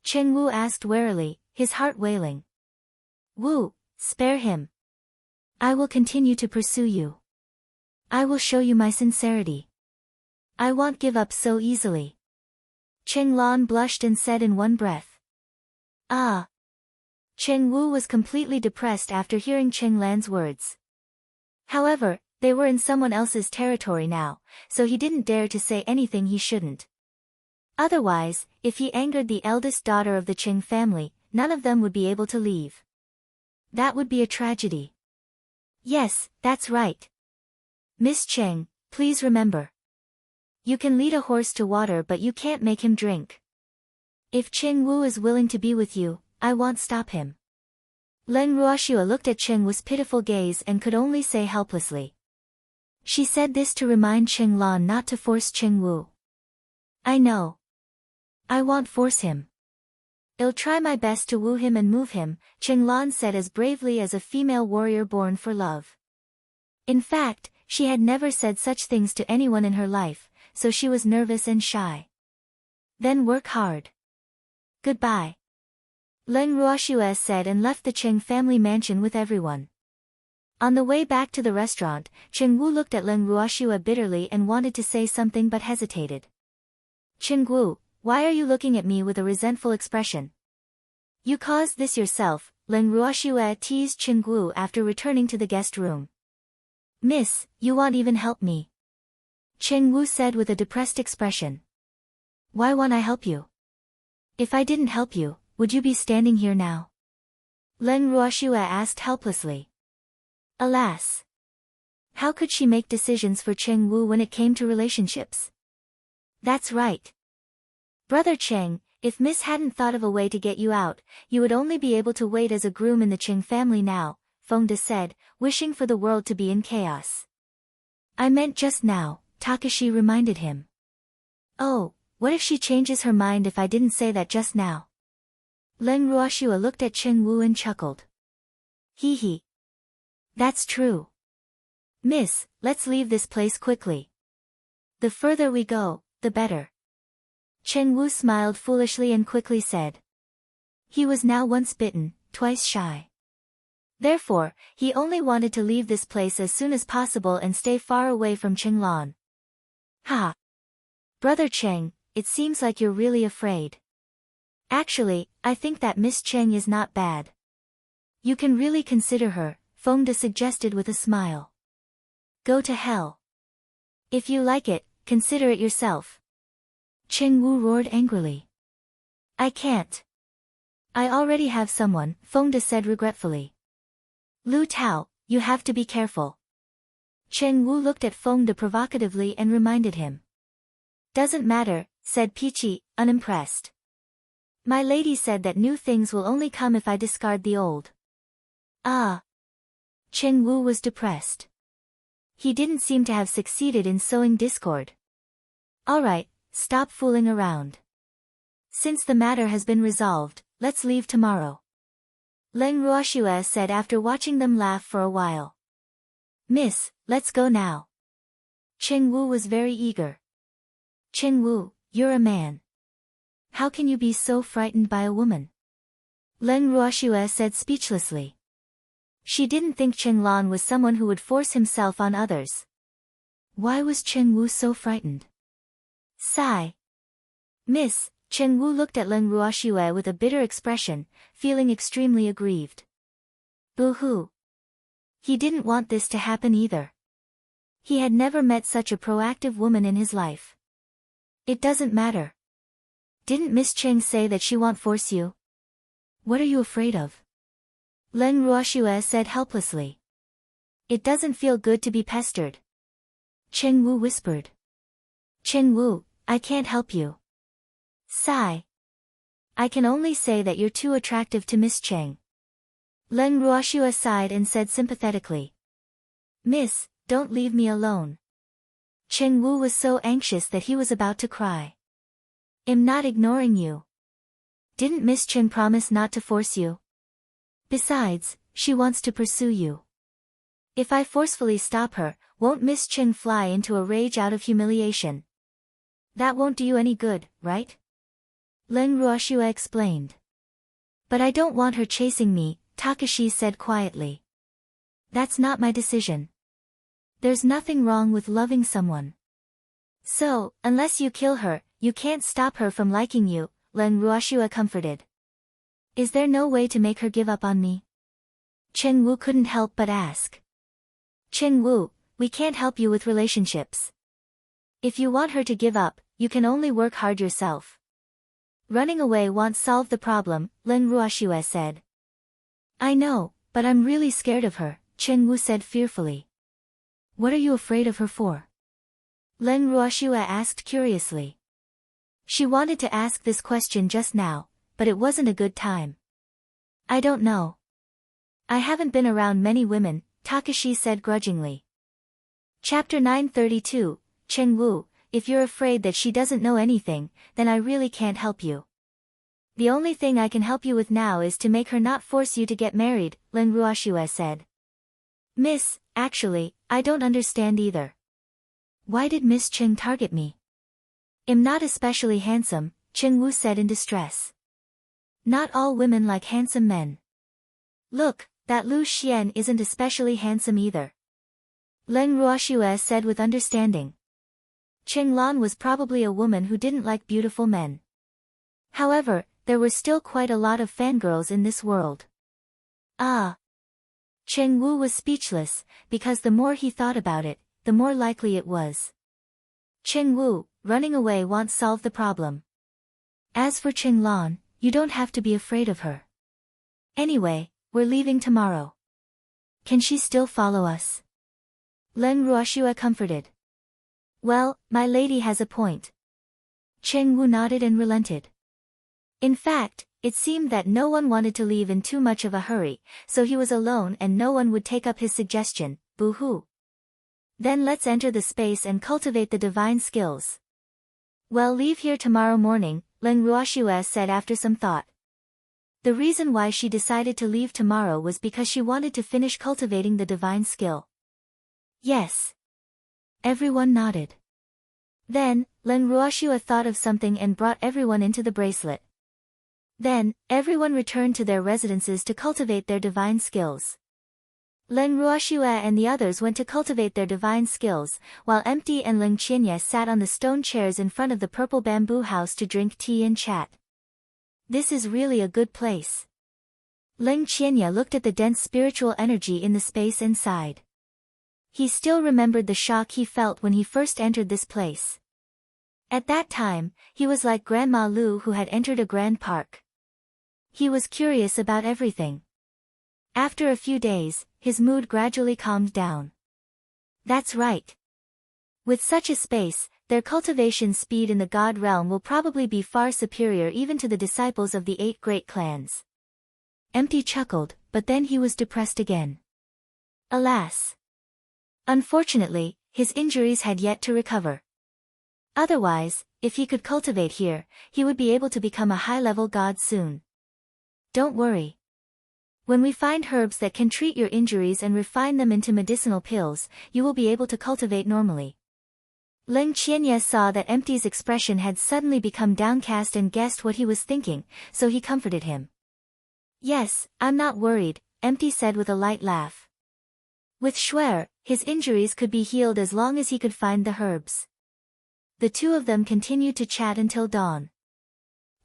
Speaker 1: Qing Wu asked warily, his heart wailing. Wu, spare him. I will continue to pursue you. I will show you my sincerity. I won't give up so easily. Qing Lan blushed and said in one breath. Ah. Qing Wu was completely depressed after hearing Qing Lan's words. However, they were in someone else's territory now, so he didn't dare to say anything he shouldn't. Otherwise, if he angered the eldest daughter of the Qing family, none of them would be able to leave. That would be a tragedy. Yes, that's right. Miss Qing, please remember. You can lead a horse to water but you can't make him drink. If Qing Wu is willing to be with you, I won't stop him. Leng Ruoxue looked at Qing Wu's pitiful gaze and could only say helplessly. She said this to remind Qing Lan not to force Qing Wu. I know. I won't force him. I'll try my best to woo him and move him, Qing Lan said as bravely as a female warrior born for love. In fact, she had never said such things to anyone in her life, so she was nervous and shy. Then work hard. Goodbye. Leng Ruoxue said and left the Qing family mansion with everyone. On the way back to the restaurant, Qing Wu looked at Leng Ruoxue bitterly and wanted to say something but hesitated. Qing Wu, why are you looking at me with a resentful expression? You caused this yourself, Leng Ruoxue teased Qing Wu after returning to the guest room. Miss, you won't even help me. Qing Wu said with a depressed expression. Why won't I help you? If I didn't help you, would you be standing here now? Leng Ruoxue asked helplessly. Alas! How could she make decisions for Qing Wu when it came to relationships? That's right. Brother Qing, if Miss hadn't thought of a way to get you out, you would only be able to wait as a groom in the Qing family now, Fengde said, wishing for the world to be in chaos. I meant just now, Takashi reminded him. Oh, what if she changes her mind if I didn't say that just now? Leng Ruoxue looked at Qing Wu and chuckled. Hee hee. That's true. Miss, let's leave this place quickly. The further we go, the better. Qing Wu smiled foolishly and quickly said. He was now once bitten, twice shy. Therefore, he only wanted to leave this place as soon as possible and stay far away from Qing Lan. Ha! Brother Qing, it seems like you're really afraid. Actually, I think that Miss Qing is not bad. You can really consider her, Fengde suggested with a smile. Go to hell. If you like it, consider it yourself. Qing Wu roared angrily. I can't. I already have someone, Fengde said regretfully. Lu Tao, you have to be careful. Qing Wu looked at Fengde provocatively and reminded him. Doesn't matter, said Piqi, unimpressed. My lady said that new things will only come if I discard the old. Ah. Qing Wu was depressed. He didn't seem to have succeeded in sowing discord. Alright, stop fooling around. Since the matter has been resolved, let's leave tomorrow. Leng Ruoxue said after watching them laugh for a while. Miss, let's go now. Qing Wu was very eager. Qing Wu, you're a man. How can you be so frightened by a woman? Leng Ruoxue said speechlessly. She didn't think Qing Lan was someone who would force himself on others. Why was Qing Wu so frightened? Sigh. Miss, Qing Wu looked at Leng Ruoxue with a bitter expression, feeling extremely aggrieved. Boo-hoo. He didn't want this to happen either. He had never met such a proactive woman in his life. It doesn't matter. Didn't Miss Cheng say that she won't force you? What are you afraid of? Len Ruoxue said helplessly. It doesn't feel good to be pestered. Cheng Wu whispered. Cheng Wu, I can't help you. Sigh. I can only say that you're too attractive to Miss Cheng. Len Ruoxue sighed and said sympathetically. Miss, don't leave me alone. Cheng Wu was so anxious that he was about to cry. I'm not ignoring you. Didn't Miss Cheng promise not to force you? Besides, she wants to pursue you. If I forcefully stop her, won't Miss Cheng fly into a rage out of humiliation? That won't do you any good, right? Len Ruoxue explained. But I don't want her chasing me, Takashi said quietly. That's not my decision. There's nothing wrong with loving someone. So, unless you kill her, you can't stop her from liking you, Len Ruoxue comforted. Is there no way to make her give up on me? Cheng Wu couldn't help but ask. Cheng Wu, we can't help you with relationships. If you want her to give up, you can only work hard yourself. Running away won't solve the problem, Len Ruoxue said. I know, but I'm really scared of her, Cheng Wu said fearfully. What are you afraid of her for? Len Ruoxue asked curiously. She wanted to ask this question just now, but it wasn't a good time. I don't know. I haven't been around many women, Takashi said grudgingly. Chapter 932, Cheng Wu, if you're afraid that she doesn't know anything, then I really can't help you. The only thing I can help you with now is to make her not force you to get married, Len Ruoxue said. Miss, actually, I don't understand either. Why did Miss Cheng target me? I'm not especially handsome, Cheng Wu said in distress. Not all women like handsome men. Look, that Lu Xian isn't especially handsome either. Len Ruoxue said with understanding. Cheng Lan was probably a woman who didn't like beautiful men. However, there were still quite a lot of fangirls in this world. Ah. Cheng Wu was speechless, because the more he thought about it, the more likely it was. Cheng Wu, running away won't solve the problem. As for Cheng Lan, you don't have to be afraid of her. Anyway, we're leaving tomorrow. Can she still follow us? Len Ruoxue comforted. Well, my lady has a point. Cheng Wu nodded and relented. In fact, it seemed that no one wanted to leave in too much of a hurry, so he was alone and no one would take up his suggestion, boo-hoo. Then let's enter the space and cultivate the divine skills. Well, leave here tomorrow morning, Len Ruoxue said after some thought. The reason why she decided to leave tomorrow was because she wanted to finish cultivating the divine skill. Yes. Everyone nodded. Then, Len Ruoxue thought of something and brought everyone into the bracelet. Then, everyone returned to their residences to cultivate their divine skills. Len Ruoxue and the others went to cultivate their divine skills, while Empty and Ling Qianye sat on the stone chairs in front of the purple bamboo house to drink tea and chat. This is really a good place. Ling Qianye looked at the dense spiritual energy in the space and sighed. He still remembered the shock he felt when he first entered this place. At that time, he was like Grandma Lu who had entered a grand park. He was curious about everything. After a few days, his mood gradually calmed down. That's right. With such a space, their cultivation speed in the God realm will probably be far superior even to the disciples of the 8 great clans. Empty chuckled, but then he was depressed again. Alas. Unfortunately, his injuries had yet to recover. Otherwise, if he could cultivate here, he would be able to become a high-level god soon. Don't worry. When we find herbs that can treat your injuries and refine them into medicinal pills, you will be able to cultivate normally. Ling Qianye saw that Empty's expression had suddenly become downcast and guessed what he was thinking, so he comforted him. Yes, I'm not worried, Empty said with a light laugh. With Xuan, his injuries could be healed as long as he could find the herbs. The two of them continued to chat until dawn.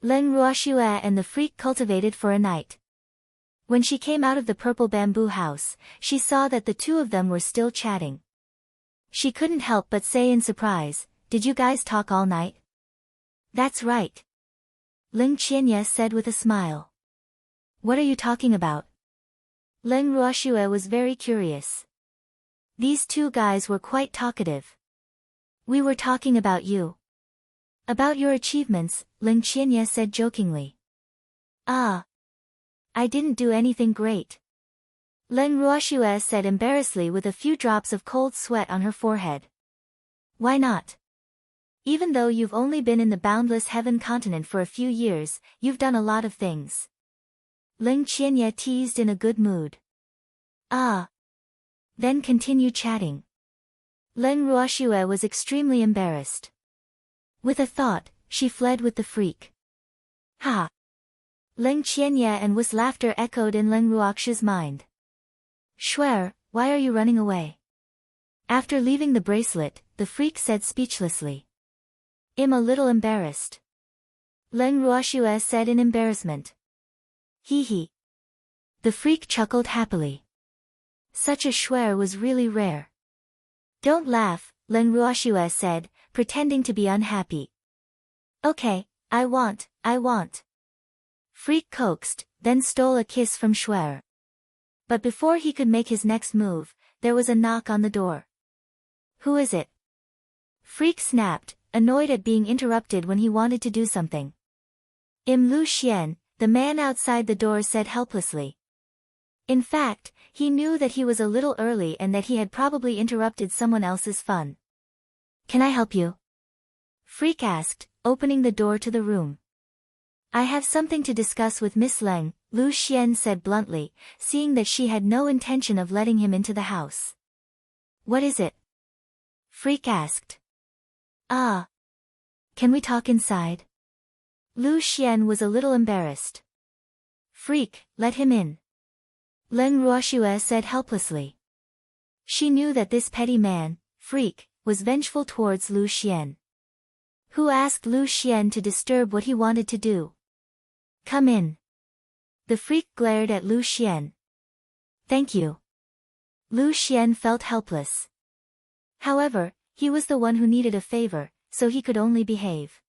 Speaker 1: Len Ruoxue and the freak cultivated for a night. When she came out of the purple bamboo house, she saw that the two of them were still chatting. She couldn't help but say in surprise, "Did you guys talk all night?" "That's right," Ling Qianye said with a smile. "What are you talking about?" Leng Ruoxue was very curious. These two guys were quite talkative. "We were talking about you." "About your achievements," Ling Qianye said jokingly. "Ah. I didn't do anything great," Leng Ruoxue said embarrassedly with a few drops of cold sweat on her forehead. "Why not? Even though you've only been in the Boundless Heaven continent for a few years, you've done a lot of things." Ling Qianye teased in a good mood. "Ah." Then continue chatting. Leng Ruoxue was extremely embarrassed. With a thought, she fled with the freak. "Ha!" Ling Qianye and Wu's laughter echoed in Leng Ruoxue's mind. "Shuer, why are you running away?" After leaving the bracelet, the freak said speechlessly. "I'm a little embarrassed," Leng Ruoxue said in embarrassment. "Hee hee." The freak chuckled happily. Such a shuer was really rare. "Don't laugh," Leng Ruoxue said, pretending to be unhappy. "Okay, I want. Freak coaxed, then stole a kiss from Shuer. But before he could make his next move, there was a knock on the door. "Who is it?" Freak snapped, annoyed at being interrupted when he wanted to do something. "I'm Lu Xian," the man outside the door said helplessly. In fact, he knew that he was a little early and that he had probably interrupted someone else's fun. "Can I help you?" Freak asked, opening the door to the room. "I have something to discuss with Miss Leng," Lu Xian said bluntly, seeing that she had no intention of letting him into the house. "What is it?" Freak asked. "Ah. Can we talk inside?" Lu Xian was a little embarrassed. "Freak, let him in," Leng Ruoxue said helplessly. She knew that this petty man, Freak, was vengeful towards Lu Xian. Who asked Lu Xian to disturb what he wanted to do? "Come in." The freak glared at Lu Xian. "Thank you." Lu Xian felt helpless. However, he was the one who needed a favor, so he could only behave.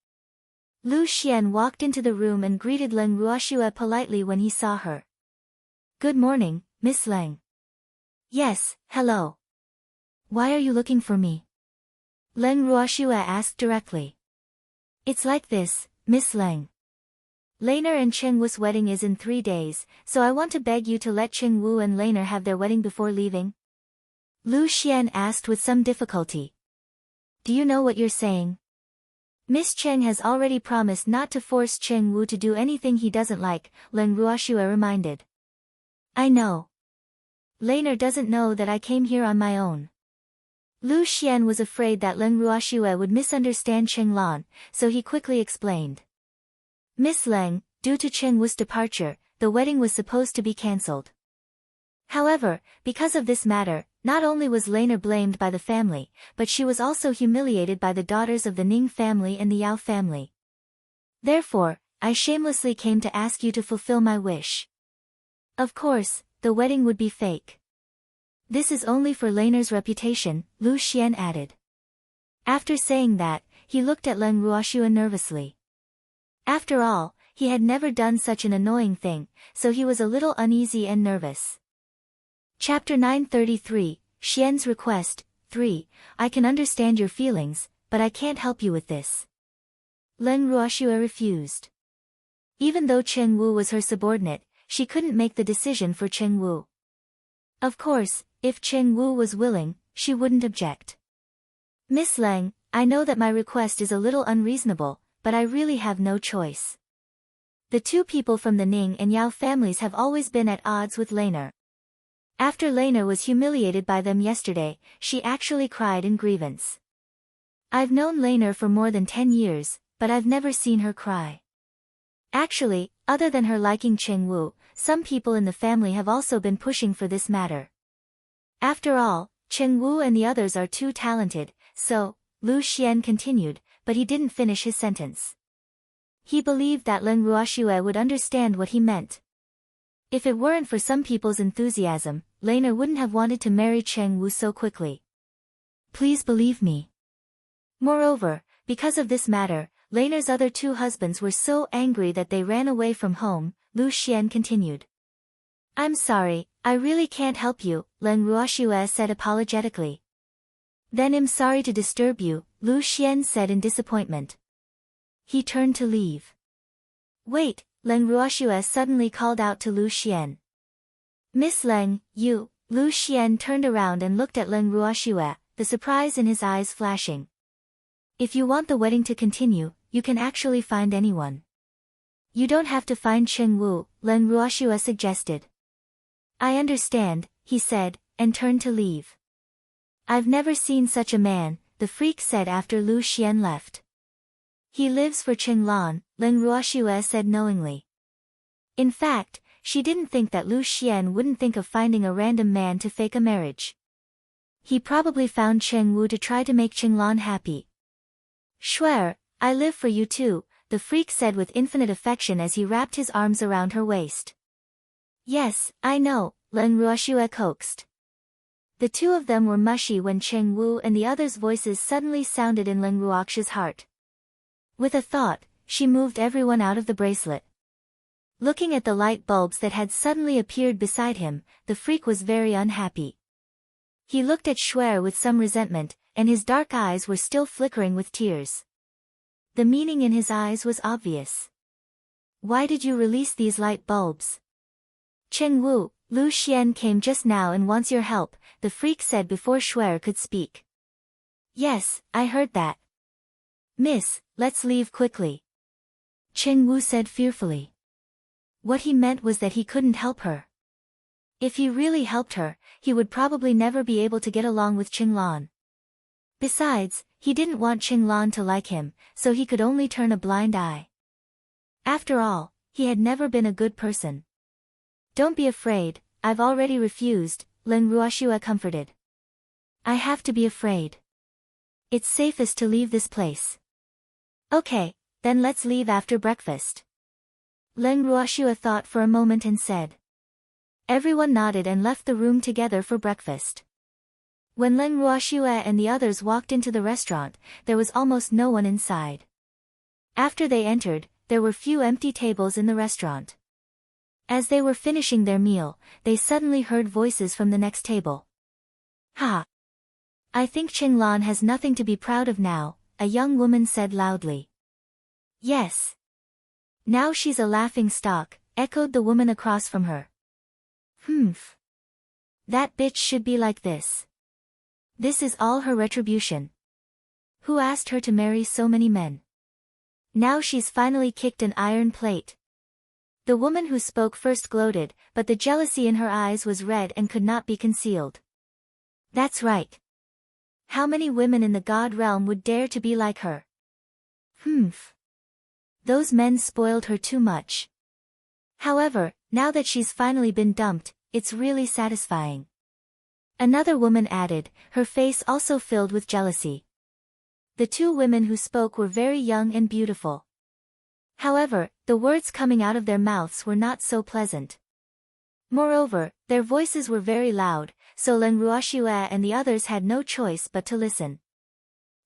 Speaker 1: Lu Xian walked into the room and greeted Leng Ruoxue politely when he saw her. "Good morning, Miss Leng." "Yes, hello. Why are you looking for me?" Leng Ruoxue asked directly. "It's like this, Miss Leng. Laner and Cheng Wu's wedding is in 3 days, so I want to beg you to let Cheng Wu and Laner have their wedding before leaving." Lu Xian asked with some difficulty. "Do you know what you're saying?" "Miss Cheng has already promised not to force Cheng Wu to do anything he doesn't like," Leng Ruoxue reminded. "I know. Laner doesn't know that I came here on my own." Lu Xian was afraid that Leng Ruoxue would misunderstand Cheng Lan, so he quickly explained. "Miss Leng, due to Cheng Wu's departure, the wedding was supposed to be cancelled. However, because of this matter, not only was Laner blamed by the family, but she was also humiliated by the daughters of the Ning family and the Yao family. Therefore, I shamelessly came to ask you to fulfill my wish. Of course, the wedding would be fake. This is only for Laner's reputation," Lu Xian added. After saying that, he looked at Leng Ruoxue nervously. After all, he had never done such an annoying thing, so he was a little uneasy and nervous. Chapter 933, Xian's Request, 3, "I can understand your feelings, but I can't help you with this." Leng Ruoxue refused. Even though Cheng Wu was her subordinate, she couldn't make the decision for Cheng Wu. Of course, if Cheng Wu was willing, she wouldn't object. "Miss Leng, I know that my request is a little unreasonable, but I really have no choice. The two people from the Ning and Yao families have always been at odds with Laner. After Laner was humiliated by them yesterday, she actually cried in grievance. I've known Laner for more than 10 years, but I've never seen her cry. Actually, other than her liking Cheng Wu, some people in the family have also been pushing for this matter. After all, Cheng Wu and the others are too talented, so," Lu Xian continued, but he didn't finish his sentence. He believed that Leng Ruoxue would understand what he meant. If it weren't for some people's enthusiasm, Laner wouldn't have wanted to marry Cheng Wu so quickly. Please believe me. Moreover, because of this matter, Laner's other two husbands were so angry that they ran away from home. Lu Xian continued. I'm sorry, I really can't help you, Leng Ruoxue said apologetically. Then I'm sorry to disturb you, Lu Xian said in disappointment. He turned to leave. Wait, Leng Ruoxue suddenly called out to Lu Xian. Miss Leng, you. Lu Xian turned around and looked at Leng Ruoxue, the surprise in his eyes flashing. If you want the wedding to continue, you can actually find anyone. You don't have to find Cheng Wu, Leng Ruoxue suggested. I understand, he said, and turned to leave. I've never seen such a man, the freak said after Lu Xian left. He lives for Qinglan, Leng Ruoxue said knowingly. In fact, she didn't think that Lu Xian wouldn't think of finding a random man to fake a marriage. He probably found Cheng Wu to try to make Qinglan happy. Swear, I live for you too, the freak said with infinite affection as he wrapped his arms around her waist. Yes, I know, Leng Ruoxue coaxed. The two of them were mushy when Cheng Wu and the others' voices suddenly sounded in Leng Ruoxue's heart. With a thought, she moved everyone out of the bracelet. Looking at the light bulbs that had suddenly appeared beside him, the freak was very unhappy. He looked at Shuer with some resentment, and his dark eyes were still flickering with tears. The meaning in his eyes was obvious. Why did you release these light bulbs? Cheng Wu, Lu Xian came just now and wants your help, the freak said before Shuer could speak. Yes, I heard that. Miss, let's leave quickly. Cheng Wu said fearfully. What he meant was that he couldn't help her. If he really helped her, he would probably never be able to get along with Qinglan. Besides, he didn't want Qinglan to like him, so he could only turn a blind eye. After all, he had never been a good person. Don't be afraid, I've already refused, Leng Ruoxue comforted. I have to be afraid. It's safest to leave this place. Okay, then let's leave after breakfast. Leng Ruoxue thought for a moment and said. Everyone nodded and left the room together for breakfast. When Leng Ruoxue and the others walked into the restaurant, there was almost no one inside. After they entered, there were few empty tables in the restaurant. As they were finishing their meal, they suddenly heard voices from the next table. Ha! I think Qinglan has nothing to be proud of now, a young woman said loudly. Yes. Now she's a laughing stock, echoed the woman across from her. Humph. That bitch should be like this. This is all her retribution. Who asked her to marry so many men? Now she's finally kicked an iron plate. The woman who spoke first gloated, but the jealousy in her eyes was red and could not be concealed. That's right. How many women in the god realm would dare to be like her? Humph. Those men spoiled her too much. However, now that she's finally been dumped, it's really satisfying. Another woman added, her face also filled with jealousy. The two women who spoke were very young and beautiful. However, the words coming out of their mouths were not so pleasant. Moreover, their voices were very loud, so Leng Ruoxue and the others had no choice but to listen.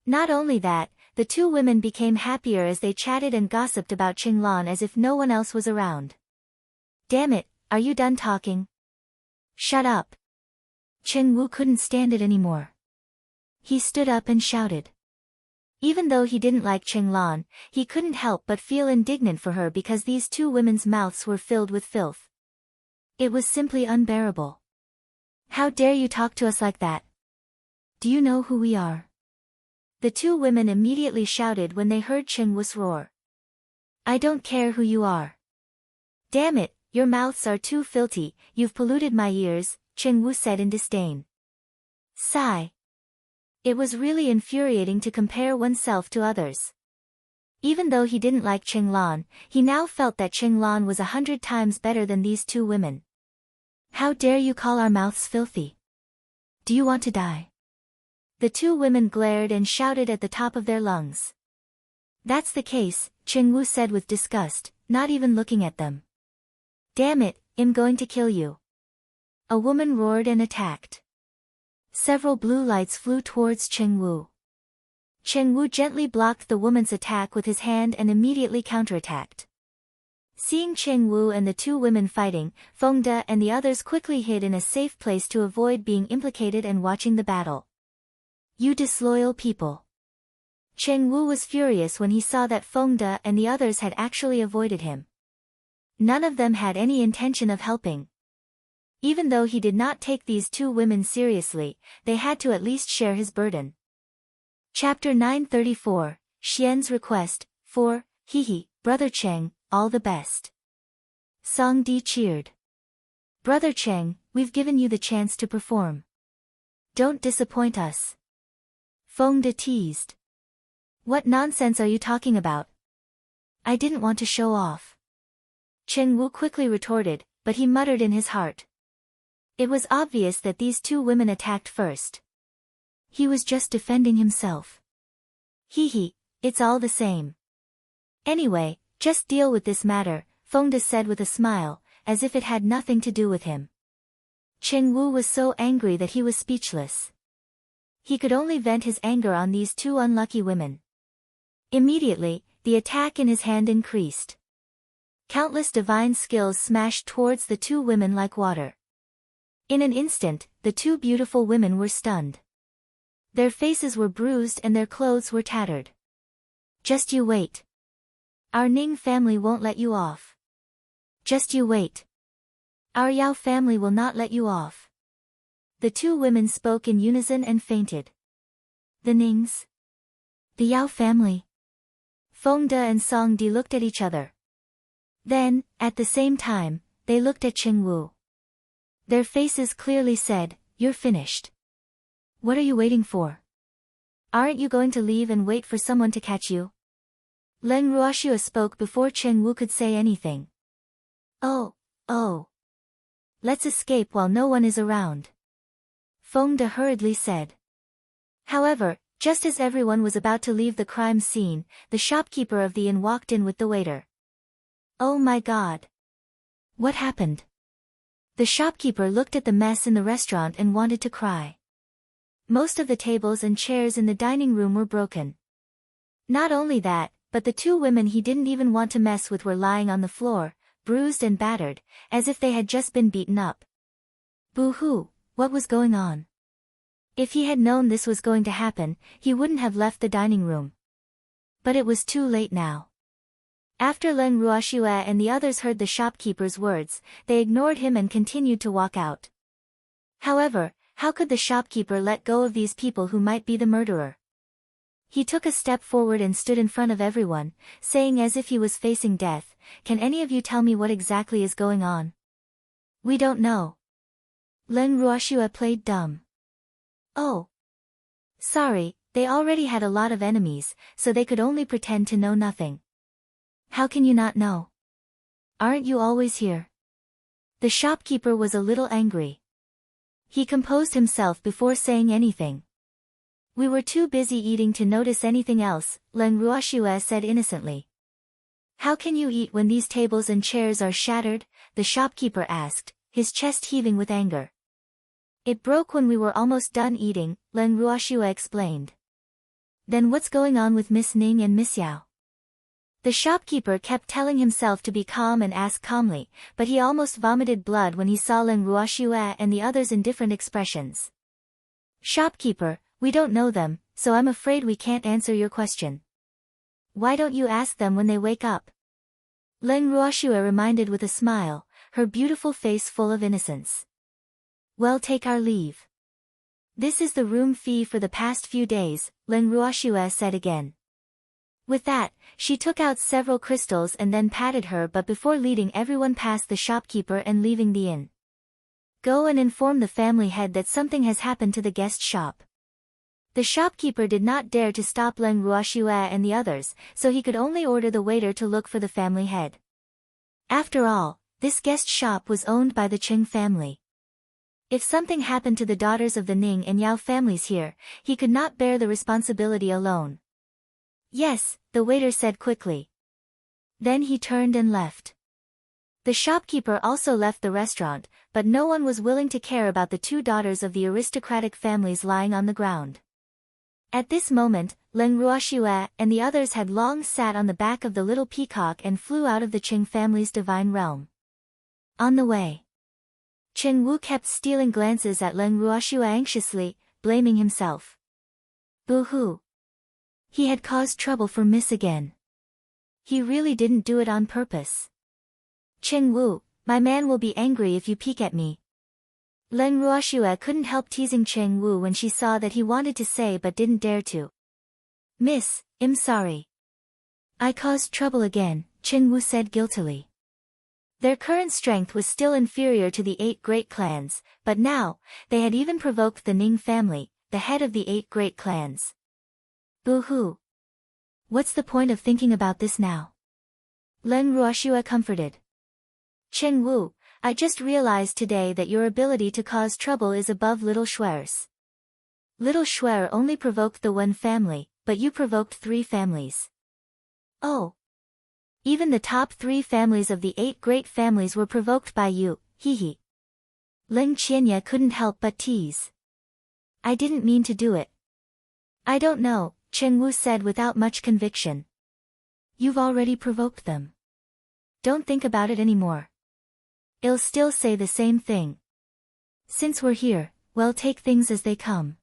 Speaker 1: Not only that, the two women became happier as they chatted and gossiped about Qinglan as if no one else was around. Damn it, are you done talking? Shut up. Cheng Wu couldn't stand it anymore. He stood up and shouted. Even though he didn't like Qinglan, he couldn't help but feel indignant for her because these two women's mouths were filled with filth. It was simply unbearable. How dare you talk to us like that? Do you know who we are? The two women immediately shouted when they heard Cheng Wu's roar. I don't care who you are. Damn it, your mouths are too filthy, you've polluted my ears, Cheng Wu said in disdain. Sigh. It was really infuriating to compare oneself to others. Even though he didn't like Qinglan, he now felt that Qinglan was 100 times better than these two women. How dare you call our mouths filthy? Do you want to die? The two women glared and shouted at the top of their lungs. That's the case, Cheng Wu said with disgust, not even looking at them. Damn it, I'm going to kill you. A woman roared and attacked. Several blue lights flew towards Cheng Wu. Cheng Wu gently blocked the woman's attack with his hand and immediately counterattacked. Seeing Cheng Wu and the two women fighting, Feng De and the others quickly hid in a safe place to avoid being implicated and watching the battle. You disloyal people. Cheng Wu was furious when he saw that Feng De and the others had actually avoided him. None of them had any intention of helping. Even though he did not take these two women seriously, they had to at least share his burden. Chapter 934, Xian's Request, 4, Hehe, Brother Cheng, all the best. Song Di cheered. Brother Cheng, we've given you the chance to perform. Don't disappoint us. Feng De teased. What nonsense are you talking about? I didn't want to show off. Cheng Wu quickly retorted, but he muttered in his heart. It was obvious that these two women attacked first. He was just defending himself. Hehe, it's all the same. Anyway, just deal with this matter, Feng De said with a smile, as if it had nothing to do with him. Cheng Wu was so angry that he was speechless. He could only vent his anger on these two unlucky women. Immediately, the attack in his hand increased. Countless divine skills smashed towards the two women like water. In an instant, the two beautiful women were stunned. Their faces were bruised and their clothes were tattered. Just you wait. Our Ning family won't let you off. Just you wait. Our Yao family will not let you off. The two women spoke in unison and fainted. The Nings? The Yao family? Feng De and Song Di looked at each other. Then, at the same time, they looked at Cheng Wu. Their faces clearly said, "You're finished. What are you waiting for? Aren't you going to leave and wait for someone to catch you?" Leng Ruoxue spoke before Cheng Wu could say anything. Oh. Let's escape while no one is around. Feng De hurriedly said. However, just as everyone was about to leave the crime scene, the shopkeeper of the inn walked in with the waiter. Oh my God! What happened? The shopkeeper looked at the mess in the restaurant and wanted to cry. Most of the tables and chairs in the dining room were broken. Not only that, but the two women he didn't even want to mess with were lying on the floor, bruised and battered, as if they had just been beaten up. Boo-hoo, what was going on? If he had known this was going to happen, he wouldn't have left the dining room. But it was too late now. After Leng Ruoxue and the others heard the shopkeeper's words, they ignored him and continued to walk out. However, how could the shopkeeper let go of these people who might be the murderer? He took a step forward and stood in front of everyone, saying as if he was facing death, "Can any of you tell me what exactly is going on?" "We don't know." Leng Ruoxue played dumb. "Oh. Sorry, they already had a lot of enemies, so they could only pretend to know nothing." "How can you not know? Aren't you always here?" The shopkeeper was a little angry. He composed himself before saying anything. "We were too busy eating to notice anything else," Leng Ruoxue said innocently. "How can you eat when these tables and chairs are shattered?" the shopkeeper asked, his chest heaving with anger. "It broke when we were almost done eating," Leng Ruoxue explained. "Then what's going on with Miss Ning and Miss Yao?" The shopkeeper kept telling himself to be calm and ask calmly, but he almost vomited blood when he saw Leng Ruoxue and the others' indifferent expressions. "Shopkeeper, we don't know them, so I'm afraid we can't answer your question." "Why don't you ask them when they wake up?" Leng Ruoxue reminded with a smile, her beautiful face full of innocence. "Well, take our leave. This is the room fee for the past few days," Leng Ruoxue said again. With that, she took out several crystals and then patted her but before leading everyone past the shopkeeper and leaving the inn. "Go and inform the family head that something has happened to the guest shop." The shopkeeper did not dare to stop Leng Ruoxue and the others, so he could only order the waiter to look for the family head. After all, this guest shop was owned by the Cheng family. If something happened to the daughters of the Ning and Yao families here, he could not bear the responsibility alone. "Yes," the waiter said quickly. Then he turned and left. The shopkeeper also left the restaurant, but no one was willing to care about the two daughters of the aristocratic families lying on the ground. At this moment, Leng Ruoxue and the others had long sat on the back of the little peacock and flew out of the Qing family's divine realm. On the way, Chen Wu kept stealing glances at Leng Ruoxue anxiously, blaming himself. Boo-hoo. He had caused trouble for Miss again. He really didn't do it on purpose. Chen Wu, my man will be angry if you peek at me. Leng Ruoxue couldn't help teasing Chen Wu when she saw that he wanted to say but didn't dare to. Miss, I'm sorry. I caused trouble again, Chen Wu said guiltily. Their current strength was still inferior to the 8 great clans, but now, they had even provoked the Ning family, the head of the 8 great clans. Boo-hoo. What's the point of thinking about this now? Leng Ruoxue comforted. Chen Wu, I just realized today that your ability to cause trouble is above Little Shuer's. Little Shuer only provoked the 1 family, but you provoked 3 families. Oh. Even the top 3 families of the 8 great families were provoked by you, hee. Leng Qianye couldn't help but tease. I didn't mean to do it. I don't know, Chen Wu said without much conviction. You've already provoked them. Don't think about it anymore. I'll still say the same thing. Since we're here, well, take things as they come.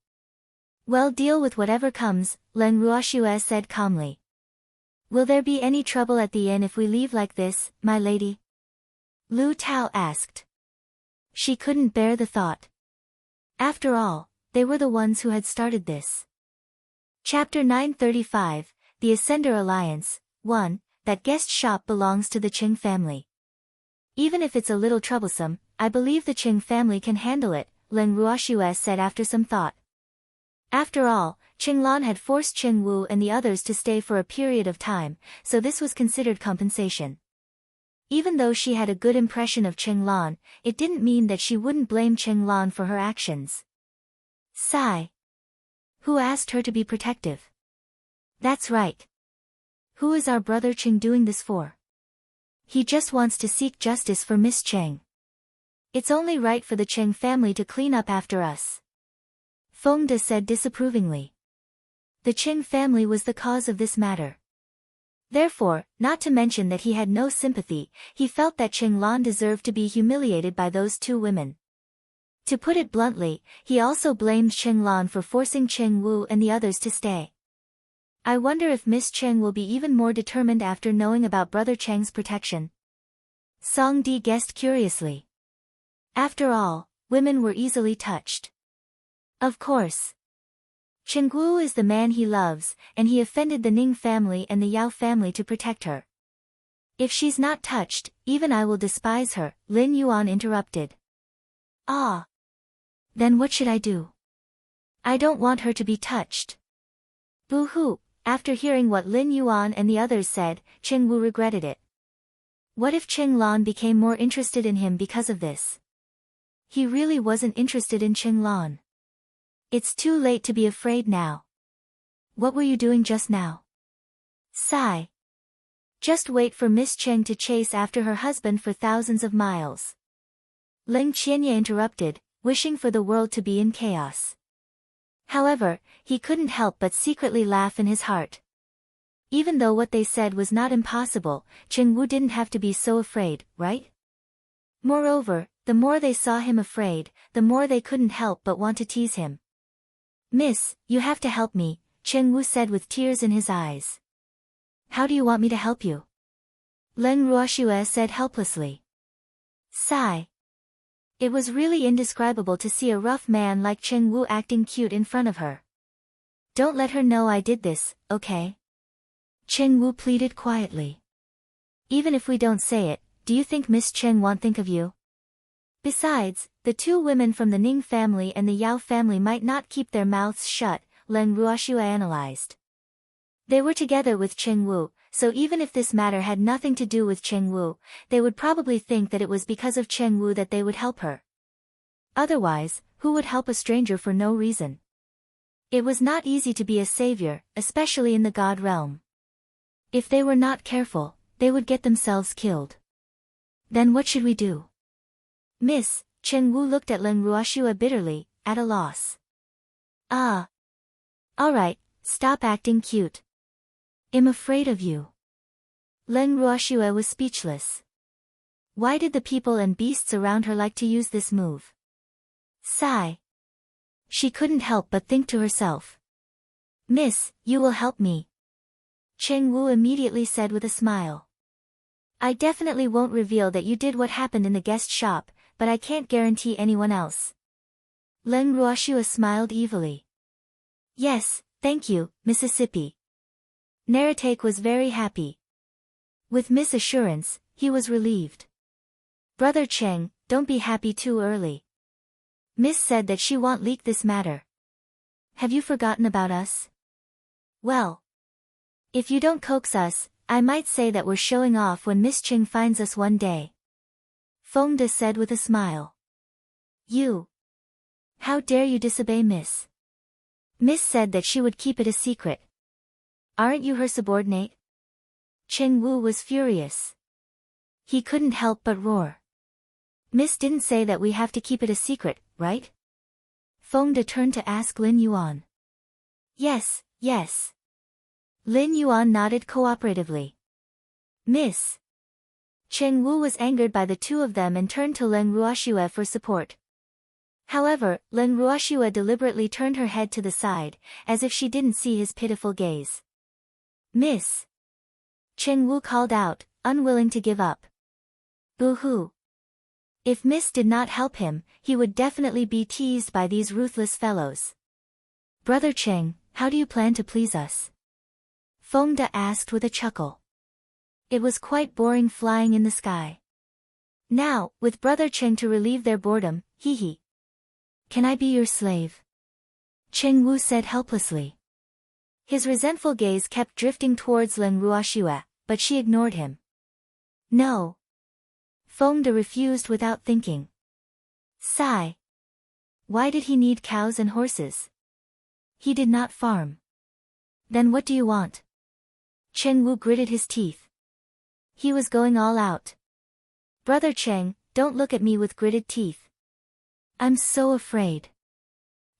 Speaker 1: Well, deal with whatever comes, Leng Ruoxue said calmly. Will there be any trouble at the inn if we leave like this, my lady? Lu Tao asked. She couldn't bear the thought. After all, they were the ones who had started this. Chapter 935, The Ascender Alliance, 1, That guest shop belongs to the Qing family. Even if it's a little troublesome, I believe the Qing family can handle it, Leng Ruoxue said after some thought. After all, Qinglan had forced Chen Wu and the others to stay for a period of time, so this was considered compensation. Even though she had a good impression of Qinglan, it didn't mean that she wouldn't blame Qinglan for her actions. Sigh. Who asked her to be protective? That's right. Who is our brother Qing doing this for? He just wants to seek justice for Miss Cheng. It's only right for the Cheng family to clean up after us. Feng De said disapprovingly. The Qing family was the cause of this matter. Therefore, not to mention that he had no sympathy, he felt that Qinglan deserved to be humiliated by those 2 women. To put it bluntly, he also blamed Qinglan for forcing Chen Wu and the others to stay. I wonder if Miss Cheng will be even more determined after knowing about Brother Cheng's protection. Song Di guessed curiously. After all, women were easily touched. Of course. Chen Guo is the man he loves, and he offended the Ning family and the Yao family to protect her. If she's not touched, even I will despise her, Lin Yuan interrupted. Ah. Then what should I do? I don't want her to be touched. Boo-hoo. After hearing what Lin Yuan and the others said, Chen Wu regretted it. What if Qinglan became more interested in him because of this? He really wasn't interested in Qinglan. It's too late to be afraid now. What were you doing just now? Sigh. Just wait for Miss Cheng to chase after her husband for thousands of miles. Leng Qianye interrupted, wishing for the world to be in chaos. However, he couldn't help but secretly laugh in his heart. Even though what they said was not impossible, Chen Wu didn't have to be so afraid, right? Moreover, the more they saw him afraid, the more they couldn't help but want to tease him. Miss, you have to help me, Chen Wu said with tears in his eyes. How do you want me to help you? Leng Ruoxue said helplessly. Sigh. It was really indescribable to see a rough man like Chen Wu acting cute in front of her. Don't let her know I did this, okay? Chen Wu pleaded quietly. Even if we don't say it, do you think Miss Cheng won't think of you? Besides, the 2 women from the Ning family and the Yao family might not keep their mouths shut, Leng Ruoxue analyzed. They were together with Chen Wu, so even if this matter had nothing to do with Chen Wu, they would probably think that it was because of Chen Wu that they would help her. Otherwise, who would help a stranger for no reason? It was not easy to be a savior, especially in the God realm. If they were not careful, they would get themselves killed. Then what should we do? Miss, Chen Wu looked at Len Ruoxue bitterly, at a loss. Ah. Alright, stop acting cute. I'm afraid of you. Len Ruoxue was speechless. Why did the people and beasts around her like to use this move? Sigh. She couldn't help but think to herself. Miss, you will help me. Cheng Wu immediately said with a smile. I definitely won't reveal that you did what happened in the guest shop, but I can't guarantee anyone else. Len Ruoxue smiled evilly. Yes, thank you, Mississippi. Naratake was very happy. With Miss Assurance, he was relieved. Brother Cheng, don't be happy too early. Miss said that she won't leak this matter. Have you forgotten about us? Well. If you don't coax us, I might say that we're showing off when Miss Cheng finds us one day. Feng De said with a smile. You. How dare you disobey Miss? Miss said that she would keep it a secret. Aren't you her subordinate? Cheng Wu was furious. He couldn't help but roar. Miss didn't say that we have to keep it a secret, right? Feng De turned to ask Lin Yuan. Yes, yes. Lin Yuan nodded cooperatively. Miss. Cheng Wu was angered by the two of them and turned to Len Ruoxue for support. However, Len Ruoxue deliberately turned her head to the side, as if she didn't see his pitiful gaze. Miss. Cheng Wu called out, unwilling to give up. Boo-hoo. If Miss did not help him, he would definitely be teased by these ruthless fellows. Brother Cheng, how do you plan to please us? Feng De asked with a chuckle. It was quite boring flying in the sky. Now, with Brother Cheng to relieve their boredom, hee. Can I be your slave? Cheng Wu said helplessly. His resentful gaze kept drifting towards Len Ruoxue, but she ignored him. No. Feng De refused without thinking. Sigh. Why did he need cows and horses? He did not farm. Then what do you want? Cheng Wu gritted his teeth. He was going all out. Brother Cheng, don't look at me with gritted teeth. I'm so afraid.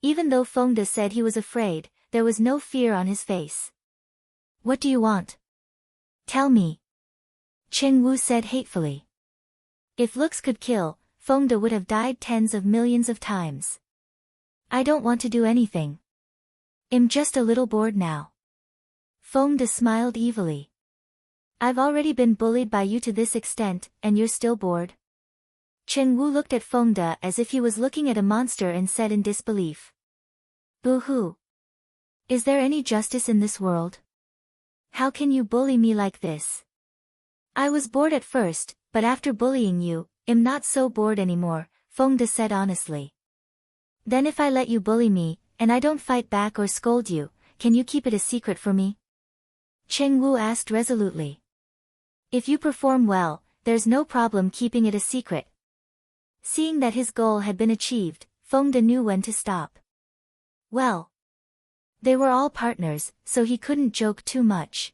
Speaker 1: Even though Feng De said he was afraid, there was no fear on his face. What do you want? Tell me. Cheng Wu said hatefully. If looks could kill, Feng De would have died tens of millions of times. I don't want to do anything. I'm just a little bored now. Feng De smiled evilly. I've already been bullied by you to this extent, and you're still bored? Cheng Wu looked at Feng De as if he was looking at a monster and said in disbelief. Boo-hoo. Is there any justice in this world? How can you bully me like this? I was bored at first, but after bullying you, I'm not so bored anymore, Feng De said honestly. Then if I let you bully me, and I don't fight back or scold you, can you keep it a secret for me? Cheng Wu asked resolutely. If you perform well, there's no problem keeping it a secret. Seeing that his goal had been achieved, Feng De knew when to stop. Well. They were all partners, so he couldn't joke too much.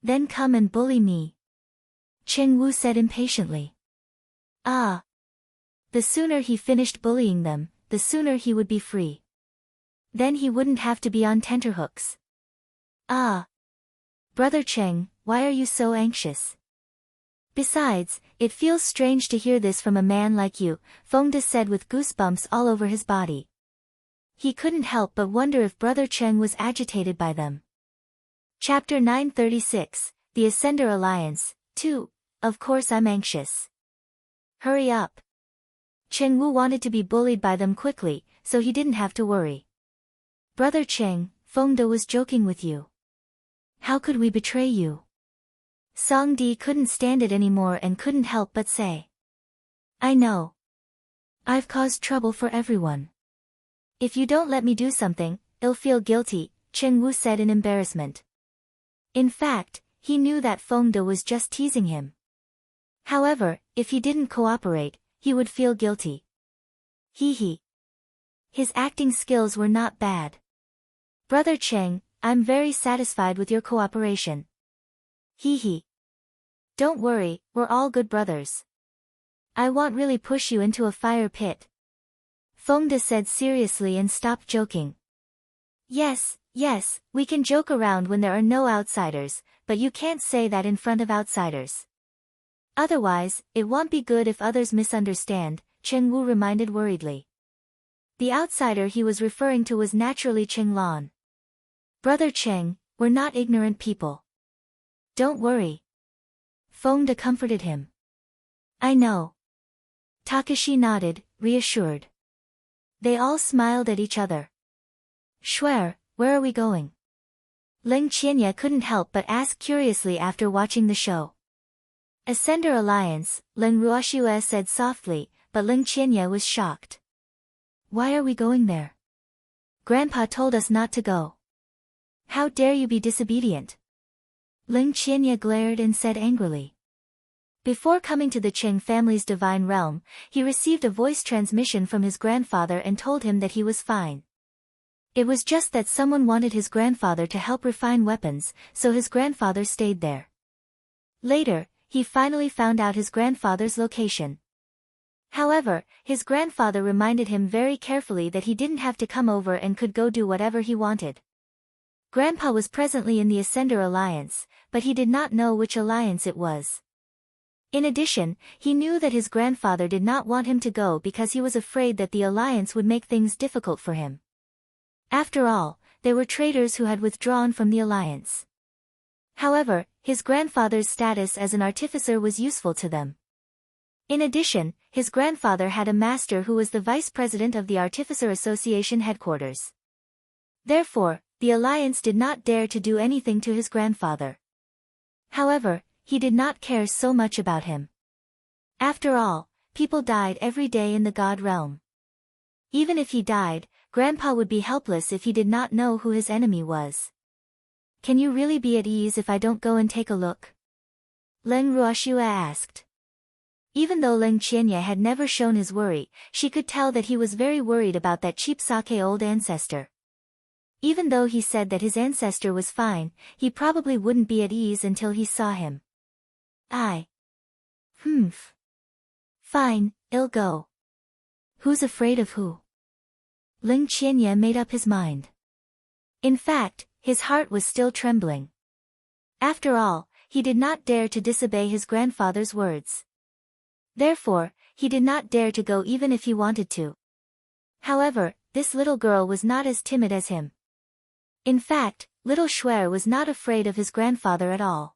Speaker 1: Then come and bully me. Cheng Wu said impatiently. Ah. The sooner he finished bullying them, the sooner he would be free. Then he wouldn't have to be on tenterhooks. Ah. Brother Cheng, why are you so anxious? Besides, it feels strange to hear this from a man like you, Feng De said with goosebumps all over his body. He couldn't help but wonder if Brother Cheng was agitated by them. Chapter 936, The Ascender Alliance, 2. Of course I'm anxious. Hurry up. Cheng Wu wanted to be bullied by them quickly, so he didn't have to worry. Brother Cheng, Feng De was joking with you. How could we betray you? Song Di couldn't stand it anymore and couldn't help but say. I know. I've caused trouble for everyone. If you don't let me do something, I'll feel guilty, Cheng Wu said in embarrassment. In fact, he knew that Feng De was just teasing him. However, if he didn't cooperate, he would feel guilty. Hee. His acting skills were not bad. Brother Cheng, I'm very satisfied with your cooperation. Hee. Don't worry, we're all good brothers. I won't really push you into a fire pit. Fengde said seriously and stopped joking. Yes, we can joke around when there are no outsiders, but you can't say that in front of outsiders. Otherwise, it won't be good if others misunderstand, Cheng Wu reminded worriedly. The outsider he was referring to was naturally Cheng Lan. Brother Cheng, we're not ignorant people. Don't worry. Fengde comforted him. I know. Takashi nodded, reassured. They all smiled at each other. Xuan, where are we going? Ling Qianye couldn't help but ask curiously after watching the show. Ascender Alliance, Ling Ruoxue said softly, but Ling Qianye was shocked. Why are we going there? Grandpa told us not to go. How dare you be disobedient? Ling Qianye glared and said angrily. Before coming to the Qing family's divine realm, he received a voice transmission from his grandfather and told him that he was fine. It was just that someone wanted his grandfather to help refine weapons, so his grandfather stayed there. Later, he finally found out his grandfather's location. However, his grandfather reminded him very carefully that he didn't have to come over and could go do whatever he wanted. Grandpa was presently in the Ascender Alliance, but he did not know which alliance it was. In addition, he knew that his grandfather did not want him to go because he was afraid that the alliance would make things difficult for him. After all, they were traitors who had withdrawn from the alliance. However, his grandfather's status as an artificer was useful to them. In addition, his grandfather had a master who was the vice president of the Artificer Association headquarters. Therefore, the alliance did not dare to do anything to his grandfather. However, he did not care so much about him. After all, people died every day in the God realm. Even if he died, Grandpa would be helpless if he did not know who his enemy was. Can you really be at ease if I don't go and take a look? Ling Ruoxue asked. Even though Ling Qianye had never shown his worry, she could tell that he was very worried about that cheap sake old ancestor. Even though he said that his ancestor was fine, he probably wouldn't be at ease until he saw him. Fine, I'll go. Who's afraid of who? Ling Qianye made up his mind. In fact, his heart was still trembling. After all, he did not dare to disobey his grandfather's words. Therefore, he did not dare to go even if he wanted to. However, this little girl was not as timid as him. In fact, little Xuan was not afraid of his grandfather at all.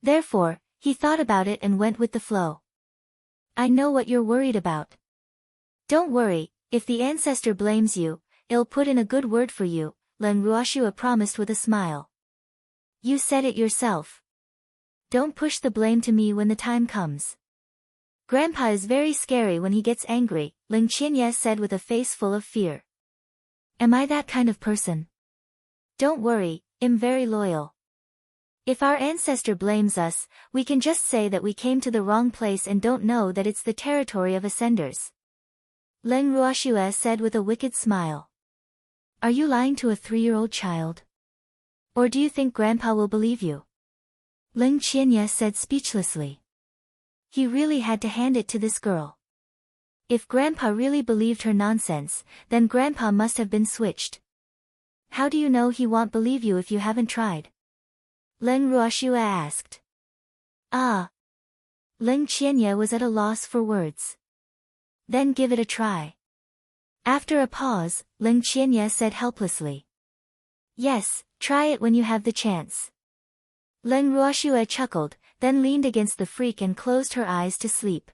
Speaker 1: Therefore, he thought about it and went with the flow. I know what you're worried about. Don't worry, if the ancestor blames you, I'll put in a good word for you, Ling Ruoxue promised with a smile. You said it yourself. Don't push the blame to me when the time comes. Grandpa is very scary when he gets angry, Ling Qianye said with a face full of fear. Am I that kind of person? Don't worry, I'm very loyal. If our ancestor blames us, we can just say that we came to the wrong place and don't know that it's the territory of Ascenders. Ling Ruoxue said with a wicked smile. Are you lying to a 3-year-old child? Or do you think Grandpa will believe you? Ling Qianye said speechlessly. He really had to hand it to this girl. If Grandpa really believed her nonsense, then Grandpa must have been switched. How do you know he won't believe you if you haven't tried? Ling Ruoxue asked. Ling Qianye was at a loss for words. Then give it a try. After a pause, Ling Qianye said helplessly. Yes, try it when you have the chance. Ling Ruoxue chuckled, then leaned against the freak and closed her eyes to sleep.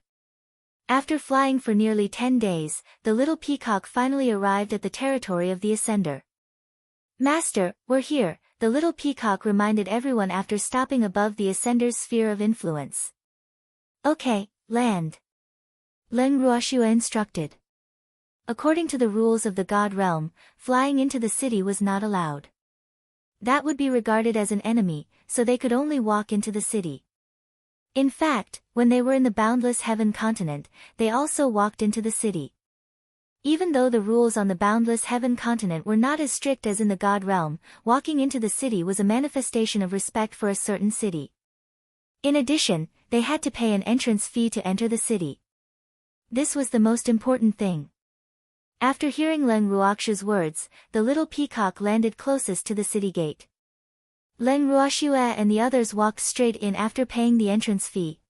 Speaker 1: After flying for nearly 10 days, the little peacock finally arrived at the territory of the Ascender. Master, we're here, the little peacock reminded everyone after stopping above the Ascender's sphere of influence. Okay, land. Ling Ruoxue instructed. According to the rules of the God realm, flying into the city was not allowed. That would be regarded as an enemy, so they could only walk into the city. In fact, when they were in the boundless heaven continent, they also walked into the city. Even though the rules on the boundless heaven continent were not as strict as in the God realm, walking into the city was a manifestation of respect for a certain city. In addition, they had to pay an entrance fee to enter the city. This was the most important thing. After hearing Leng Ruoxiu's words, the little peacock landed closest to the city gate. Leng Ruoxiu and the others walked straight in after paying the entrance fee.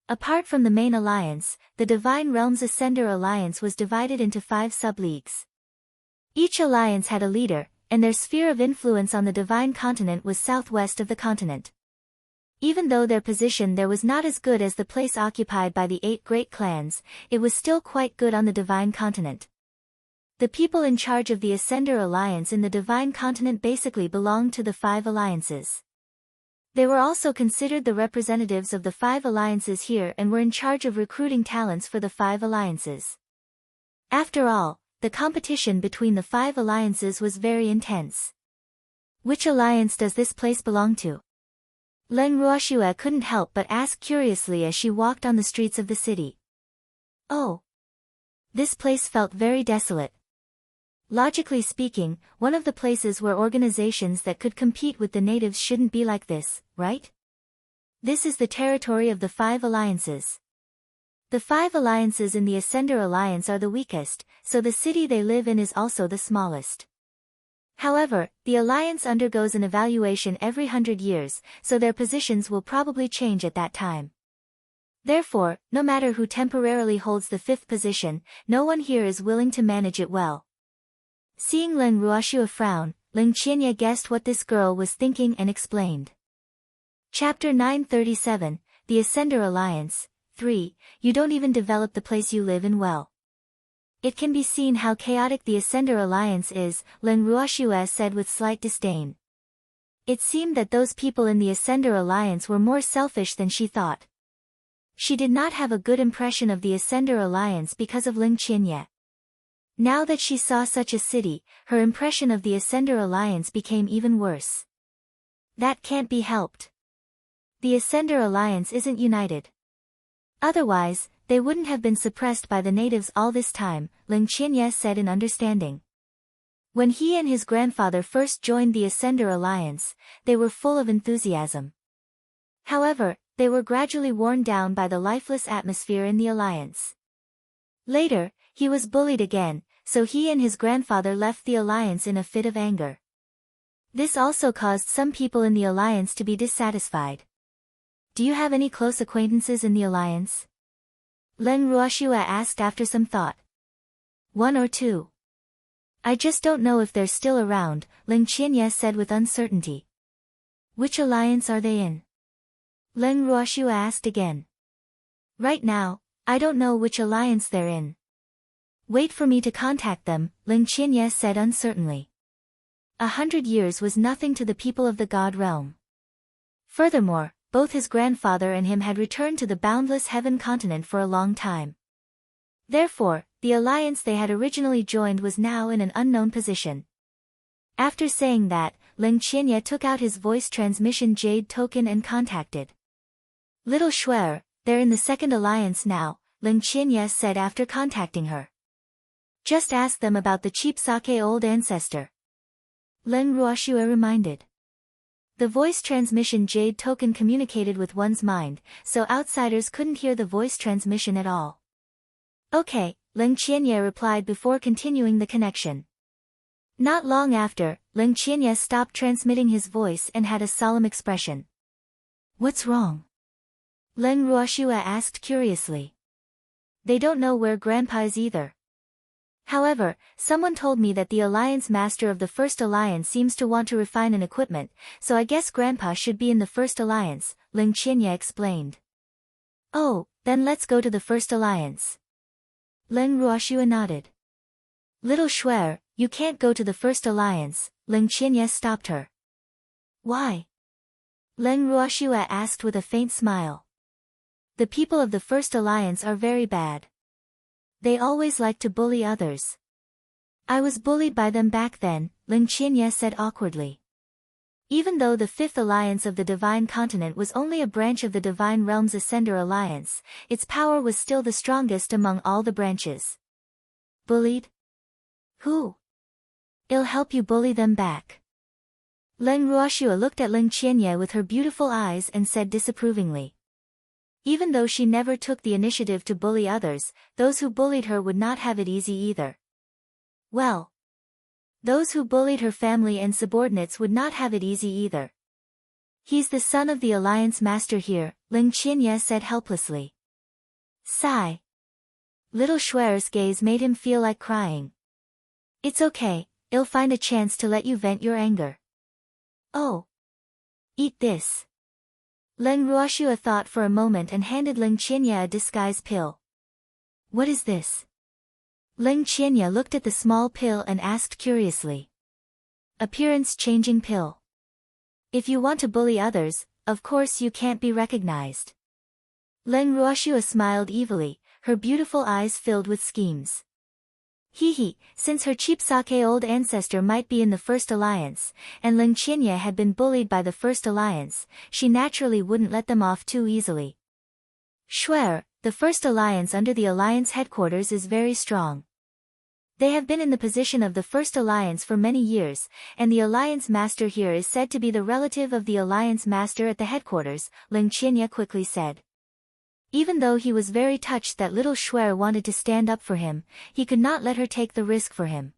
Speaker 1: Apart from the main alliance, the Divine Realms Ascender Alliance was divided into 5 sub-leagues. Each alliance had a leader, and their sphere of influence on the Divine Continent was southwest of the continent. Even though their position there was not as good as the place occupied by the 8 great clans, it was still quite good on the Divine Continent. The people in charge of the Ascender Alliance in the Divine Continent basically belonged to the 5 alliances. They were also considered the representatives of the 5 alliances here and were in charge of recruiting talents for the 5 alliances. After all, the competition between the 5 alliances was very intense. Which alliance does this place belong to? Leng Ruoxiu couldn't help but ask curiously as she walked on the streets of the city. Oh. This place felt very desolate. Logically speaking, one of the places where organizations that could compete with the natives shouldn't be like this, right? This is the territory of the 5 alliances. The 5 alliances in the Ascender Alliance are the weakest, so the city they live in is also the smallest. However, the alliance undergoes an evaluation every 100 years, so their positions will probably change at that time. Therefore, no matter who temporarily holds the 5th position, no one here is willing to manage it well. Seeing Leng Ruoxiu frown, Ling Qianye guessed what this girl was thinking and explained. Chapter 937, The Ascender Alliance, 3, You don't even develop the place you live in well. It can be seen how chaotic the Ascender Alliance is, Leng Ruoxiu said with slight disdain. It seemed that those people in the Ascender Alliance were more selfish than she thought. She did not have a good impression of the Ascender Alliance because of Ling Qianye. Now that she saw such a city, her impression of the Ascender Alliance became even worse. That can't be helped. The Ascender Alliance isn't united. Otherwise, they wouldn't have been suppressed by the natives all this time, Ling Qianye said in understanding. When he and his grandfather first joined the Ascender Alliance, they were full of enthusiasm. However, they were gradually worn down by the lifeless atmosphere in the alliance. Later, he was bullied again, so he and his grandfather left the alliance in a fit of anger. This also caused some people in the alliance to be dissatisfied. Do you have any close acquaintances in the alliance? Leng Ruoxiu asked after some thought. 1 or 2. I just don't know if they're still around, Ling Qianye said with uncertainty. Which alliance are they in? Leng Ruoxiu asked again. Right now, I don't know which alliance they're in. Wait for me to contact them, Ling Qianye said uncertainly. 100 years was nothing to the people of the God realm. Furthermore, both his grandfather and him had returned to the boundless heaven continent for a long time. Therefore, the alliance they had originally joined was now in an unknown position. After saying that, Ling Qianye took out his voice transmission jade token and contacted. Little Xuan, they're in the 2nd alliance now, Ling Qianye said after contacting her. Just ask them about the cheap sake old ancestor. Leng Ruoxiu reminded. The voice transmission jade token communicated with one's mind, so outsiders couldn't hear the voice transmission at all. Okay, Ling Qianye replied before continuing the connection. Not long after, Ling Qianye stopped transmitting his voice and had a solemn expression. What's wrong? Leng Ruoxiu asked curiously. They don't know where Grandpa is either. However, someone told me that the alliance master of the 1st alliance seems to want to refine an equipment, so I guess Grandpa should be in the 1st alliance, Ling Qianye explained. Oh, then let's go to the 1st alliance. Leng Ruoxiu nodded. Little Xuan, you can't go to the 1st alliance, Ling Qianye stopped her. Why? Leng Ruoxiu asked with a faint smile. The people of the 1st alliance are very bad. They always like to bully others. I was bullied by them back then, Ling Qianye said awkwardly. Even though the 5th alliance of the Divine Continent was only a branch of the Divine Realms Ascender Alliance, its power was still the strongest among all the branches. Bullied? Who? I'll help you bully them back. Leng Ruoxiu looked at Ling Qianye with her beautiful eyes and said disapprovingly. Even though she never took the initiative to bully others, those who bullied her would not have it easy either. Well, those who bullied her family and subordinates would not have it easy either. He's the son of the Alliance Master here, Ling Qianye said helplessly. Sigh. Little Xuan's gaze made him feel like crying. It's okay, I'll find a chance to let you vent your anger. Oh. Eat this. Ling Ruoxue thought for a moment and handed Ling Qianye a disguise pill. What is this? Ling Qianye looked at the small pill and asked curiously. Appearance-changing pill. If you want to bully others, of course you can't be recognized. Ling Ruoxue smiled evilly, her beautiful eyes filled with schemes. Hee, since her cheap sake old ancestor might be in the First Alliance, and Ling Qianye had been bullied by the First Alliance, she naturally wouldn't let them off too easily. Xuan, the First Alliance under the Alliance headquarters is very strong. They have been in the position of the First Alliance for many years, and the Alliance Master here is said to be the relative of the Alliance Master at the headquarters, Ling Qianye quickly said. Even though he was very touched that little Xuan wanted to stand up for him, he could not let her take the risk for him.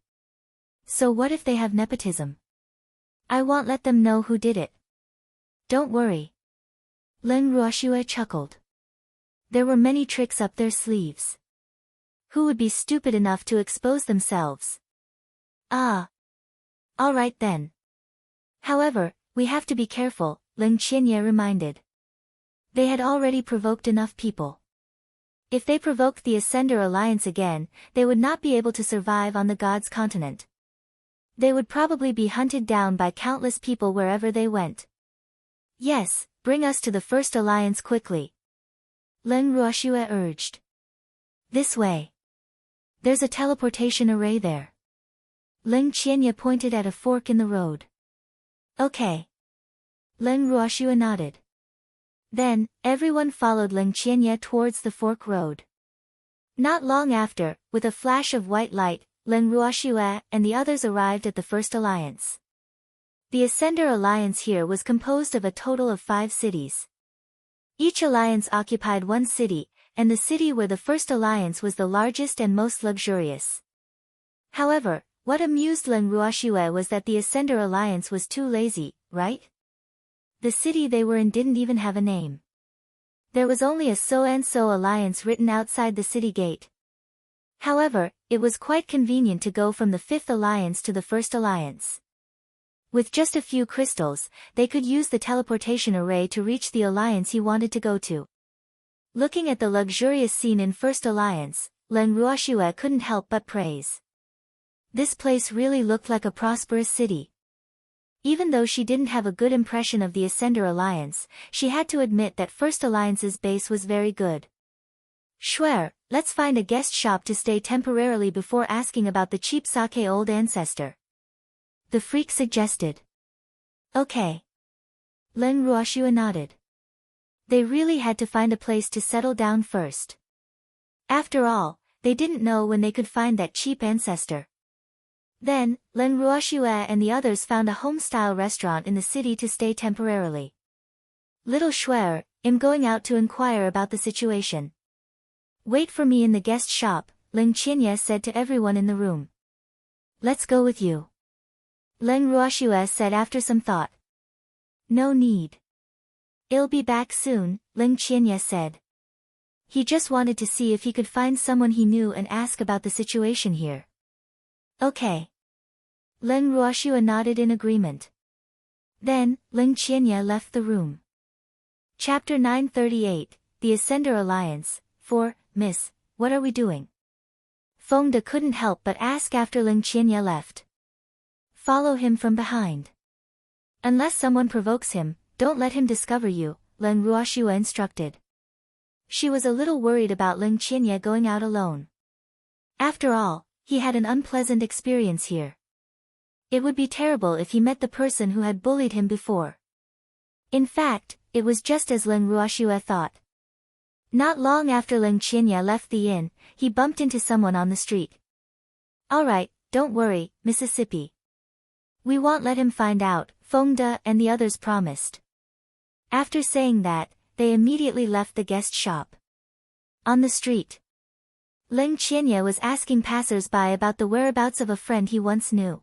Speaker 1: So what if they have nepotism? I won't let them know who did it. Don't worry. Ling Ruoxue chuckled. There were many tricks up their sleeves. Who would be stupid enough to expose themselves? Ah. All right then. However, we have to be careful, Ling Qianye reminded. They had already provoked enough people. If they provoked the Ascender Alliance again, they would not be able to survive on the God's continent. They would probably be hunted down by countless people wherever they went. Yes, bring us to the First Alliance quickly. Ling Ruoxue urged. This way. There's a teleportation array there. Ling Qianye pointed at a fork in the road. Okay. Ling Ruoxue nodded. Then, everyone followed Ling Qianye towards the fork road. Not long after, with a flash of white light, Ling Ruoxue and the others arrived at the First Alliance. The Ascender Alliance here was composed of a total of 5 cities. Each alliance occupied one city, and the city where the First Alliance was the largest and most luxurious. However, what amused Ling Ruoxue was that the Ascender Alliance was too lazy, right? The city they were in didn't even have a name. There was only a so-and-so alliance written outside the city gate. However, it was quite convenient to go from the 5th Alliance to the First Alliance. With just a few crystals, they could use the teleportation array to reach the alliance he wanted to go to. Looking at the luxurious scene in First Alliance, Ling Ruoxue couldn't help but praise. This place really looked like a prosperous city. Even though she didn't have a good impression of the Ascender Alliance, she had to admit that First Alliance's base was very good. Xuan, let's find a guest shop to stay temporarily before asking about the cheap sake old ancestor. The freak suggested. Okay. Ling Ruoxue nodded. They really had to find a place to settle down first. After all, they didn't know when they could find that cheap ancestor. Then, Ling Ruoxue and the others found a home-style restaurant in the city to stay temporarily. Little Xuan, I'm going out to inquire about the situation. Wait for me in the guest shop, Ling Qianye said to everyone in the room. Let's go with you. Ling Ruoxue said after some thought. No need. I'll be back soon, Ling Qianye said. He just wanted to see if he could find someone he knew and ask about the situation here. Okay. Ling Ruoxue nodded in agreement. Then, Ling Qianye left the room. Chapter 938, The Ascender Alliance, 4, Miss, what are we doing? Feng De couldn't help but ask after Ling Qianye left. Follow him from behind. Unless someone provokes him, don't let him discover you, Ling Ruoxue instructed. She was a little worried about Ling Qianye going out alone. After all, he had an unpleasant experience here. It would be terrible if he met the person who had bullied him before. In fact, it was just as Ling Ruoxue thought. Not long after Ling Qianye left the inn, he bumped into someone on the street. Alright, don't worry, Mississippi. We won't let him find out, Feng De and the others promised. After saying that, they immediately left the guest shop. On the street, Ling Qianye was asking passers-by about the whereabouts of a friend he once knew.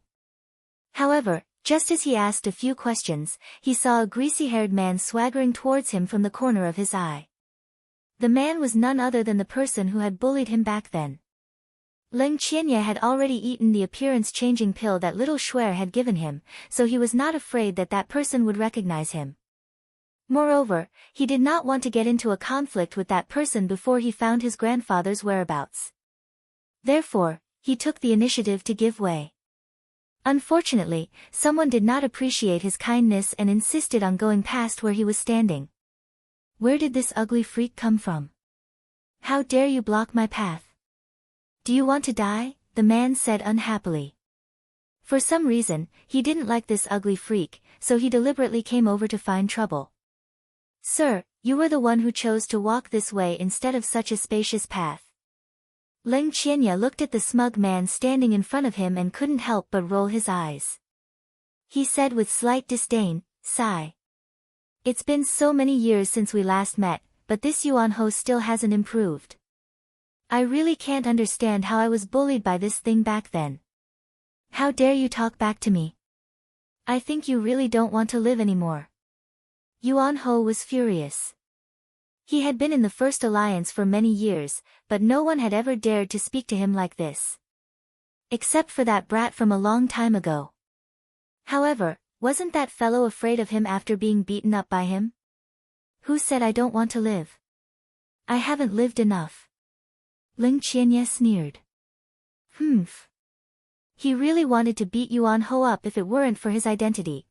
Speaker 1: However, just as he asked a few questions, he saw a greasy-haired man swaggering towards him from the corner of his eye. The man was none other than the person who had bullied him back then. Ling Qianye had already eaten the appearance-changing pill that little Xuan had given him, so he was not afraid that that person would recognize him. Moreover, he did not want to get into a conflict with that person before he found his grandfather's whereabouts. Therefore, he took the initiative to give way. Unfortunately, someone did not appreciate his kindness and insisted on going past where he was standing. Where did this ugly freak come from? How dare you block my path? Do you want to die? The man said unhappily. For some reason, he didn't like this ugly freak, so he deliberately came over to find trouble. Sir, you were the one who chose to walk this way instead of such a spacious path. Ling Qianye looked at the smug man standing in front of him and couldn't help but roll his eyes. He said with slight disdain, "Sigh. It's been so many years since we last met, but this Yuan Ho still hasn't improved. I really can't understand how I was bullied by this thing back then. How dare you talk back to me? I think you really don't want to live anymore." Yuan Ho was furious. He had been in the First Alliance for many years, but no one had ever dared to speak to him like this. Except for that brat from a long time ago. However, wasn't that fellow afraid of him after being beaten up by him? Who said I don't want to live? I haven't lived enough. Ling Qianye sneered. Humph. He really wanted to beat Yuan Ho up if it weren't for his identity.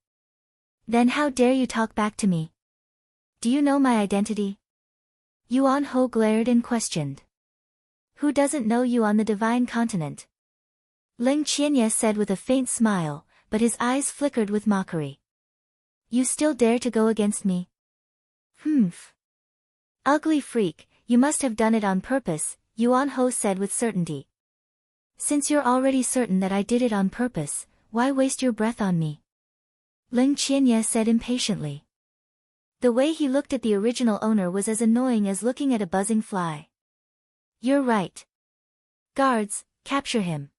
Speaker 1: Then how dare you talk back to me? Do you know my identity? Yuan Ho glared and questioned. Who doesn't know you on the divine continent? Ling Qianye said with a faint smile, but his eyes flickered with mockery. You still dare to go against me? Humph. Ugly freak, you must have done it on purpose, Yuan Ho said with certainty. Since you're already certain that I did it on purpose, why waste your breath on me? Ling Qianye said impatiently. The way he looked at the original owner was as annoying as looking at a buzzing fly. You're right. Guards, capture him.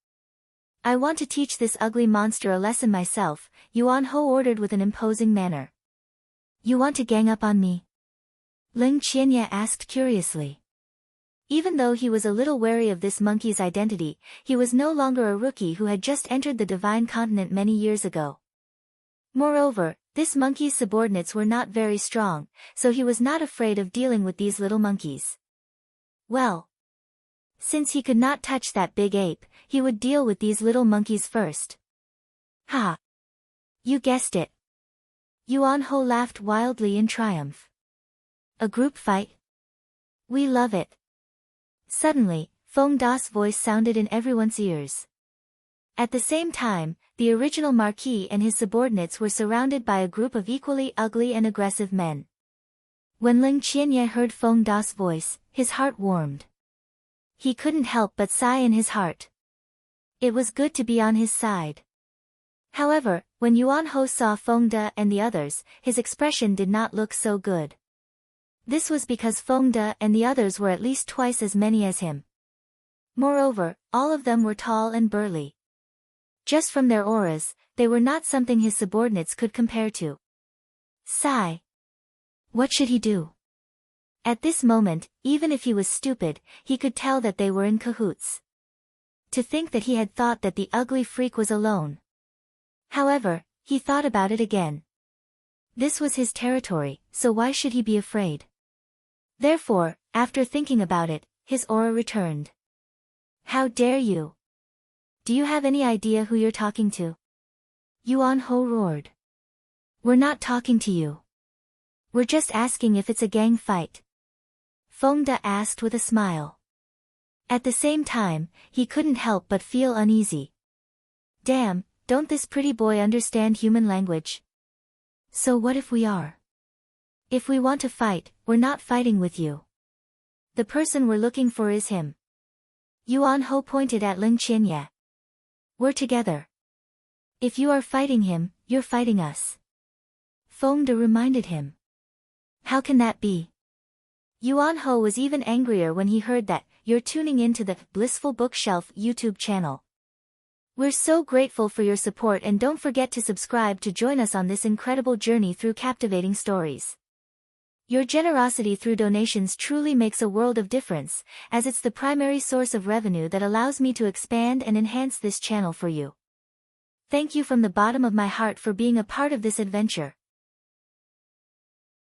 Speaker 1: I want to teach this ugly monster a lesson myself, Yuan Ho ordered with an imposing manner. You want to gang up on me? Ling Qianye asked curiously. Even though he was a little wary of this monkey's identity, he was no longer a rookie who had just entered the divine continent many years ago. Moreover, this monkey's subordinates were not very strong, so he was not afraid of dealing with these little monkeys. Well, since he could not touch that big ape, he would deal with these little monkeys first. Ha! You guessed it. Yuan Ho laughed wildly in triumph. A group fight? We love it. Suddenly, Feng Da's voice sounded in everyone's ears. At the same time, the original Marquis and his subordinates were surrounded by a group of equally ugly and aggressive men. When Ling Qianye heard Feng Da's voice, his heart warmed. He couldn't help but sigh in his heart. It was good to be on his side. However, when Yuan Ho saw Feng Da and the others, his expression did not look so good. This was because Feng Da and the others were at least twice as many as him. Moreover, all of them were tall and burly. Just from their auras, they were not something his subordinates could compare to. Sigh. What should he do? At this moment, even if he was stupid, he could tell that they were in cahoots. To think that he had thought that the ugly freak was alone. However, he thought about it again. This was his territory, so why should he be afraid? Therefore, after thinking about it, his aura returned. How dare you? Do you have any idea who you're talking to? Yuan Ho roared. We're not talking to you. We're just asking if it's a gang fight. Feng Da asked with a smile. At the same time, he couldn't help but feel uneasy. Damn, don't this pretty boy understand human language? So what if we are? If we want to fight, we're not fighting with you. The person we're looking for is him. Yuan Ho pointed at Ling Qianye. We're together. If you are fighting him, you're fighting us. Feng Da reminded him. How can that be? Yuan Ho was even angrier when he heard that you're tuning into the Blissful Bookshelf YouTube channel. We're so grateful for your support, and don't forget to subscribe to join us on this incredible journey through captivating stories. Your generosity through donations truly makes a world of difference, as it's the primary source of revenue that allows me to expand and enhance this channel for you. Thank you from the bottom of my heart for being a part of this adventure.